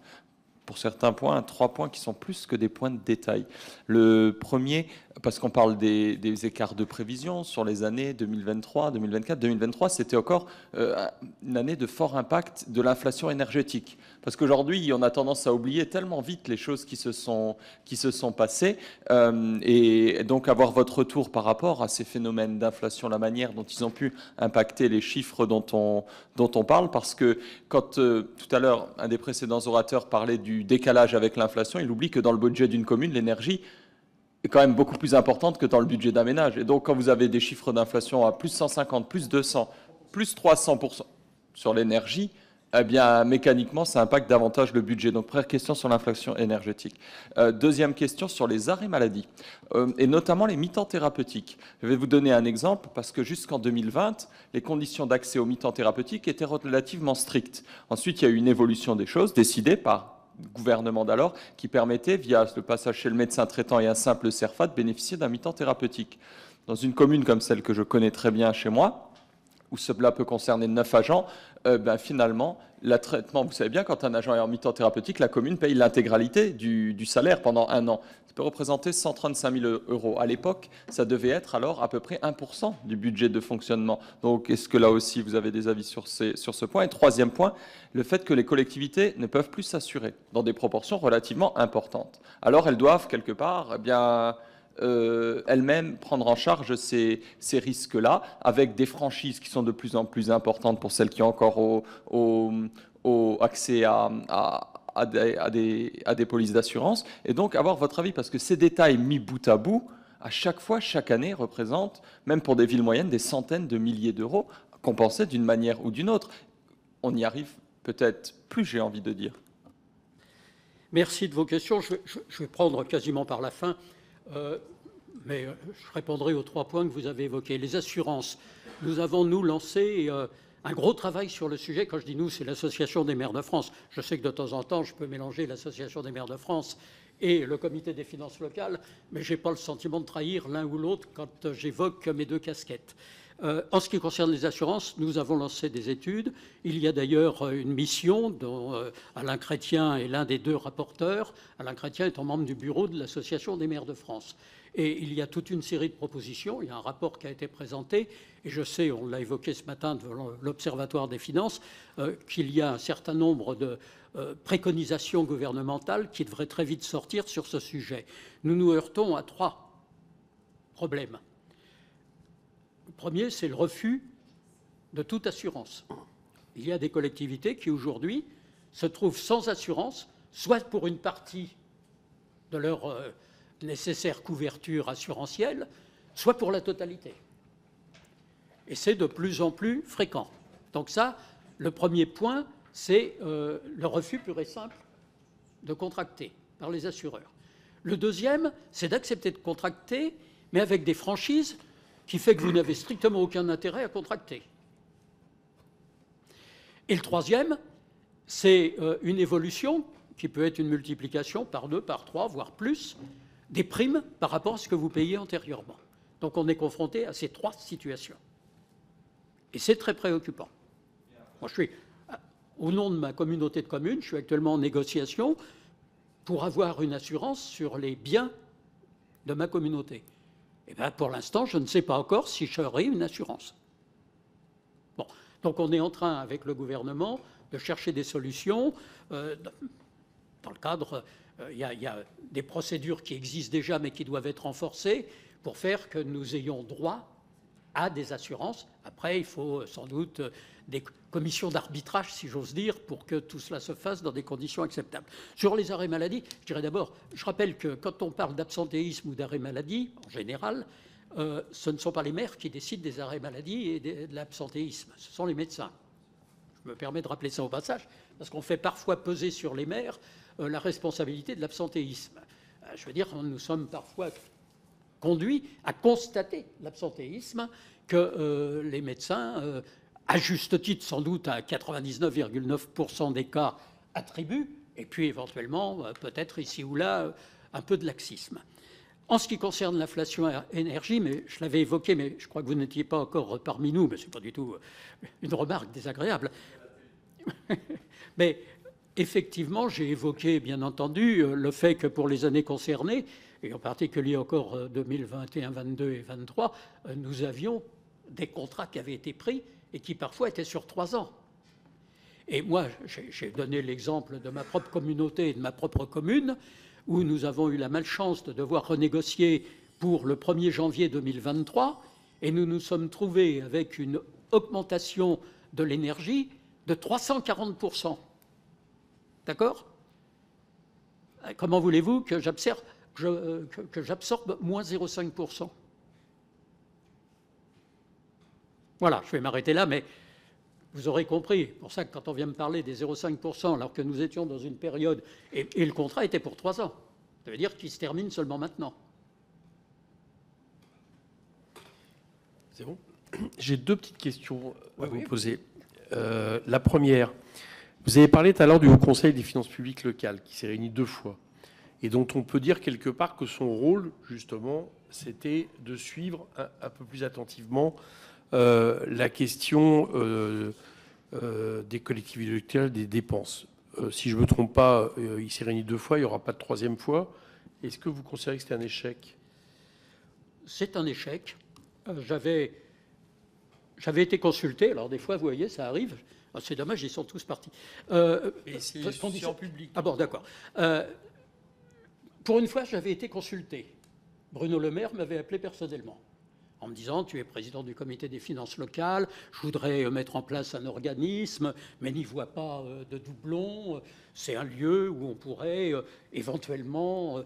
pour certains points, 3 points qui sont plus que des points de détail. Le premier, parce qu'on parle des écarts de prévision sur les années 2023, 2024. 2023, c'était encore une année de fort impact de l'inflation énergétique. Parce qu'aujourd'hui, on a tendance à oublier tellement vite les choses qui se sont passées. Et donc, avoir votre retour par rapport à ces phénomènes d'inflation, la manière dont ils ont pu impacter les chiffres dont on parle. Parce que quand, tout à l'heure, un des précédents orateurs parlait du décalage avec l'inflation, il oublie que dans le budget d'une commune, l'énergie est quand même beaucoup plus importante que dans le budget d'un ménage. Et donc, quand vous avez des chiffres d'inflation à plus 150, plus 200, plus 300% sur l'énergie, eh bien, mécaniquement, ça impacte davantage le budget. Donc, première question sur l'inflation énergétique. Deuxième question sur les arrêts maladie, et notamment les mi-temps thérapeutiques. Je vais vous donner un exemple, parce que jusqu'en 2020, les conditions d'accès aux mi-temps thérapeutiques étaient relativement strictes. Ensuite, il y a eu une évolution des choses, décidée par le gouvernement d'alors, qui permettait, via le passage chez le médecin traitant et un simple CERFA, de bénéficier d'un mi-temps thérapeutique. Dans une commune comme celle que je connais très bien chez moi, où cela peut concerner 9 agents, finalement, le traitement, vous savez bien, quand un agent est en mi-temps thérapeutique, la commune paye l'intégralité du salaire pendant 1 an. Ça peut représenter 135 000 €. À l'époque, ça devait être alors à peu près 1% du budget de fonctionnement. Donc, est-ce que là aussi, vous avez des avis sur ce point? Et troisième point, le fait que les collectivités ne peuvent plus s'assurer dans des proportions relativement importantes. Alors, elles doivent, quelque part, elles-mêmes prendre en charge ces risques-là, avec des franchises qui sont de plus en plus importantes pour celles qui ont encore accès à des polices d'assurance. Et donc, avoir votre avis, parce que ces détails mis bout à bout, à chaque fois, chaque année, représentent, même pour des villes moyennes, des centaines de milliers d'euros compensés d'une manière ou d'une autre. On y arrive peut-être plus, j'ai envie de dire. Merci de vos questions. Je vais prendre quasiment par la fin. Mais je répondrai aux 3 points que vous avez évoqués. Les assurances. Nous avons, nous, lancé un gros travail sur le sujet. Quand je dis nous, c'est l'Association des maires de France. Je sais que de temps en temps, je peux mélanger l'Association des maires de France et le Comité des finances locales, mais je n'ai pas le sentiment de trahir l'un ou l'autre quand j'évoque mes 2 casquettes. En ce qui concerne les assurances, nous avons lancé des études. Il y a d'ailleurs une mission dont Alain Chrétien est l'un des 2 rapporteurs. Alain Chrétien étant membre du bureau de l'Association des maires de France. Et il y a toute une série de propositions. Il y a un rapport qui a été présenté. Et je sais, on l'a évoqué ce matin devant l'Observatoire des finances, qu'il y a un certain nombre de préconisations gouvernementales qui devraient très vite sortir sur ce sujet. Nous nous heurtons à 3 problèmes. Le premier, c'est le refus de toute assurance. Il y a des collectivités qui, aujourd'hui, se trouvent sans assurance, soit pour une partie de leur nécessaire couverture assurantielle, soit pour la totalité. Et c'est de plus en plus fréquent. Donc ça, le premier point, c'est le refus pur et simple de contracter par les assureurs. Le deuxième, c'est d'accepter de contracter, mais avec des franchises qui fait que vous n'avez strictement aucun intérêt à contracter. Et le troisième, c'est une évolution qui peut être une multiplication par 2, par 3, voire plus, des primes par rapport à ce que vous payez antérieurement. Donc on est confronté à ces 3 situations. Et c'est très préoccupant. Moi, je suis, au nom de ma communauté de communes, je suis actuellement en négociation pour avoir une assurance sur les biens de ma communauté. Eh bien, pour l'instant, je ne sais pas encore si j'aurai une assurance. Bon, donc on est en train, avec le gouvernement, de chercher des solutions. Dans le cadre, il y a des procédures qui existent déjà, mais qui doivent être renforcées pour faire que nous ayons droit à des assurances. Après, il faut sans doute des commissions d'arbitrage, si j'ose dire, pour que tout cela se fasse dans des conditions acceptables. Sur les arrêts maladie, je dirais d'abord, je rappelle que quand on parle d'absentéisme ou d'arrêt maladie, en général, ce ne sont pas les maires qui décident des arrêts maladie et de l'absentéisme, ce sont les médecins. Je me permets de rappeler ça au passage, parce qu'on fait parfois peser sur les maires la responsabilité de l'absentéisme. Je veux dire, nous sommes parfois conduits à constater l'absentéisme que les médecins, à juste titre sans doute à 99,9% des cas, attribuent, et puis éventuellement, peut-être ici ou là, un peu de laxisme. En ce qui concerne l'inflation énergie, mais je l'avais évoqué, mais je crois que vous n'étiez pas encore parmi nous, mais ce n'est pas du tout une remarque désagréable. Mais effectivement, j'ai évoqué, bien entendu, le fait que pour les années concernées, et en particulier encore 2021, 2022 et 2023, nous avions des contrats qui avaient été pris et qui parfois étaient sur 3 ans. Et moi, j'ai donné l'exemple de ma propre communauté et de ma propre commune, où nous avons eu la malchance de devoir renégocier pour le 1er janvier 2023, et nous nous sommes trouvés avec une augmentation de l'énergie de 340%. D'accord? Comment voulez-vous que j'absorbe moins 0,5%? Voilà, je vais m'arrêter là, mais vous aurez compris. C'est pour ça que quand on vient me parler des 0,5%, alors que nous étions dans une période, et le contrat était pour 3 ans, ça veut dire qu'il se termine seulement maintenant. C'est bon? J'ai 2 petites questions à vous poser. La première, vous avez parlé tout à l'heure du Haut Conseil des finances publiques locales, qui s'est réuni 2 fois, et dont on peut dire quelque part que son rôle, justement, c'était de suivre un peu plus attentivement la question des collectivités locales, des dépenses. Si je ne me trompe pas, il s'est réuni 2 fois, il n'y aura pas de 3e fois. Est-ce que vous considérez que c'était un échec? C'est un échec. J'avais été consulté, alors des fois, vous voyez, ça arrive. C'est dommage, ils sont tous partis. Et c'est en public. Ah bon, d'accord. Pour une fois, j'avais été consulté. Bruno Le Maire m'avait appelé personnellement, en me disant, tu es président du comité des finances locales, je voudrais mettre en place un organisme, mais n'y vois pas de doublons, c'est un lieu où on pourrait éventuellement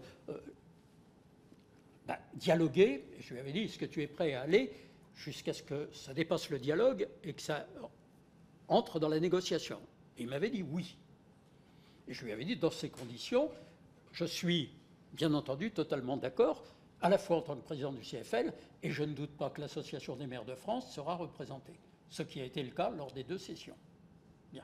dialoguer. Et je lui avais dit, est-ce que tu es prêt à aller jusqu'à ce que ça dépasse le dialogue et que ça entre dans la négociation? Et il m'avait dit oui. Et je lui avais dit, dans ces conditions, je suis bien entendu totalement d'accord, à la fois en tant que président du CFL, et je ne doute pas que l'Association des maires de France sera représentée, ce qui a été le cas lors des 2 sessions. Bien.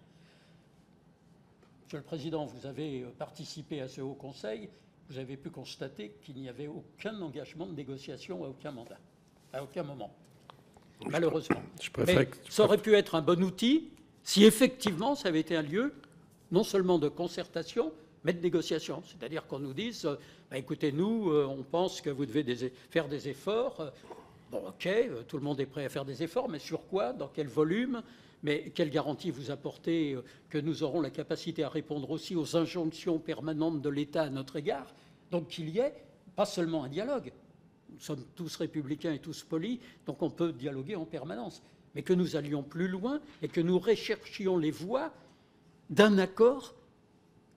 Monsieur le Président, vous avez participé à ce Haut Conseil, vous avez pu constater qu'il n'y avait aucun engagement de négociation à aucun mandat, à aucun moment, malheureusement. Mais ça aurait pu être un bon outil si effectivement ça avait été un lieu non seulement de concertation, mais de négociation. C'est-à-dire qu'on nous dise, écoutez, nous, on pense que vous devez faire des efforts. Bon, ok, tout le monde est prêt à faire des efforts, mais sur quoi? Dans quel volume? Mais quelle garantie vous apportez que nous aurons la capacité à répondre aussi aux injonctions permanentes de l'État à notre égard? Donc qu'il y ait pas seulement un dialogue. Nous sommes tous républicains et tous polis, donc on peut dialoguer en permanence. Mais que nous allions plus loin et que nous recherchions les voies d'un accord,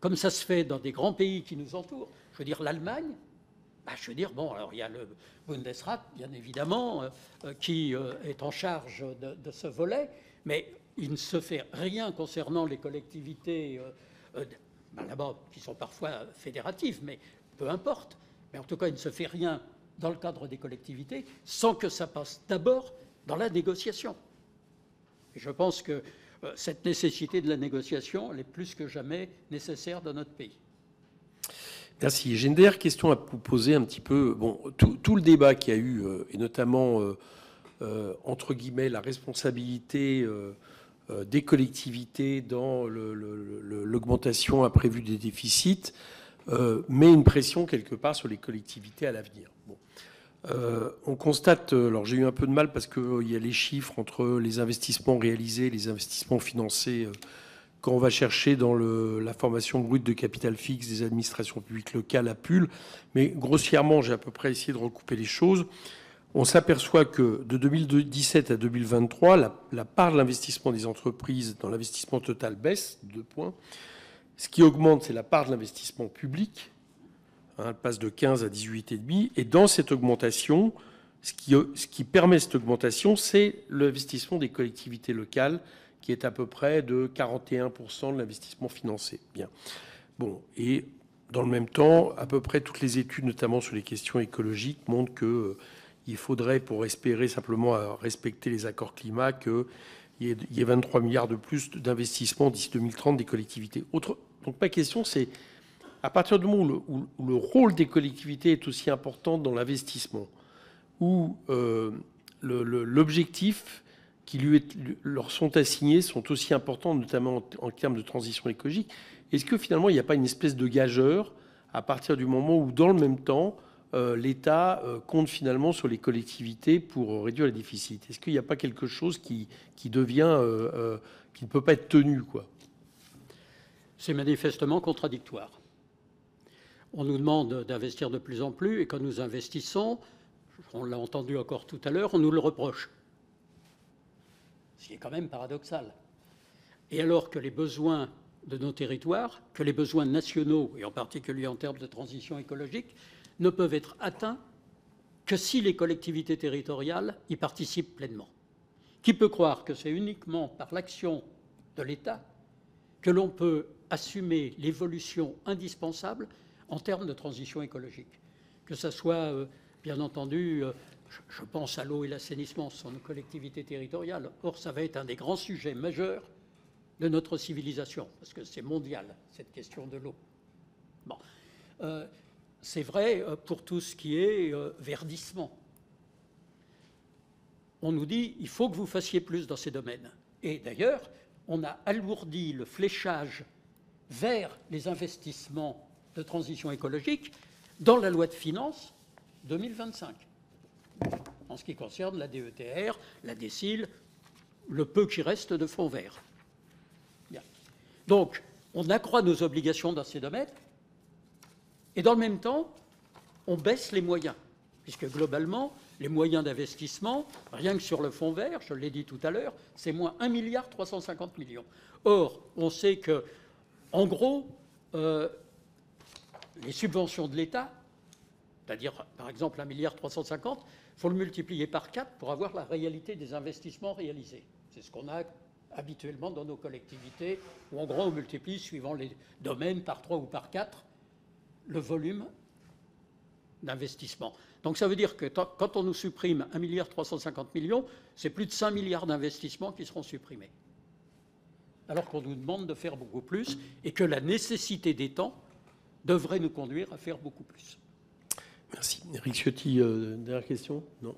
comme ça se fait dans des grands pays qui nous entourent. Je veux dire, l'Allemagne, je veux dire, bon, alors il y a le Bundesrat, bien évidemment, qui est en charge de ce volet, mais il ne se fait rien concernant les collectivités là-bas, qui sont parfois fédératives, mais peu importe. Mais en tout cas, il ne se fait rien dans le cadre des collectivités sans que ça passe d'abord dans la négociation. Et je pense que cette nécessité de la négociation, elle est plus que jamais nécessaire dans notre pays. Merci. J'ai une dernière question à vous poser un petit peu. Bon, tout le débat qu'il y a eu, et notamment, entre guillemets, la responsabilité des collectivités dans l'augmentation imprévue des déficits, met une pression quelque part sur les collectivités à l'avenir. Bon. On constate, alors j'ai eu un peu de mal parce qu'il y a les chiffres entre les investissements réalisés, les investissements financés, quand on va chercher dans la formation brute de capital fixe des administrations publiques locales à Pull, mais grossièrement, j'ai à peu près essayé de recouper les choses. On s'aperçoit que de 2017 à 2023, la part de l'investissement des entreprises dans l'investissement total baisse, 2 points. Ce qui augmente, c'est la part de l'investissement public. Elle passe de 15 à 18,5. Et dans cette augmentation, Ce qui permet cette augmentation, c'est l'investissement des collectivités locales, qui est à peu près de 41% de l'investissement financé. Bien. Bon, et dans le même temps, à peu près toutes les études, notamment sur les questions écologiques, montrent qu'il faudrait, pour espérer simplement respecter les accords climat, qu'il y ait 23 milliards de plus d'investissements d'ici 2030 des collectivités. Donc ma question, c'est, à partir du moment où le rôle des collectivités est aussi important dans l'investissement, où l'objectif qui leur sont assignés sont aussi importants, notamment en termes de transition écologique, est-ce que finalement il n'y a pas une espèce de gageur à partir du moment où, dans le même temps, l'État compte finalement sur les collectivités pour réduire les déficits? Est-ce qu'il n'y a pas quelque chose qui devient, qui ne peut pas être tenu, quoi? C'est manifestement contradictoire. On nous demande d'investir de plus en plus, et quand nous investissons, on l'a entendu encore tout à l'heure, on nous le reproche. Ce qui est quand même paradoxal. Et alors que les besoins de nos territoires, que les besoins nationaux, et en particulier en termes de transition écologique, ne peuvent être atteints que si les collectivités territoriales y participent pleinement. Qui peut croire que c'est uniquement par l'action de l'État que l'on peut assumer l'évolution indispensable en termes de transition écologique? Que ce soit, bien entendu, je pense à l'eau et l'assainissement, ce sont nos collectivités territoriales. Or, ça va être un des grands sujets majeurs de notre civilisation, parce que c'est mondial, cette question de l'eau. Bon. C'est vrai pour tout ce qui est verdissement. On nous dit, il faut que vous fassiez plus dans ces domaines. Et d'ailleurs, on a alourdi le fléchage vers les investissements de transition écologique dans la loi de finances 2025. En ce qui concerne la DETR, la DSIL, le peu qui reste de fonds verts. Bien. Donc, on accroît nos obligations dans ces domaines, et dans le même temps, on baisse les moyens, puisque globalement, les moyens d'investissement, rien que sur le fonds vert, je l'ai dit tout à l'heure, c'est moins 1,350 milliard. Or, on sait que, en gros, les subventions de l'État, c'est-à-dire, par exemple, 1,350 milliard, il faut le multiplier par 4 pour avoir la réalité des investissements réalisés. C'est ce qu'on a habituellement dans nos collectivités, où en gros, on multiplie, suivant les domaines, par 3 ou par 4, le volume d'investissement. Donc ça veut dire que quand on nous supprime 1,350 milliard, c'est plus de 5 milliards d'investissements qui seront supprimés. Alors qu'on nous demande de faire beaucoup plus, et que la nécessité des temps devrait nous conduire à faire beaucoup plus. Merci. Éric Ciotti, dernière question? Non.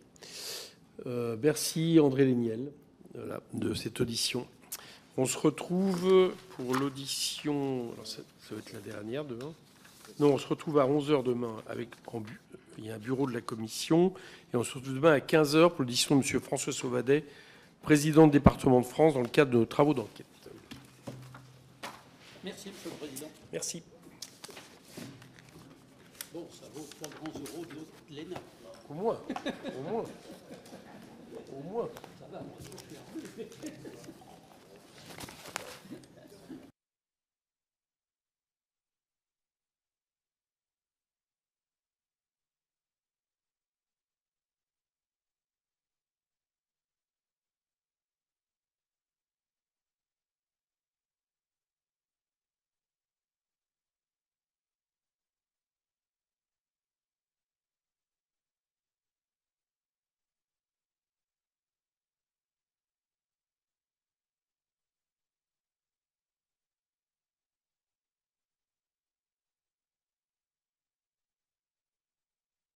Merci André Léniel de cette audition. On se retrouve pour l'audition, ça va être la dernière demain. Non, on se retrouve à 11h demain il y a un bureau de la commission, et on se retrouve demain à 15h pour l'audition de M. François Sauvadet, président du département de France, dans le cadre de nos travaux d'enquête. Merci, Monsieur le Président. Merci. Bon, ça vaut 3 grands euros de l'ENA. Au moins. Au moins. Au moins. Ça va, moi, je suis un peu...